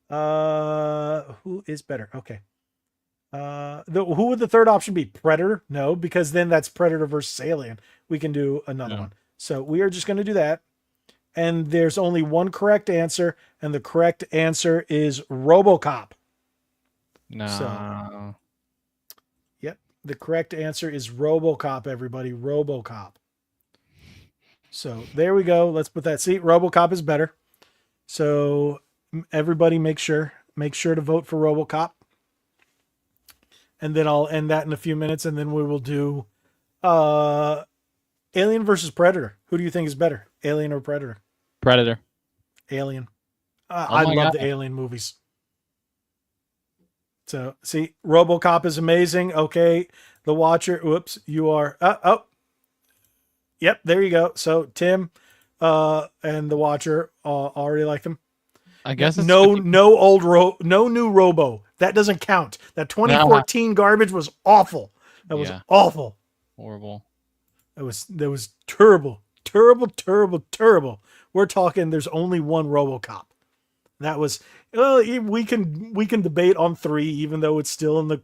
Who is better? Okay. Who would the third option be? Predator? No, because then that's Predator versus Alien. We can do another one. So we are just going to do that. And there's only one correct answer, and the correct answer is RoboCop. No. So, The correct answer is RoboCop, everybody. RoboCop. So there we go. Let's put that. See, RoboCop is better. So everybody make sure to vote for RoboCop. And then I'll end that in a few minutes, and then we will do Alien versus Predator. Who do you think is better, Alien or Predator? Predator. Alien. Oh I my love God. the Alien movies. So see, RoboCop is amazing. Okay, The Watcher. Whoops, you are. Yep, there you go. So Tim, and The Watcher already like them. I guess it's No, 50. no new Robo. That doesn't count. That 2014 garbage was awful. That was Yeah. awful. Horrible. That was terrible, terrible, terrible, terrible. We're talking. There's only one RoboCop. That was. Well, we can debate on 3, even though it's still in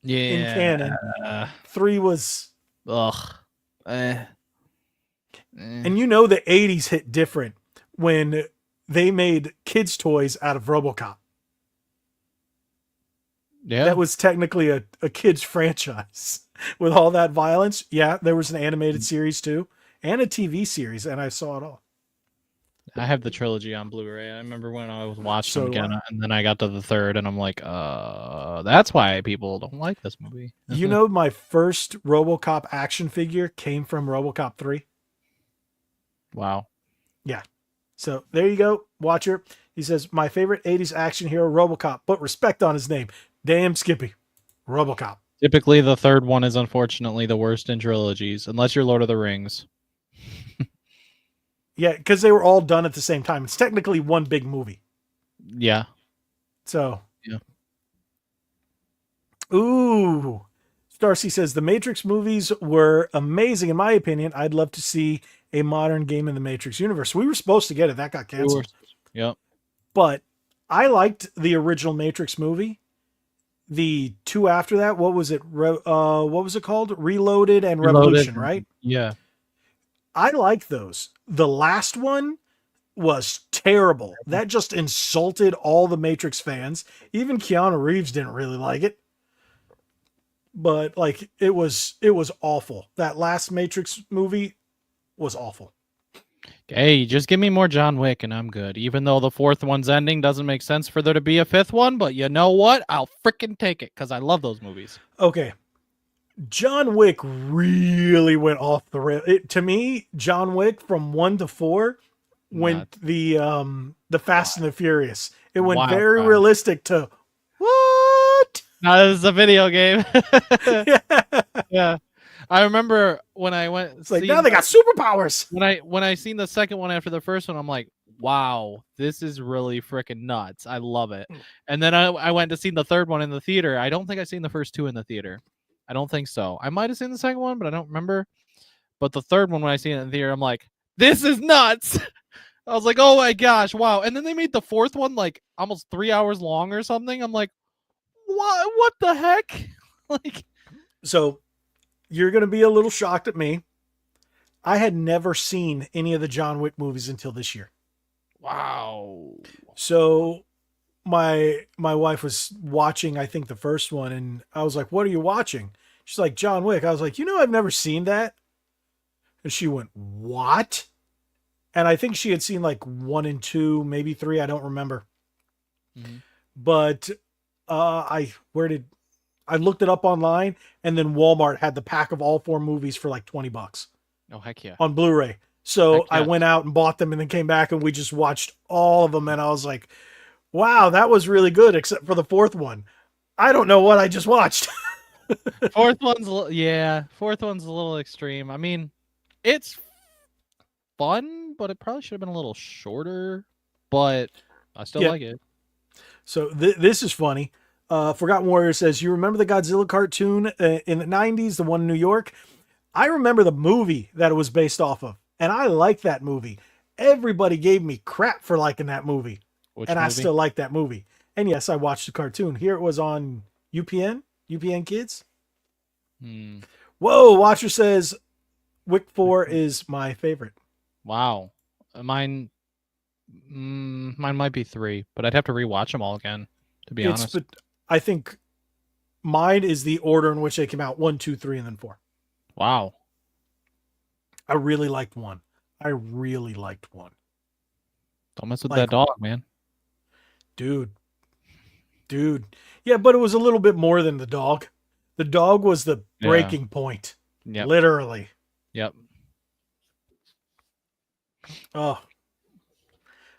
canon. 3 was. Ugh. And you know the 80s hit different when they made kids' toys out of RoboCop. Yeah. That was technically a kids' franchise with all that violence. Yeah, there was an animated series too and a TV series, and I saw it all. I have the trilogy on Blu-ray. I remember when I was watching So them do again, I. and then I got to the third, and I'm like, that's why people don't like this movie. You know, my first RoboCop action figure came from RoboCop 3. Wow. Yeah. So there you go, Watcher. He says, my favorite 80s action hero, RoboCop. Put respect on his name. Damn Skippy. RoboCop. Typically, the third one is unfortunately the worst in trilogies, unless you're Lord of the Rings. Yeah, because they were all done at the same time. It's technically one big movie. Yeah. So. Yeah. Ooh. Darcy says, the Matrix movies were amazing, in my opinion. I'd love to see a modern game in the Matrix universe. We were supposed to get it. That got canceled. Yep. But I liked the original Matrix movie. The 2 after that, what was it? What was it called? Reloaded and Revolution, right? Yeah. I like those. The last one was terrible. That just insulted all the Matrix fans. Even Keanu Reeves didn't really like it. But like it was awful. That last Matrix movie was awful. Hey, just give me more John Wick and I'm good. Even though the 4th one's ending doesn't make sense for there to be a 5th one, but you know what? I'll freaking take it because I love those movies. Okay. John Wick really went off the rail. To me, John Wick from 1 to 4 went the Fast and the Furious. It went very realistic to what? Now this is a video game. Yeah. Yeah. I remember when I went. It's like now they got superpowers. When I seen the second one after the first one, I'm like, wow, this is really freaking nuts. I love it. And then I went to see the third one in the theater. I don't think I seen the first 2 in the theater. I don't think so. I might have seen the second one, but I don't remember. But the third one, when I seen it in the theater, I'm like, this is nuts. I was like, oh my gosh, wow. And then they made the 4th one like almost 3 hours long or something. I'm like, what the heck? Like, so you're going to be a little shocked at me. I had never seen any of the John Wick movies until this year. wow. So my wife was watching, I think, the first one, and I was like, what are you watching? She's like, John Wick. I was like, I've never seen that. And she went, what? And I think she had seen like 1 and 2, maybe 3. I don't remember. Mm-hmm. But I looked it up online, and then Walmart had the pack of all 4 movies for like $20 Oh, heck yeah. on Blu-ray. So Heck yeah. I went out and bought them and then came back and we just watched all of them. And I was like, wow, that was really good, except for the 4th one. I don't know what I just watched. 4th one's, 4th one's a little extreme. I mean, it's fun, but it probably should have been a little shorter, but I still like it. So this is funny. Forgotten Warrior says, you remember the Godzilla cartoon in the 90s, the one in New York? I remember the movie that it was based off of, and I like that movie. Everybody gave me crap for liking that movie. I still like that movie. And yes, I watched the cartoon. Here it was on UPN Kids. Whoa, Watcher says, Wick 4 is my favorite. Wow. Mine might be 3, but I'd have to rewatch them all again, to be honest. But I think Mine is the order in which they came out: 1, 2, 3, and then 4. Wow. I really liked 1. I really liked 1. Don't mess with Like, that dog, man. dude, dude. Yeah, but it was a little bit more than the dog. The dog was the Yeah. breaking point. Yep. Literally. Yep. Oh,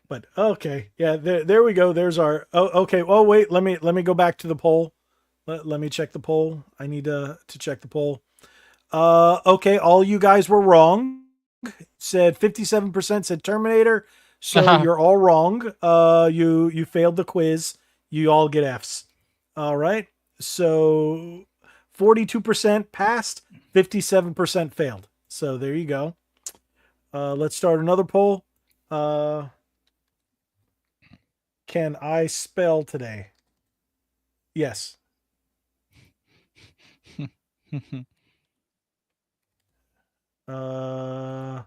but okay. Yeah, there we go. There's our. Oh, okay. Oh, wait. Let me go back to the poll. Let me check the poll. I need to check the poll. Okay. All you guys were wrong. Said 57% said Terminator. So you're all wrong. You failed the quiz. You all get Fs. All right. So 42% passed, 57% failed. So there you go. Let's start another poll. Can I spell today? Yes. Uh,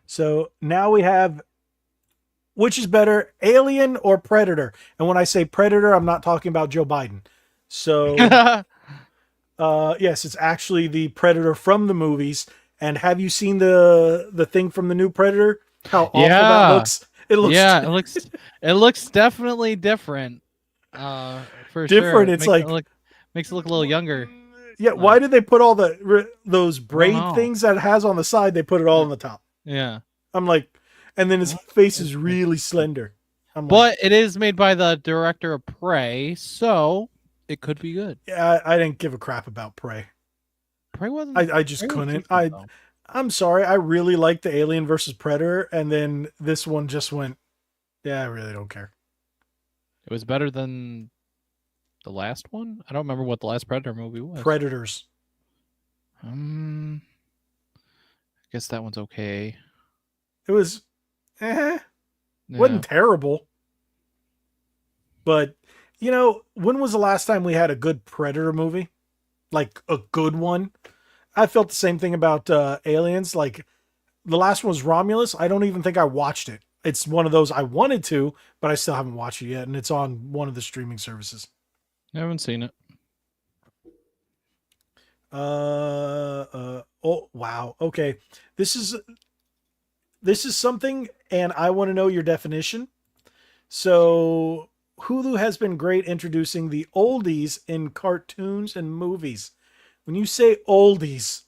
so now we have, which is better, Alien or Predator? And when I say Predator, I'm not talking about Joe Biden. So, yes, it's actually the Predator from the movies. And have you seen the thing from the new Predator? How awful that Yeah. looks. It looks Yeah, it looks definitely different. For sure. different. It It's like, makes it look a little younger. yeah. Why Like, did they put all those I don't braid know. things that it has on the side? They put it all on the top. Yeah. I'm like, and then his Well, face is really slender. I'm like, but it is made by the director of Prey, so it could be good. yeah, I didn't give a crap about Prey. I just Prey was couldn't. decent, though. I'm sorry. I really liked the Alien versus Predator, and then this one just went. Yeah, I really don't care. It was better than the last one. I don't remember what the last Predator movie was. Predators. I guess that one's okay. It was, eh, Yeah. wasn't terrible. But when was the last time we had a good Predator movie? Like a good one. I felt the same thing about Aliens. Like the last one was Romulus. I don't even think I watched it. It's one of those I wanted to, but I still haven't watched it yet, and it's on one of the streaming services. I haven't seen it. Oh wow. Okay. This is something, and I want to know your definition. So Hulu has been great introducing the oldies in cartoons and movies. When you say oldies,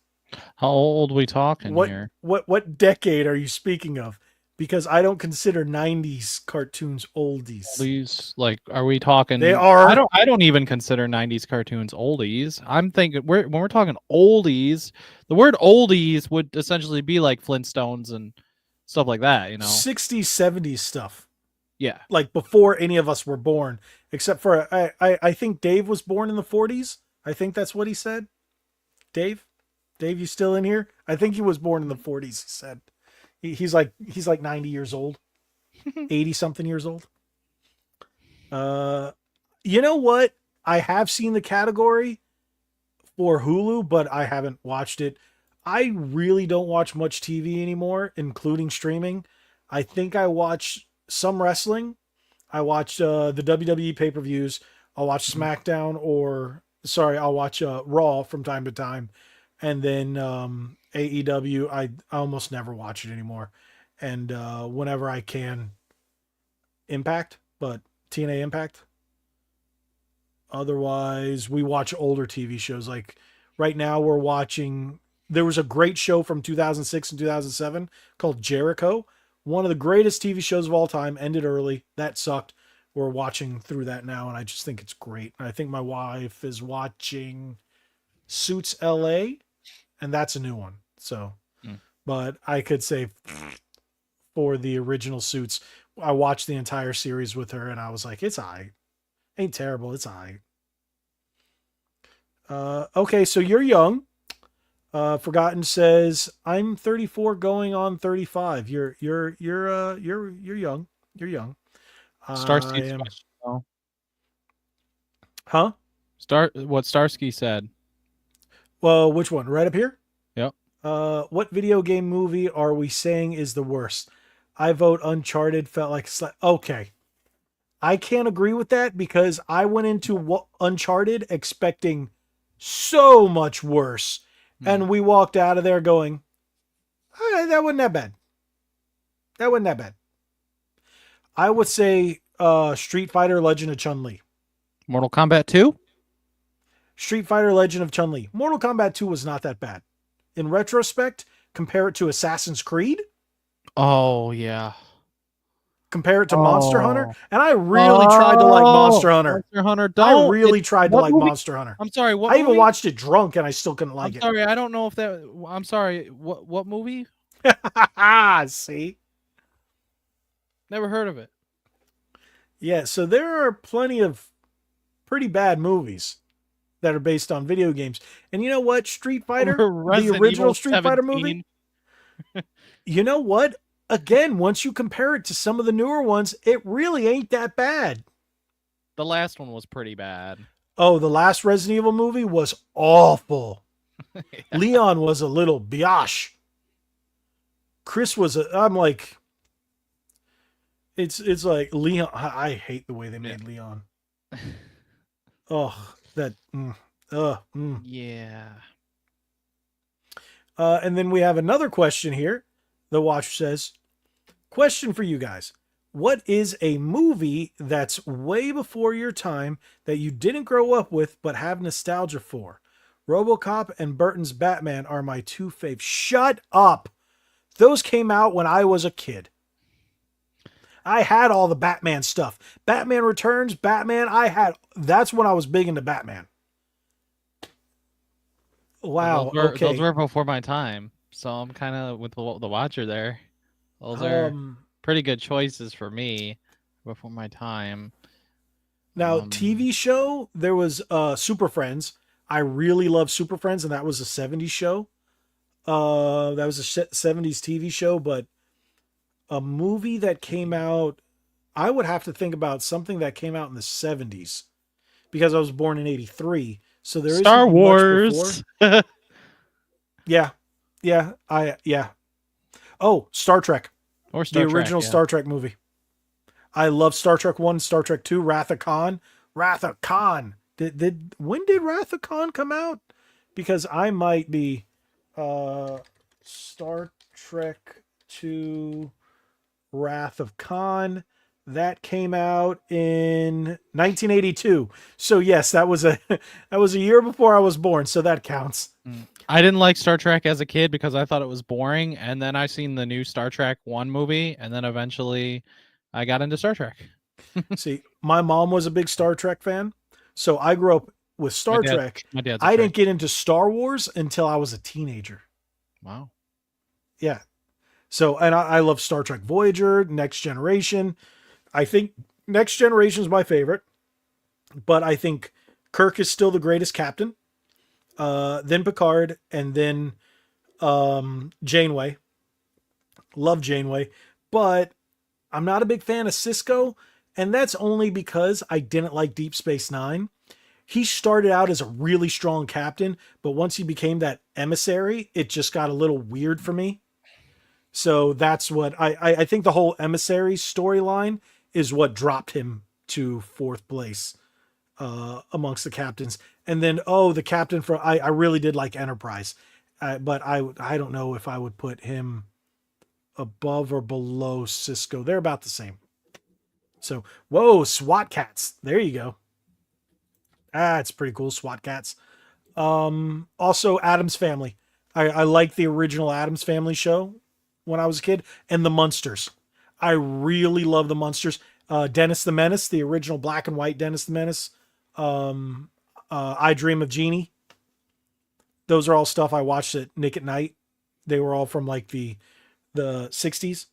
How old we talking what here? what decade are you speaking of? Because I don't consider 90s cartoons oldies. Oldies, like, are we talking? They are. I don't even consider '90s cartoons oldies. I'm thinking when we're talking oldies, the word oldies would essentially be like Flintstones and stuff like that. 60s, 70s stuff. Yeah. Like before any of us were born, except for I think Dave was born in the 40s. I think that's what he said. Dave, you still in here? I think he was born in the 40s. He said he's like 90 years old, 80 something years old. You know what? I have seen the category for Hulu, but I haven't watched it. I really don't watch much TV anymore, including streaming. I think I watch some wrestling. I watch the WWE pay-per-views. I'll watch SmackDown, or sorry, I'll watch Raw from time to time. And then AEW, I almost never watch it anymore. And whenever I can, Impact, but TNA Impact. Otherwise, we watch older TV shows. Like right now, we're watching. There was a great show from 2006 and 2007 called Jericho. One of the greatest TV shows of all time. Ended early. That sucked. We're watching through that now, and I just think it's great. And I think my wife is watching Suits LA, and that's a new one. So, but I could say for the original Suits, I watched the entire series with her, and I was like, it's aight. Ain't terrible. It's aight. Okay, so you're young. Forgotten says I'm 34 going on 35. You're young. You're young. I Starsky's am. question, though. Huh? What Starsky said. Well, which one? Right up here? Yep. What video game movie are we saying is the worst? I vote Uncharted. Felt like okay. I can't agree with that because I went into Uncharted expecting so much worse, Hmm. and we walked out of there going, that wasn't that bad. That wasn't that bad. I would say Street Fighter Legend of Chun Li. Mortal Kombat 2? Street Fighter Legend of Chun Li. Mortal Kombat 2 was not that bad. In retrospect, compare it to Assassin's Creed, Oh, yeah. compare it to Monster Hunter, Oh. and I really tried to like Oh, Monster Hunter. Monster Hunter. I Don't. really tried to What like movie? Monster Hunter. I'm sorry. What I even movie? watched it drunk and I still couldn't I'm like it. sorry. I don't know if that. I'm sorry. What movie? See? Never heard of it. Yeah, so there are plenty of pretty bad movies that are based on video games. And you know what? Street Fighter, the Resident original Evil Street Fighter 17. movie, you know what? Again, once you compare it to some of the newer ones, it really ain't that bad. The last one was pretty bad. Oh, the last Resident Evil movie was awful. Leon was a little biatch. Chris was I'm like, it's like Leon. I hate the way they made Leon. Oh, that. Yeah. And then we have another question here. The Watcher says, question for you guys. What is a movie that's way before your time that you didn't grow up with but have nostalgia for? RoboCop and Burton's Batman are my two faves. Shut up. Those came out when I was a kid. I had all the Batman stuff. Batman Returns, Batman, that's when I was big into Batman. Wow, okay. Those were before my time. So I'm kind of with the Watcher there. Those are pretty good choices for me before my time. Now, TV show, there was Super Friends. I really love Super Friends, and that was a 70s show. That was a 70s TV show, but a movie that came out, I would have to think about something that came out in the 70s because I was born in 83. So there Star isn't Wars. Much before. Yeah. Oh, Star Trek. Or Star the Trek, original yeah. Star Trek movie. I love Star Trek 1, Star Trek 2, Wrath of Khan. Wrath of Khan. When did Wrath of Khan come out? Because I might be Star Trek 2 Wrath of Khan. That came out in 1982. So yes, that was a year before I was born, so that counts. I didn't like Star Trek as a kid because I thought it was boring, and then I seen the new Star Trek 1 movie, and then eventually I got into Star Trek. See, my mom was a big Star Trek fan, so I grew up with Star Trek. My dad's I didn't get into Star Wars until I was a teenager. Wow. Yeah. So, and I love Star Trek Voyager, Next Generation. I think Next Generation is my favorite, but I think Kirk is still the greatest captain. Then Picard, and then Janeway. Love Janeway, but I'm not a big fan of Cisco, and that's only because I didn't like Deep Space Nine. He started out as a really strong captain, but once he became that emissary, it just got a little weird for me. So that's what I think the whole emissary storyline is what dropped him to fourth place amongst the captains. And then, the captain for I really did like Enterprise, but I don't know if I would put him above or below Cisco. They're about the same. So, whoa, SWAT cats. There you go. It's pretty cool, SWAT cats. Also, Addams Family. I like the original Addams Family show when I was a kid, and the Munsters. I really love the Munsters. Dennis the Menace, the original black and white Dennis the Menace. I Dream of Jeannie. Those are all stuff I watched at Nick at Night. They were all from like the 60s,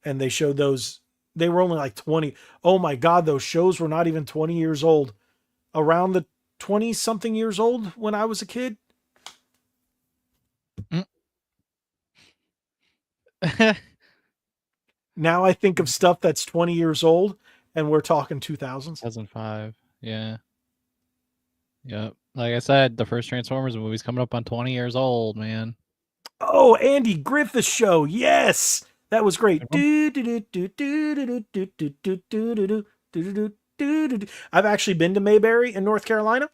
and they showed those. They were only like 20. Oh my God, those shows were not even 20 years old. Around the 20 something years old when I was a kid. Now I think of stuff that's 20 years old, and we're talking 2000s. 2005. Yeah. Yep. Like I said, the first Transformers movie's coming up on 20 years old, man. Oh, Andy Griffith Show. Yes. That was great. I've actually been to Mayberry in North Carolina.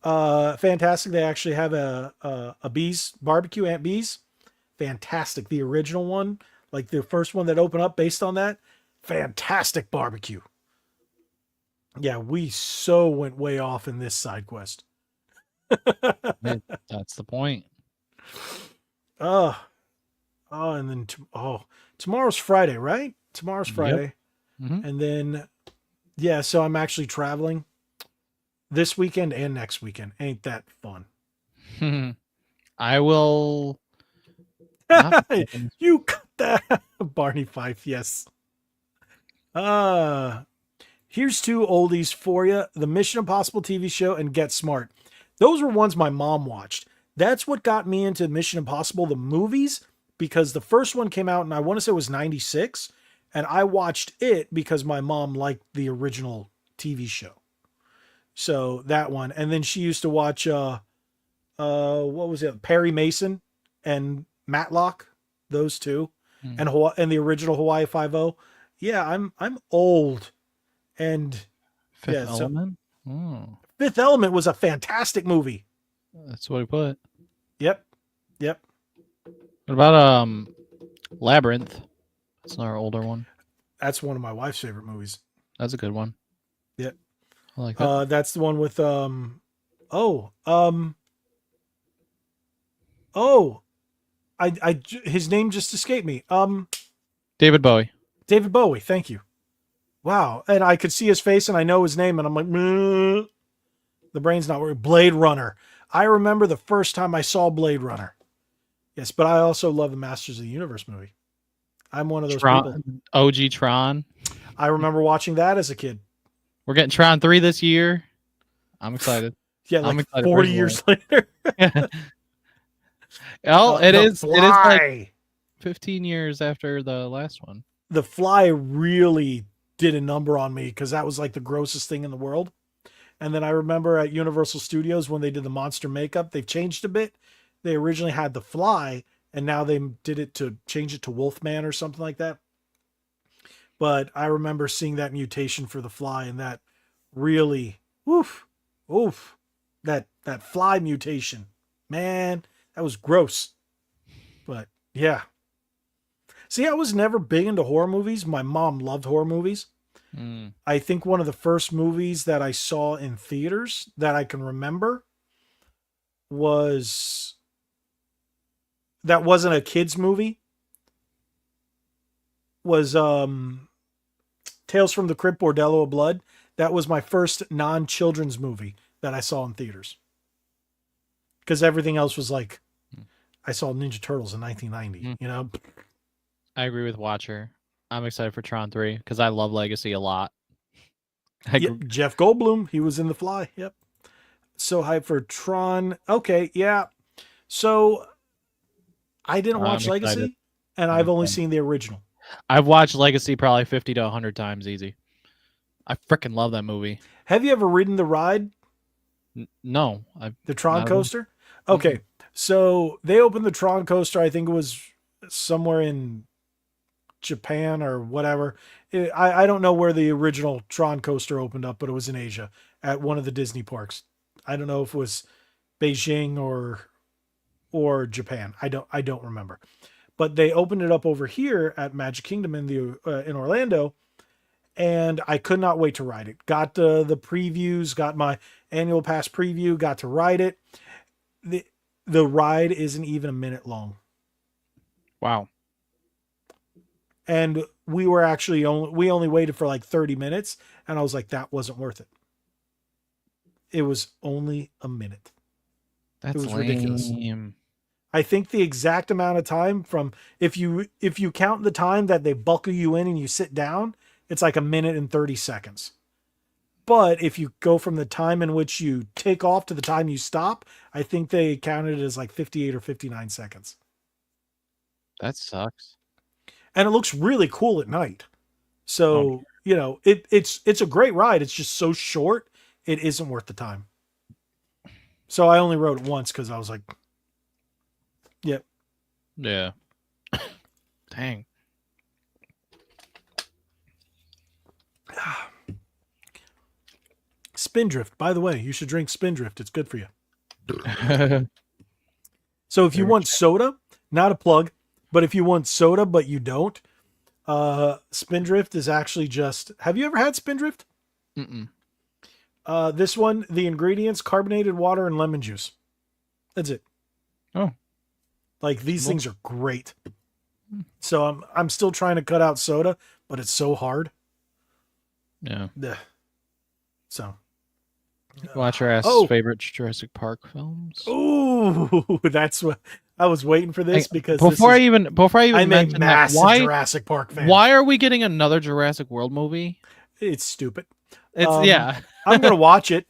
Fantastic. They actually have a Bees barbecue, Aunt Bees. Fantastic. The original one, like the first one that opened up based on that. Fantastic barbecue. Yeah, we so went way off in this side quest. That's the point. Oh, and then tomorrow's Friday, right? Tomorrow's Yep. Friday, Mm-hmm. and then yeah, so I'm actually traveling this weekend and next weekend. Ain't that fun? I will not. You cut that, Barney Fife. Yes. Uh Here's two oldies for you: the Mission Impossible TV show and Get Smart. Those were ones my mom watched. That's what got me into Mission Impossible, the movies, because the first one came out and I want to say it was 96. And I watched it because my mom liked the original TV show. So that one. And then she used to watch what was it? Perry Mason and Matlock, those two. And and the original Hawaii 5-0. Yeah, I'm old. And Fifth yeah, so Element. Oh, Fifth Element was a fantastic movie. that's what he put. Yep. What about Labyrinth? That's another older one. That's one of my wife's favorite movies. That's a good one. Yep. I like that. That's the one with his name just escaped me. David Bowie. David Bowie. Thank you. Wow. And I could see his face and I know his name and I'm like, "Meh." The brain's not working. Blade Runner. I remember the first time I saw Blade Runner. Yes, but I also love the Masters of the Universe movie. I'm one of those people. OG Tron. I remember watching that as a kid. We're getting Tron 3 this year. I'm excited. Yeah, like I'm excited 40 years later. Oh, it is like 15 15 years after the last one. The Fly really did a number on me because that was like the grossest thing in the world. And then I remember at Universal Studios when they did the monster makeup, they've changed a bit. They originally had The Fly, and now they did it to change it to Wolfman or something like that. But I remember seeing that mutation for The Fly, and that really, oof, that fly mutation, man, that was gross. But yeah. See, I was never big into horror movies. My mom loved horror movies. I think one of the first movies that I saw in theaters that I can remember was that wasn't a kids movie was Tales from the Crypt, Bordello of Blood. That was my first non-children's movie that I saw in theaters. Because everything else was like, I saw Ninja Turtles in 1990, you know? I agree with Watcher. I'm excited for Tron 3 because I love Legacy a lot. Yep, Jeff Goldblum, he was in The Fly. Yep. So hyped for Tron. Okay, yeah. So I didn't watch Legacy, and I've only seen the original. I've watched Legacy probably 50 to 100 times easy. I freaking love that movie. Have you ever ridden the ride? No. The Tron coaster? Okay. So they opened the Tron coaster, I think it was somewhere in Japan or whatever. I don't know where the original Tron coaster opened up, but it was in Asia at one of the Disney parks. I don't know if it was Beijing or Japan. I don't remember. But they opened it up over here at Magic Kingdom in Orlando, and I could not wait to ride it. Got the previews, got my annual pass preview, got to ride it. The ride isn't even a minute long. Wow. And we only waited for like 30 minutes, and I was like, that wasn't worth it. It was only a minute. It was ridiculous. Lame. I think the exact amount of time from if you count the time that they buckle you in and you sit down, it's like a minute and 30 seconds. But if you go from the time in which you take off to the time you stop, I think they counted it as like 58 or 59 seconds. That sucks. And it looks really cool at night. So, it's a great ride. It's just so short. It isn't worth the time. So I only rode it once because I was like, yep. Yeah. Dang. Spindrift. By the way, you should drink Spindrift. It's good for you. So if you Very want true. soda, not a plug, but if you want soda but you don't, Spindrift is actually just. Have you ever had Spindrift? Mm-mm. This one, the ingredients: carbonated water and lemon juice. That's it. Oh. Like these Well- things are great. So I'm still trying to cut out soda, but it's so hard. Yeah. Ugh. So Watch your ass's oh. favorite Jurassic Park films. Ooh, that's what I was waiting for this because before I this is, even I'm a mention that, massive Jurassic Park fan. why are we getting another Jurassic World movie? It's stupid. It's yeah. I'm gonna watch it.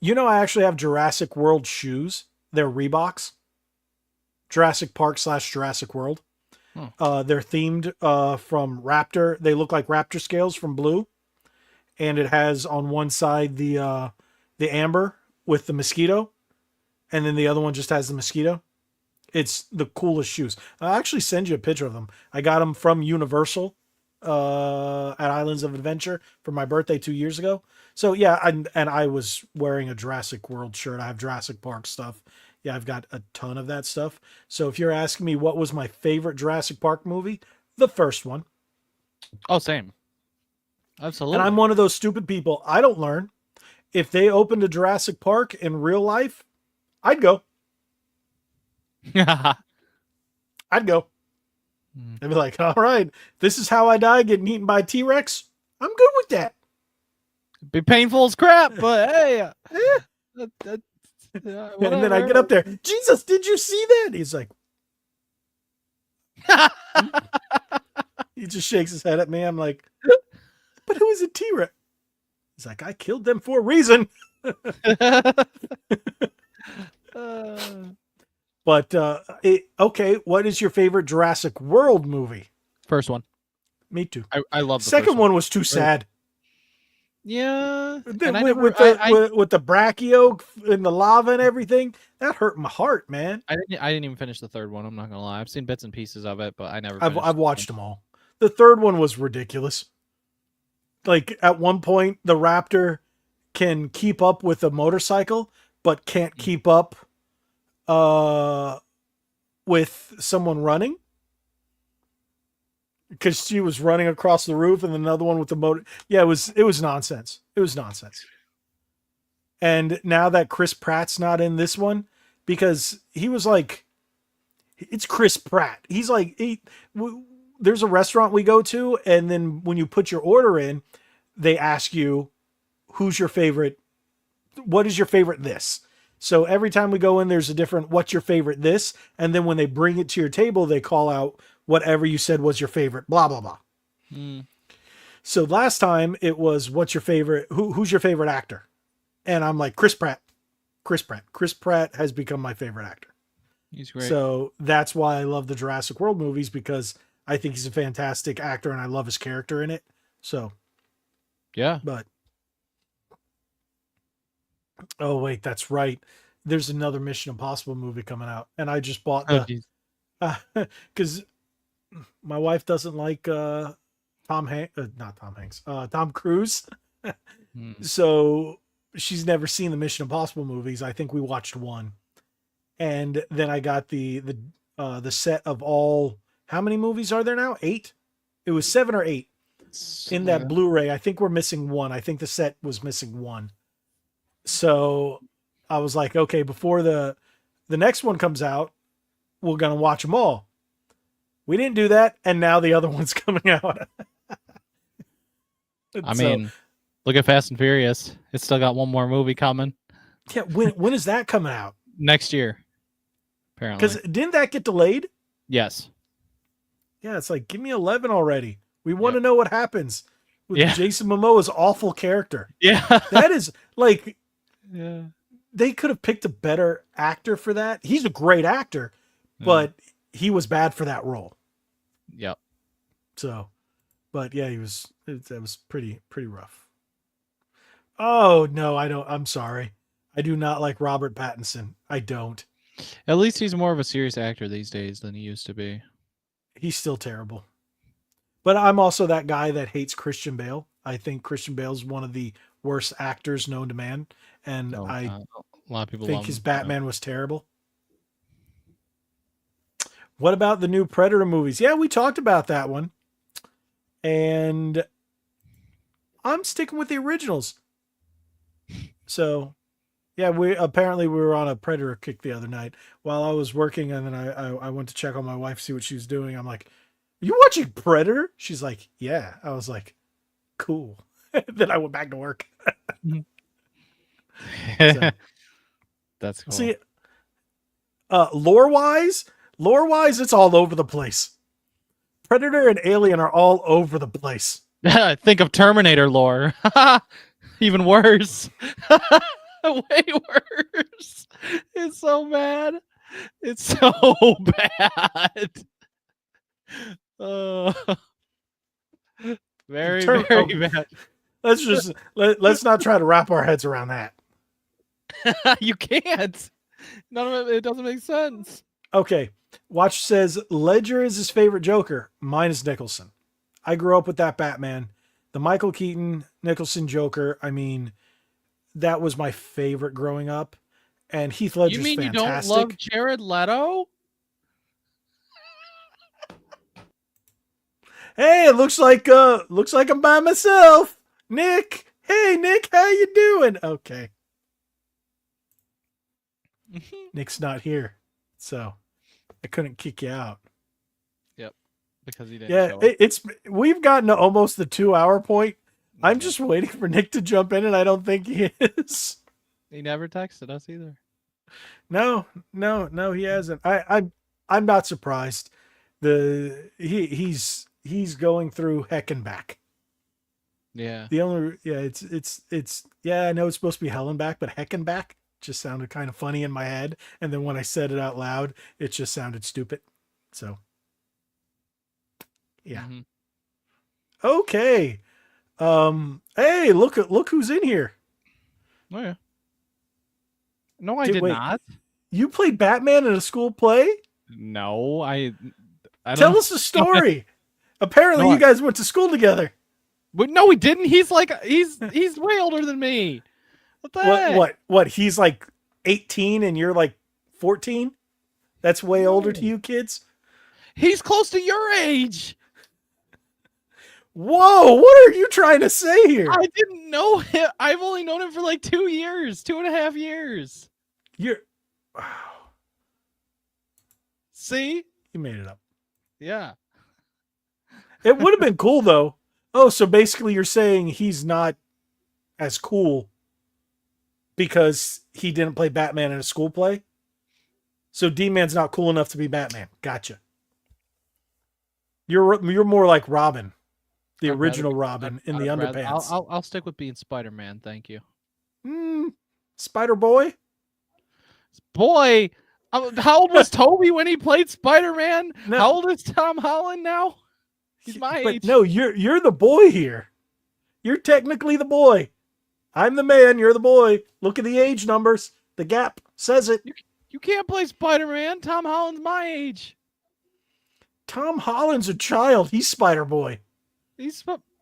You know, I actually have Jurassic World shoes. They're Reeboks. Jurassic Park / Jurassic World. They're themed from Raptor. They look like raptor scales from Blue, and it has on one side the amber with the mosquito, and then the other one just has the mosquito. It's the coolest shoes. I'll actually send you a picture of them. I got them from Universal at Islands of Adventure for my birthday 2 years ago. So yeah, and I was wearing a Jurassic World shirt. I have Jurassic Park stuff. Yeah, I've got a ton of that stuff. So if you're asking me what was my favorite Jurassic Park movie, the first one. Oh, same. Absolutely. And I'm one of those stupid people. I don't learn. If they opened a Jurassic Park in real life, I'd go. I'd go. I'd be like, all right, this is how I die getting eaten by a T-Rex. I'm good with that. Be painful as crap, but hey. And then I get up there. Jesus, did you see that? He's like, he just shakes his head at me. I'm like, but who is a T-Rex? He's like, I killed them for a reason. But okay, what is your favorite Jurassic World movie? First one. Me too. I love the second first one was too sad. Yeah. With the brachio and the lava and everything, that hurt my heart, man. I didn't even finish the third one. I'm not gonna lie. I've seen bits and pieces of it, but I never. I've watched them all. The third one was ridiculous. Like at one point, the raptor can keep up with a motorcycle, but can't keep up with someone running. Because she was running across the roof, and another one with the motor. Yeah, it was nonsense. It was nonsense. And now that Chris Pratt's not in this one, because he was like, it's Chris Pratt. He's like, there's a restaurant we go to, and then when you put your order in, they ask you, who's your favorite? What is your favorite this? So every time we go in, there's a different, what's your favorite this? And then when they bring it to your table, they call out whatever you said was your favorite, blah, blah, blah. So last time it was, what's your favorite? Who's your favorite actor? And I'm like, Chris Pratt. Chris Pratt. Chris Pratt has become my favorite actor. He's great. So that's why I love the Jurassic World movies, because I think he's a fantastic actor and I love his character in it. So, yeah. But, oh, wait, that's right. There's another Mission Impossible movie coming out. And I just bought because my wife doesn't like Tom Cruise. So she's never seen the Mission Impossible movies. I think we watched one. And then I got the set of all, how many movies are there now? 8? It was 7 or 8 in that Blu-ray. I think we're missing one. I think the set was missing one. So I was like, okay, before the next one comes out, we're going to watch them all. We didn't do that, and now the other one's coming out. I mean, look at Fast and Furious. It's still got one more movie coming. Yeah, when is that coming out? Next year, apparently. Because didn't that get delayed? Yes. Yeah, it's like, give me 11 already. We want to know what happens with Jason Momoa's awful character. Yeah. That is, like, they could have picked a better actor for that. He's a great actor, but he was bad for that role. Yep. So, but yeah, that was pretty rough. Oh, no, I don't. I'm sorry. I do not like Robert Pattinson. I don't. At least he's more of a serious actor these days than he used to be. He's still terrible. But I'm also that guy that hates Christian Bale. I think Christian Bale's one of the worst actors known to man, and Oh, I God. A lot of people think love his him. Batman was terrible. What about the new Predator movies? Yeah, we talked about that one. And I'm sticking with the originals. So, yeah, we were on a Predator kick the other night while I was working, and then I went to check on my wife, see what she was doing. I'm like, "Are you watching Predator?" She's like, "Yeah." I was like, "Cool." Then I went back to work. So, That's cool. see, lore wise, it's all over the place. Predator and Alien are all over the place. Think of Terminator lore. Even worse. Way worse. It's so bad. It's so bad. Uh, very, very bad. Let's not try to wrap our heads around that. You can't. None of it. It doesn't make sense. Okay. Watch says Ledger is his favorite Joker. Mine is Nicholson. I grew up with that Batman. The Michael Keaton Nicholson Joker. I mean, that was my favorite growing up. And Heath Ledger's You mean fantastic. you don't love Jared Leto? Hey, it looks like I'm by myself. Nick. Hey Nick, how you doing? Okay. Nick's not here. So I couldn't kick you out. Yep. Because he didn't show up. We've gotten to almost the 2-hour point. I'm just waiting for Nick to jump in, and I don't think he is. He never texted us either. No, he hasn't. I'm not surprised. He's going through heck and back. Yeah. It's I know it's supposed to be hell and back, but heck and back just sounded kind of funny in my head, and then when I said it out loud, it just sounded stupid. So yeah. Mm-hmm. Okay. Hey, look who's in here. Oh yeah. No, I did not. You played Batman in a school play? No, I don't Tell us the story. Apparently you guys went to school together. But no, we didn't. He's like he's way older than me. What the heck? What? He's like 18 and you're like 14? That's way older to you kids? He's close to your age. Whoa, what are you trying to say here? I didn't know him. I've only known him for like 2 years, 2.5 years. Wow. See? You made it up. Yeah. It would have been cool though. Oh, so basically you're saying he's not as cool because he didn't play Batman in a school play? So D-Man's not cool enough to be Batman. Gotcha. You're more like Robin, the original Robin in the underpants. I'll stick with being Spider-Man, thank you. Spider-Boy? Boy, how old was Toby when he played Spider-Man? No. How old is Tom Holland now? He's my age. But no, you're the boy here. You're technically the boy. I'm the man, you're the boy. Look at the age numbers. The gap says it. You can't play Spider-Man. Tom Holland's my age. Tom Holland's a child. He's Spider-Boy.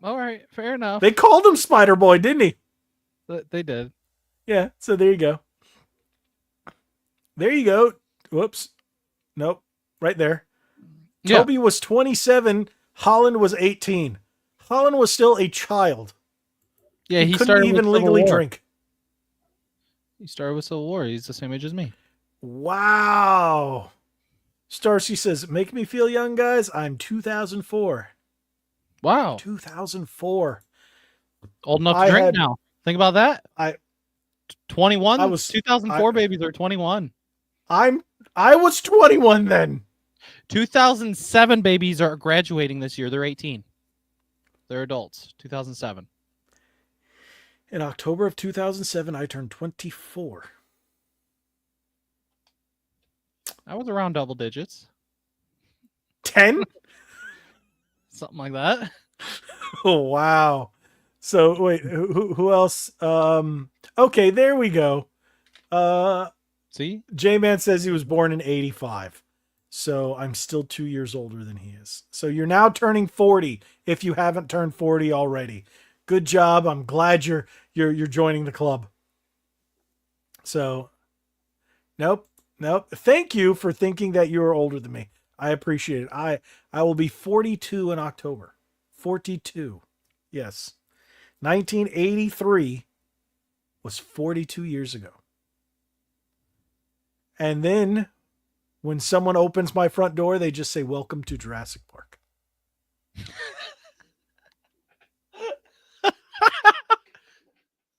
All right, fair enough. They called him Spider-Boy, didn't he? They did. Yeah, so there you go. There you go. Whoops. Nope. Right there. Yeah. Toby was 27. Holland was 18. Holland was still a child. Yeah, he couldn't started even with legally Civil War. drink. He started with Civil War. He's the same age as me. Wow. Starcy says, make me feel young, guys. I'm 2004. Wow. 2004. Old enough to drink now. Think about that. 21. 2004 babies are 21. I was 21 then. 2007 babies are graduating this year. They're 18. They're adults. 2007. In October of 2007, I turned 24. I was around double digits. 10? Something like that. Oh, wow. So, wait, who else? Okay, there we go. See? J-Man says he was born in 85. So I'm still 2 years older than he is. So you're now turning 40 if you haven't turned 40 already. Good job. I'm glad you're joining the club. So, nope, nope. Thank you for thinking that you are older than me. I appreciate it. I will be 42 in October. 42. Yes. 1983 was 42 years ago. And then when someone opens my front door, they just say, "Welcome to Jurassic Park."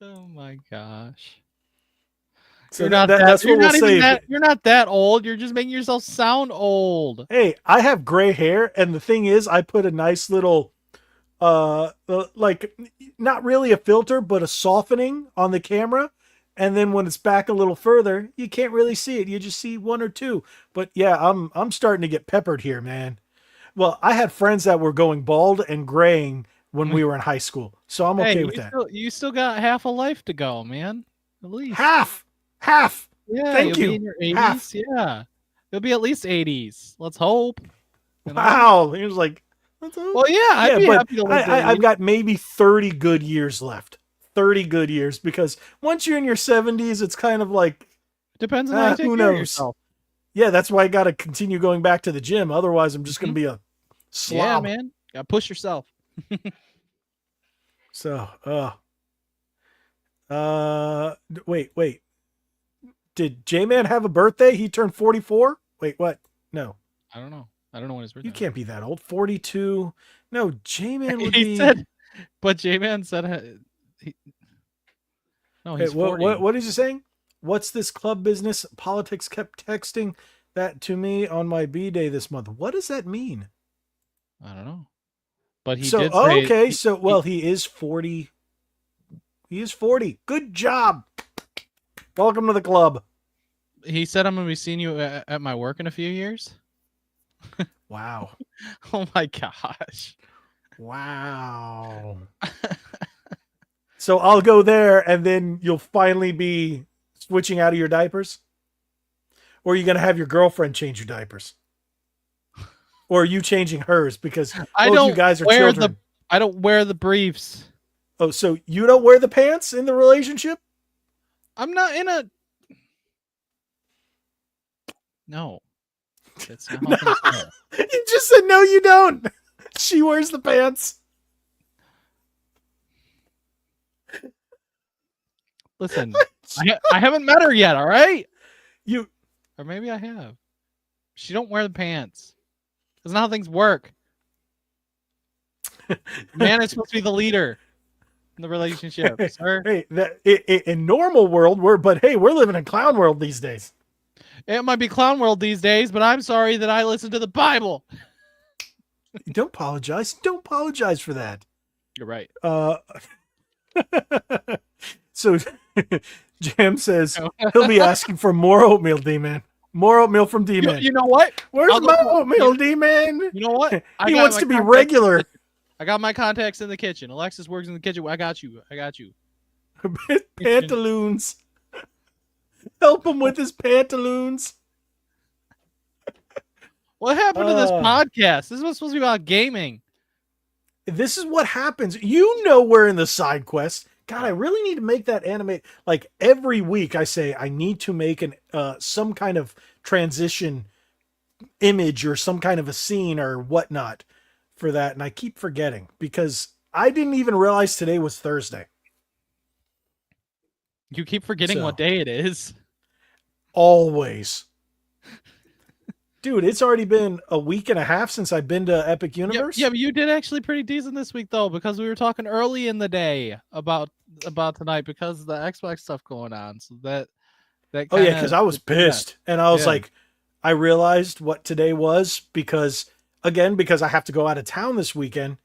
Oh my gosh. So that's what we'll say. You're not that old. You're just making yourself sound old. Hey, I have gray hair, and the thing is, I put a nice little, like not really a filter, but a softening on the camera. And then when it's back a little further, you can't really see it. You just see one or two. But yeah, I'm starting to get peppered here, man. Well, I had friends that were going bald and graying when we were in high school, so I'm okay with that. You still got half a life to go, man. At least Half. Yeah, Thank you'll you. be in your 80s. Half. Yeah, you'll be at least 80s. Let's hope. You know? Wow. He was like, well, yeah, I'd be happy to live I've got maybe 30 good years left. 30 good years, because once you're in your 70s, it's kind of like, depends on how you take who care of knows? yourself. Yeah, that's why I got to continue going back to the gym. Otherwise, I'm just going to be a slob. Yeah, man. Gotta push yourself. So, wait. Did J-Man have a birthday? He turned 44? Wait, what? No. I don't know when his birthday. You can't be that old. 42. No, J-Man would he be. said, but J-Man said, no, he's 40. What is he saying? What's this club business? Politics kept texting that to me on my B-day this month. What does that mean? I don't know. But he did say... okay. He is 40. He is 40. Good job. Welcome to the club. He said, I'm going to be seeing you at my work in a few years. Wow. Oh my gosh. Wow. So I'll go there, and then you'll finally be switching out of your diapers? Or are you going to have your girlfriend change your diapers? Or are you changing hers? Because both you guys are children. I don't wear the briefs. Oh, so you don't wear the pants in the relationship? I'm not in a... No. That's not how You just said no, you don't. She wears the pants. Listen, I haven't met her yet, all right? Or maybe I have. She don't wear the pants. That's not how things work. Man is supposed to be the leader in the relationship, sir. Hey, in normal world, we're living in clown world these days. It might be clown world these days, but I'm sorry that I listen to the Bible. Don't apologize. Don't apologize for that. You're right. So Jam says he'll be asking for more oatmeal, D-Man. More oatmeal from D-Man. You know what? Where's my oatmeal, D-Man? You know what? He wants to be regular. I got my contacts in the kitchen. Alexis works in the kitchen. I got you. Pantaloons. Help him with his pantaloons. What happened to this podcast? This was supposed to be about gaming. This is what happens. You know we're in the side quest. God, I really need to make that animate. Like every week I say I need to make some kind of transition image or some kind of a scene or whatnot for that. And I keep forgetting because I didn't even realize today was Thursday. You keep forgetting what day it is. Always. Dude, it's already been a week and a half since I've been to Epic Universe. Yeah, but you did actually pretty decent this week, though, because we were talking early in the day about tonight because of the Xbox stuff going on. So that kinda, because I was pissed. And I was like, I realized what today was because I have to go out of town this weekend.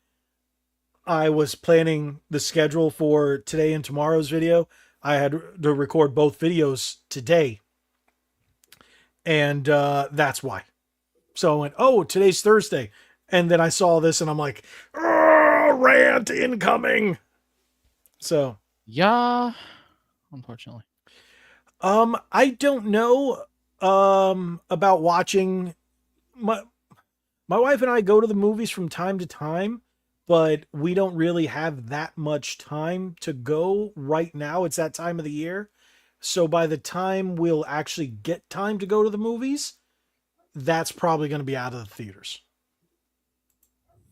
I was planning the schedule for today and tomorrow's video. I had to record both videos today. And that's why. So I went, oh, today's Thursday. And then I saw this and I'm like, rant incoming. So. Yeah. Unfortunately. I don't know about watching. My wife and I go to the movies from time to time. but we don't really have that much time to go right now. It's that time of the year. So by the time we'll actually get time to go to the movies, that's probably going to be out of the theaters.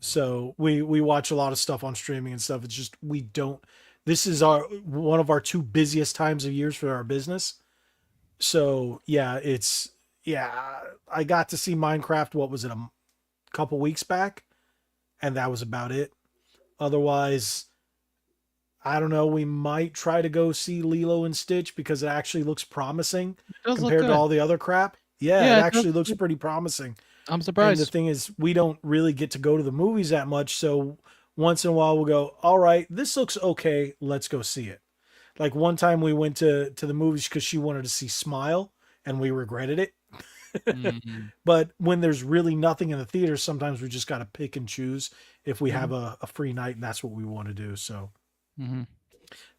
So we watch a lot of stuff on streaming and stuff. It's just we don't. This is our one of our two busiest times of years for our business. So yeah, it's yeah. I got to see Minecraft. What was it, a couple weeks back, and that was about it. Otherwise, I don't know. We might try to go see Lilo and Stitch because it actually looks promising It does look compared to good. all the other crap. Yeah, it Yeah, it does actually looks look- pretty promising. I'm And the surprised. thing is, we don't really get to go to the movies that much. So once in a while, we'll go, all right, this looks okay. Let's go see it. Like one time we went to the movies because she wanted to see Smile and we regretted it. Mm-hmm. But when there's really nothing in the theater, sometimes we just got to pick and choose if we have Mm-hmm. a free night and that's what we want to do. So Mm-hmm.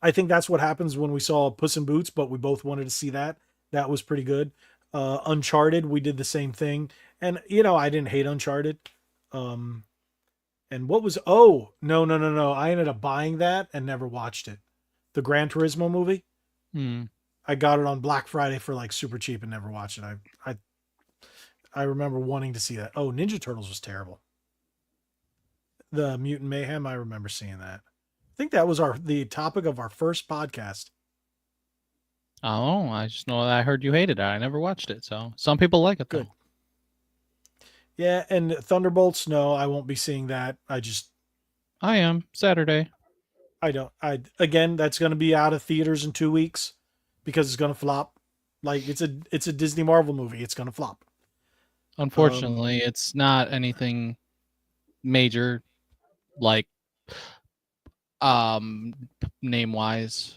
I think that's what happens when we saw Puss in Boots, but we both wanted to see that. That was pretty good. Uncharted, we did the same thing. And, I didn't hate Uncharted. Um, and what was, oh, no, no, no, no. I ended up buying that and never watched it. The Gran Turismo movie. Mm-hmm. I got it on Black Friday for like super cheap and never watched it. I remember wanting to see that. Oh, Ninja Turtles was terrible. The Mutant Mayhem, I remember seeing that. I think that was the topic of our first podcast. Oh, I just know that I heard you hated it. I never watched it, so some people like it though. Good. Yeah, and Thunderbolts, no, I won't be seeing that. I am Saturday. I don't. I again, that's going to be out of theaters in 2 weeks because it's going to flop. Like it's a Disney Marvel movie. It's going to flop. Unfortunately, it's not anything major, like name wise.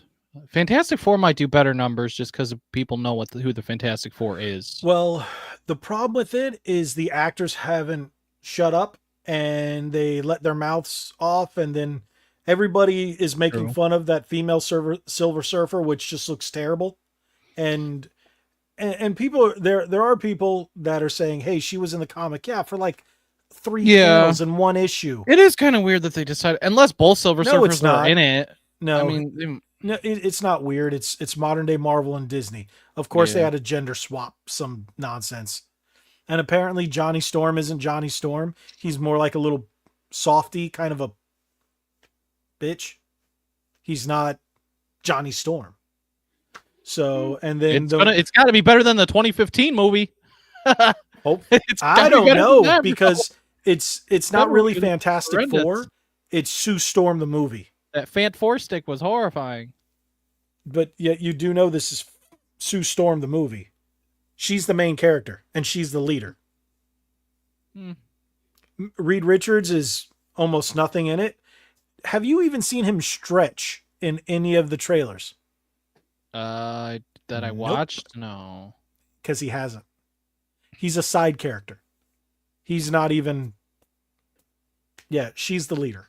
Fantastic Four might do better numbers just because people know who the Fantastic Four is. Well, the problem with it is the actors haven't shut up and they let their mouths off, and then everybody is making True. fun of that female Silver Surfer, which just looks terrible. And people there are people that are saying, hey, she was in the comic, yeah, for like 3 panels in one issue. It is kind of weird that they decided, unless both Silver No, it's Surfers are not. in it. No, I mean, no, it's not weird. It's modern day Marvel and Disney. Of course, they Yeah. had a gender swap, some nonsense. And apparently, Johnny Storm isn't Johnny Storm. He's more like a little softy, kind of a bitch. He's not Johnny Storm. So, and then it's got to be better than the 2015 movie. hope It's I gotta be don't better than know that, bro. because it's not That really movie was Fantastic horrendous. Four. It's Sue Storm the movie. That Fant Four stick was horrifying. But yet you do know this is Sue Storm the movie. She's the main character and she's the leader. Hmm. Reed Richards is almost nothing in it. Have you even seen him stretch in any of the trailers? That I Nope. watched? No. Because he hasn't. He's a side character. He's not even. Yeah, she's the leader,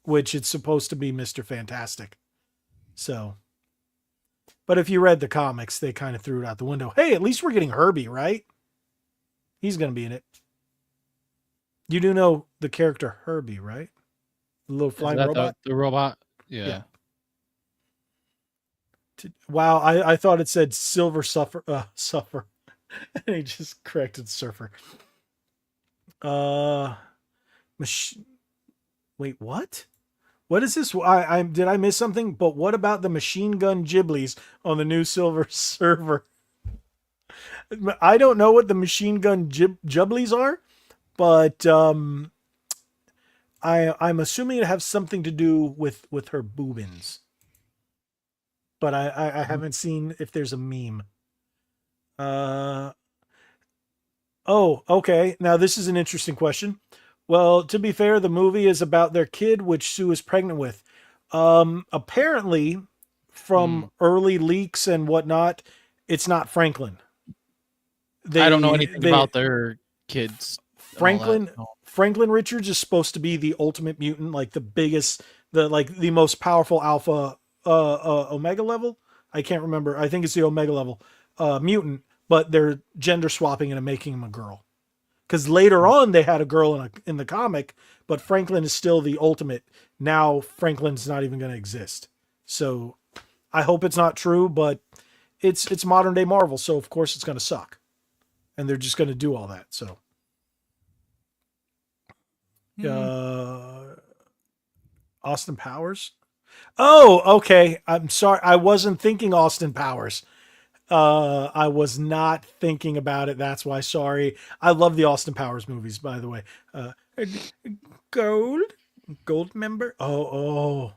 which it's supposed to be Mr. Fantastic. So, but if you read the comics, they kind of threw it out the window. Hey, at least we're getting Herbie, right? He's going to be in it. You do know the character Herbie, right? The little Is flying that robot. the robot? Yeah. Yeah. Wow, I thought it said Silver Suffer. And he just corrected Surfer. Wait, what? What is this? I did I miss something? But what about the machine gun Ghiblies on the new Silver server? I don't know what the machine gun Ghiblies are, but I'm assuming it has something to do with her boobins. But I haven't seen if there's a meme. Oh, okay. Now this is an interesting question. Well, to be fair, the movie is about their kid, which Sue is pregnant with. Apparently, from early leaks and whatnot, it's not Franklin. I don't know anything about their kids. Franklin Richards is supposed to be the ultimate mutant, like the biggest, the most powerful alpha omega level. I can't remember. I think it's the omega level mutant, but they're gender swapping it and making him a girl. Because later on they had a girl in the comic, but Franklin is still the ultimate. Now Franklin's not even going to exist. So I hope it's not true, but it's modern day Marvel, so of course it's going to suck, and they're just going to do all that. So, Austin Powers. Oh, okay. I'm sorry. I wasn't thinking Austin Powers. I was not thinking about it. That's why. Sorry. I love the Austin Powers movies, by the way. Gold, gold member. Oh,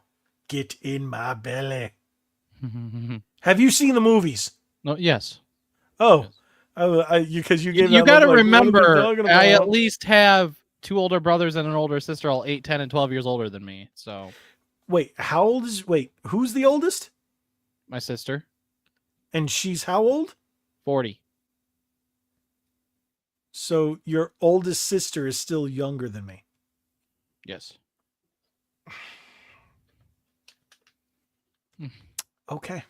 get in my belly. Have you seen the movies? No, yes. Oh, Yes. because you You, gave you that got to look like, what are they remember, talking I at about? least have 2 older brothers and an older sister, all 8, 10, and 12 years older than me. So Wait, how old is? Wait, who's the oldest? my sister, And she's how old? 40. So your oldest sister is still younger than me. Yes. Okay.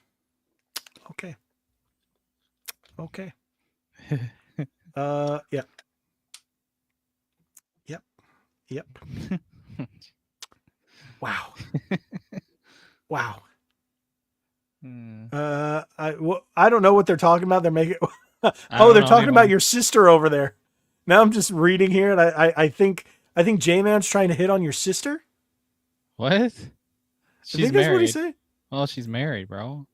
Okay. Okay. Yeah. Yep. Yep. Wow. Wow. I don't know what they're talking about. They're making. Oh, they're talking about your sister over there. Now I'm just reading here, and I think J-Man's trying to hit on your sister. What? I think that's what he said. Well, she's married, bro.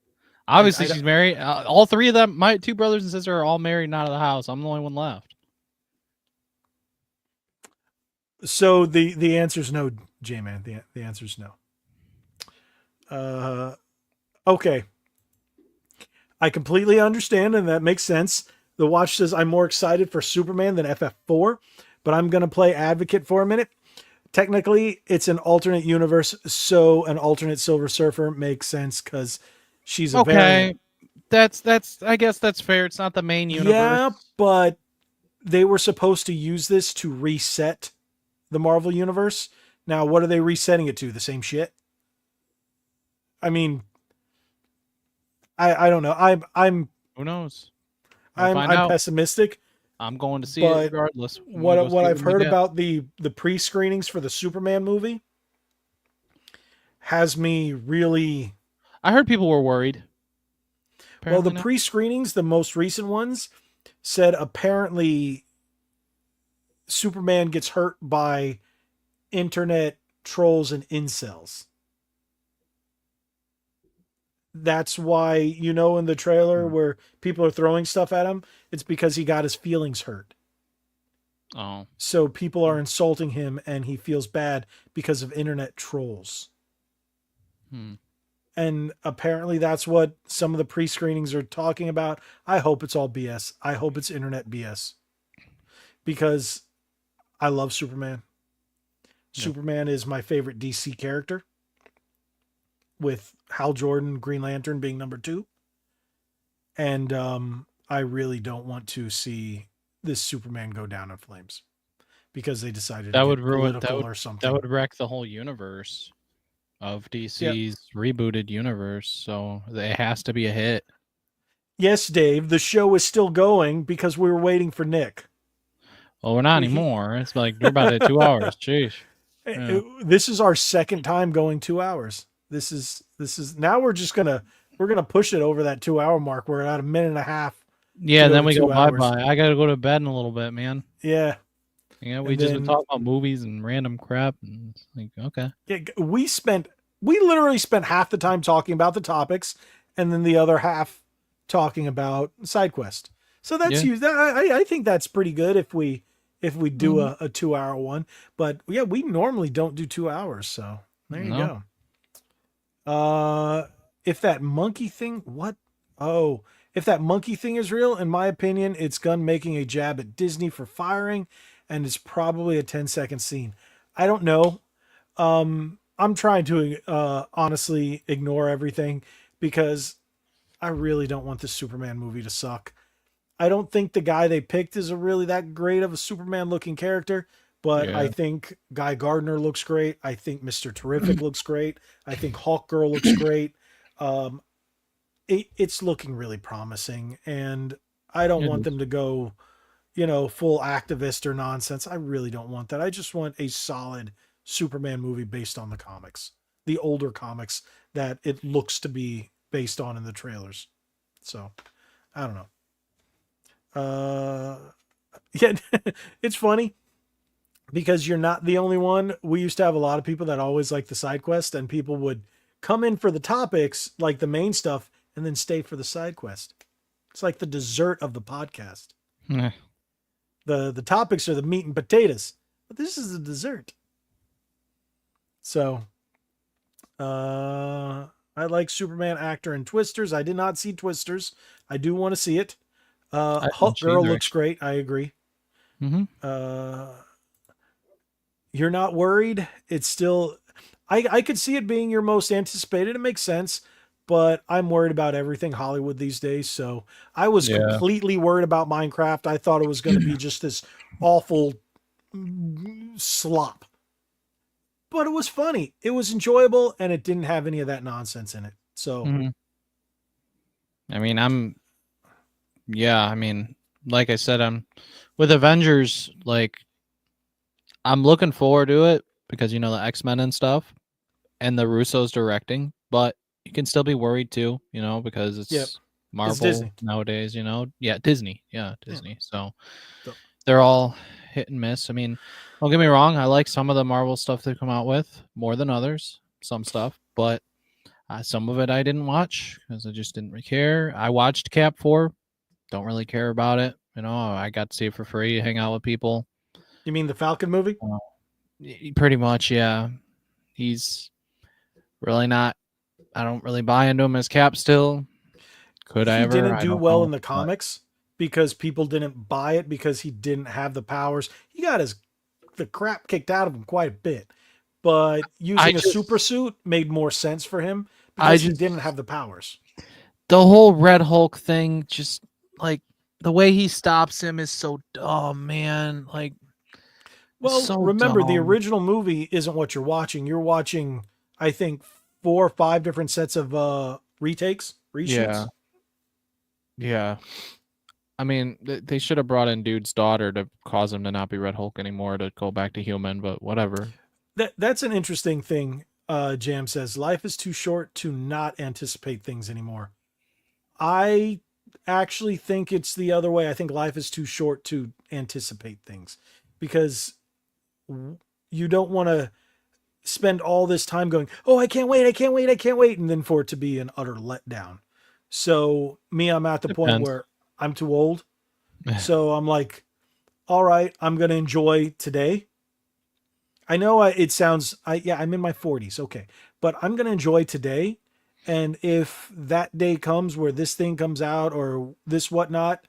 Obviously, she's married. All 3 of them, my 2 brothers and sister, are all married and out of the house. I'm the only one left. So the answer is no, J-Man. The answer is no. Okay. I completely understand, and that makes sense. The watch says I'm more excited for Superman than FF4, but I'm going to play advocate for a minute. Technically, it's an alternate universe, so an alternate Silver Surfer makes sense because she's a variant. That's I guess that's fair. It's not the main universe. Yeah, but they were supposed to use this to reset the Marvel universe. Now, what are they resetting it to? The same shit? I mean, I don't know. I'm Who knows? I'm pessimistic. I'm going to see it regardless. What I've heard about the pre-screenings for the Superman movie has me really. I heard people were worried. Well, the pre-screenings, the most recent ones, said apparently Superman gets hurt by internet trolls and incels. That's why, in the trailer where people are throwing stuff at him, it's because he got his feelings hurt. Oh. So people are insulting him and he feels bad because of internet trolls. And apparently that's what some of the pre-screenings are talking about. I hope it's all BS. I hope it's internet BS. Because I love Superman. Yeah. Superman is my favorite DC character, with Hal Jordan, Green Lantern being number 2. And I really don't want to see this Superman go down in flames because they decided that to would ruin or something. That would wreck the whole universe of DC's rebooted universe. So it has to be a hit. Yes, Dave, the show is still going because we were waiting for Nick. Well, we're not anymore. It's like we're about at 2 hours. Jeez. Yeah. This is our second time going 2 hours. This is now we're gonna push it over that 2 hour mark. We're at a minute and a half. Yeah, and then we go bye-bye. I gotta go to bed in a little bit, man. Yeah. Yeah, we just been talking about movies and random crap, and it's like, okay. Yeah, we literally spent half the time talking about the topics, and then the other half talking about side quest. So that's I think that's pretty good if we do a 2 hour one. But yeah, we normally don't do 2 hours, so there you go. If that monkey thing, if that monkey thing is real, in my opinion, it's Gunn making a jab at Disney for firing, and it's probably a 10-second scene. I don't know. I'm trying to honestly ignore everything because I really don't want the Superman movie to suck. I don't think the guy they picked is really that great of a Superman looking character, but I think Guy Gardner looks great. I think Mr. Terrific looks great. I think Hawkgirl looks great. It's looking really promising, and I don't want them to go full activist or nonsense. I really don't want that. I just want a solid Superman movie based on the comics, the older comics that it looks to be based on in the trailers. So I don't know. Yeah, it's funny because you're not the only one. We used to have a lot of people that always like the side quest, and people would come in for the topics, like the main stuff, and then stay for the side quest. It's like the dessert of the podcast. Eh. The topics are the meat and potatoes, but this is the dessert. So, I like Superman actor in Twisters. I did not see Twisters. I do want to see it. I Hulk didn't Girl either, looks great. I agree. Mm-hmm. You're not worried. It's still, I could see it being your most anticipated. It makes sense, but I'm worried about everything Hollywood these days. So I was Yeah. completely worried about Minecraft. I thought it was going to be just this awful slop, but it was funny. It was enjoyable, and it didn't have any of that nonsense in it. So Mm-hmm. I mean, I mean, like I said, I'm with Avengers. Like, I'm looking forward to it because the X-Men and stuff, and the Russos directing. But you can still be worried too, because yeah, it's it's Marvel Disney. nowadays. Yeah, Disney. Yeah, Yeah. Disney. So So, they're all hit and miss. I mean, don't get me wrong. I like some of the Marvel stuff they come out with more than others. Some stuff, but some of it I didn't watch because I just didn't really care. I watched Cap 4. Don't really care about it. I got to see it for free, hang out with people. you mean the Falcon movie? Pretty much, yeah. He's really not. I don't really buy into him as Cap still. Could I He ever? didn't I do don't well know. in the But comics because people didn't buy it because he didn't have the powers. He got the crap kicked out of him quite a bit. But I using a super just, suit made more sense for him I because he just, didn't have the powers. the whole Red Hulk thing, just like the way he stops him is so dumb, man. Like, Well, so remember the dumb. original movie isn't what you're watching. You're watching, I think, 4 or 5 different sets of retakes, Yeah, reshoots. yeah. I mean, they should have brought in dude's daughter to cause him to not be Red Hulk anymore to go back to human, but whatever. That's an interesting thing. Jam says life is too short to not anticipate things anymore. I actually think it's the other way. I think life is too short to anticipate things because you don't want to spend all this time going, "Oh, I can't wait, I can't wait, I can't wait," and then for it to be an utter letdown. So, me, I'm at the point Depends. where I'm too old. So, I'm like, "All right, I'm going to enjoy today." I know it sounds yeah, I'm in my 40s, okay. But I'm going to enjoy today, and if that day comes where this thing comes out or this whatnot,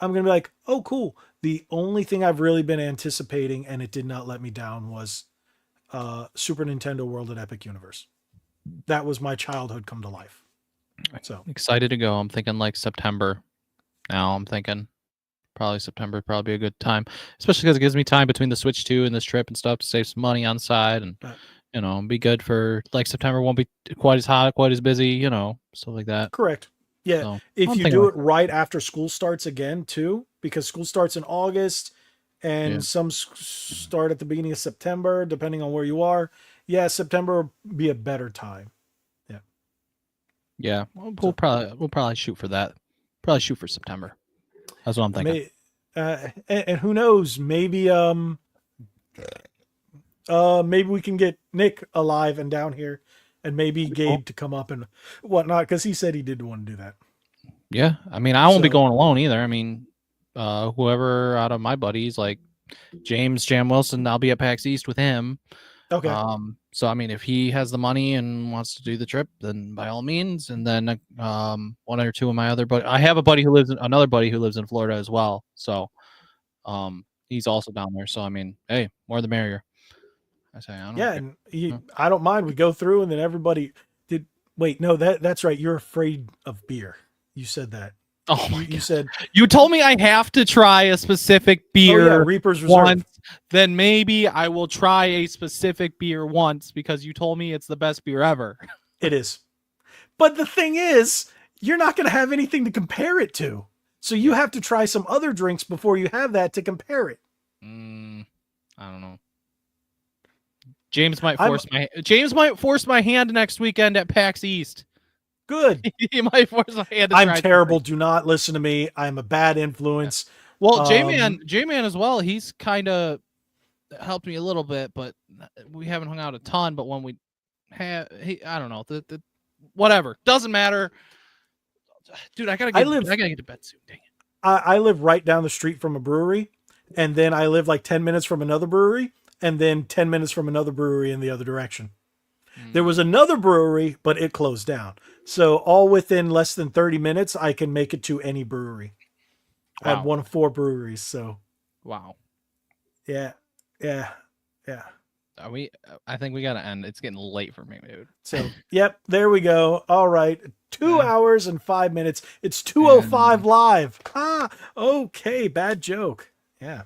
I'm going to be like, "Oh, cool." The only thing I've really been anticipating and it did not let me down was Super Nintendo World at Epic Universe. That was my childhood come to life. So, Excited to go. I'm thinking like September. Now I'm thinking probably September would probably be a good time, especially because it gives me time between the Switch 2 and this trip and stuff to save some money on the side and uh, be good for like September won't be quite as hot, quite as busy, stuff like that. correct. Yeah, So if I'm you thinking do like it right after school starts again, too, because school starts in August yeah, and some start at the beginning of September, depending on where you are. Yeah, September would be a better time. Yeah. yeah. We'll So, probably shoot for that. Probably shoot for September. That's what I'm thinking. may, and who knows, maybe we can get Nick alive and down here and maybe Cool. Gabe to come up and whatnot because he said he did want to do that. Yeah, I mean I won't be So, going alone either. I mean, whoever out of my buddies like James Jam Wilson, I'll be at PAX East with him. okay. So I mean, if he has the money and wants to do the trip, then by all means. And then one or two of my other I have another buddy who lives in Florida as well. So he's also down there. So I mean, hey, more the merrier. I say I don't Yeah, care. and No. I don't mind. We go through and then everybody did. Wait, no, that's right. You're afraid of beer. You said that. Oh You, my you god! said, You told me I have to try a specific oh yeah, beer Reaper's Reserve. once. Then maybe I will try a specific beer once because you told me it's the best beer ever. It is. But the thing is, you're not going to have anything to compare it to. So you have to try some other drinks before you have that to compare it. I don't know. James might force my hand next weekend at PAX East. Good. He might force my hand. I'm terrible. Do not listen to me. I'm a bad influence. Yeah. Well, J-Man as well. He's kind of helped me a little bit, but we haven't hung out a ton. But when we have, I don't know. The whatever, doesn't matter. Dude, I gotta get to bed soon. Dang it. I live right down the street from a brewery, and then I live like 10 minutes from another brewery, and then 10 minutes from another brewery in the other direction. There was another brewery, but it closed down. So all within less than 30 minutes, I can make it to any brewery. Wow. I have one of 4 breweries. So, wow. Yeah. I think we gotta end. It's getting late for me, dude. So, yep, there we go. All right, 2 hours and 5 minutes. It's 2:05 live. Okay, bad joke. Yeah.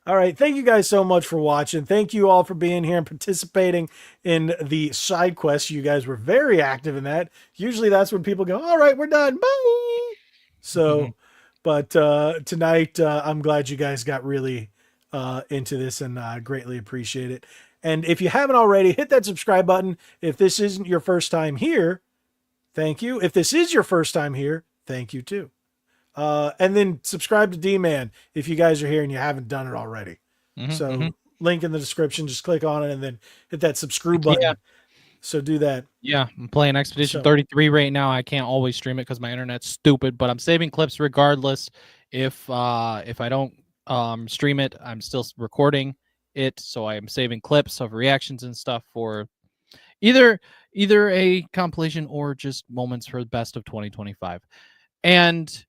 All right, thank you guys so much for watching. Thank you all for being here and participating in the side quest. You guys were very active in that. Usually that's when people go, all right, we're done. Bye. So, but tonight, I'm glad you guys got really into this, and greatly appreciate it. And if you haven't already, hit that subscribe button. If this isn't your first time here, thank you. If this is your first time here, thank you too. And then subscribe to D-Man if you guys are here and you haven't done it already. Link in the description, just click on it and then hit that subscribe button. Yeah. So do that. Yeah, I'm playing Expedition 33 right now. I can't always stream it because my internet's stupid, but I'm saving clips regardless. If I don't stream it, I'm still recording it, so I am saving clips of reactions and stuff for either a compilation or just moments for the best of 2025. And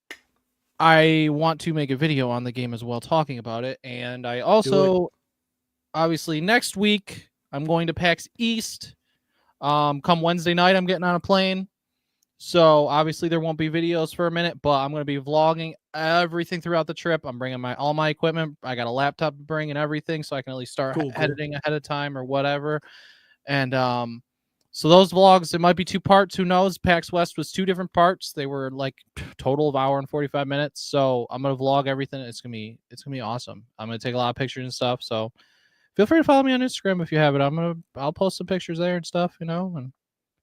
I want to make a video on the game as well, talking about it. And I also, obviously, next week I'm going to PAX East. Come Wednesday night, I'm getting on a plane. So obviously there won't be videos for a minute, but I'm going to be vlogging everything throughout the trip. I'm bringing all my equipment. I got a laptop to bring and everything, so I can at least start editing ahead of time or whatever. And so those vlogs, it might be 2 parts. Who knows? PAX West was 2 different parts. They were like total of 1 hour and 45 minutes. So I'm gonna vlog everything. It's gonna be awesome. I'm gonna take a lot of pictures and stuff. So feel free to follow me on Instagram if you have it. I'll post some pictures there and stuff, and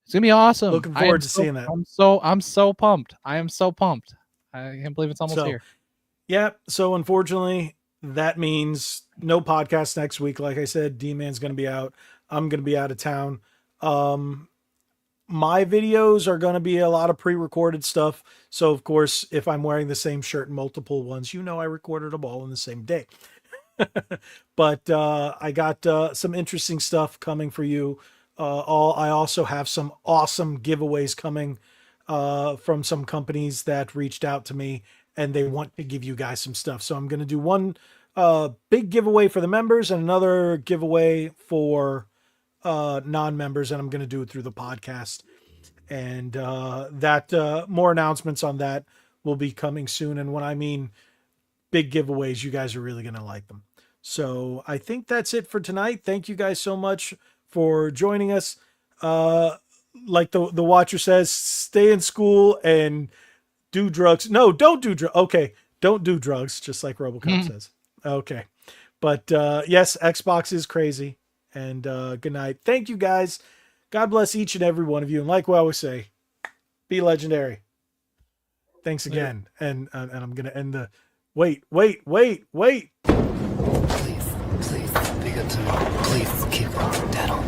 it's gonna be awesome. Looking forward to seeing that. I'm so pumped. I am so pumped. I can't believe it's almost here. Yeah. So unfortunately, that means no podcast next week. Like I said, D-Man's gonna be out. I'm gonna be out of town. My videos are going to be a lot of pre-recorded stuff. So of course, if I'm wearing the same shirt in multiple ones, I recorded them all in the same day. But I got some interesting stuff coming for you. I also have some awesome giveaways coming from some companies that reached out to me and they want to give you guys some stuff. So I'm going to do one big giveaway for the members and another giveaway for non-members, and I'm going to do it through the podcast. And that more announcements on that will be coming soon. And when I mean big giveaways, you guys are really going to like them. So I think that's it for tonight. Thank you guys so much for joining us. Like the watcher says, stay in school and do drugs. No, don't do drugs. Okay, don't do drugs, just like RoboCop says. Okay. But yes, Xbox is crazy. And good night. Thank you guys. God bless each and every one of you. And like we always say, be legendary. Thanks again. And I'm going to end the wait. Please be good to me. Please keep going. Down.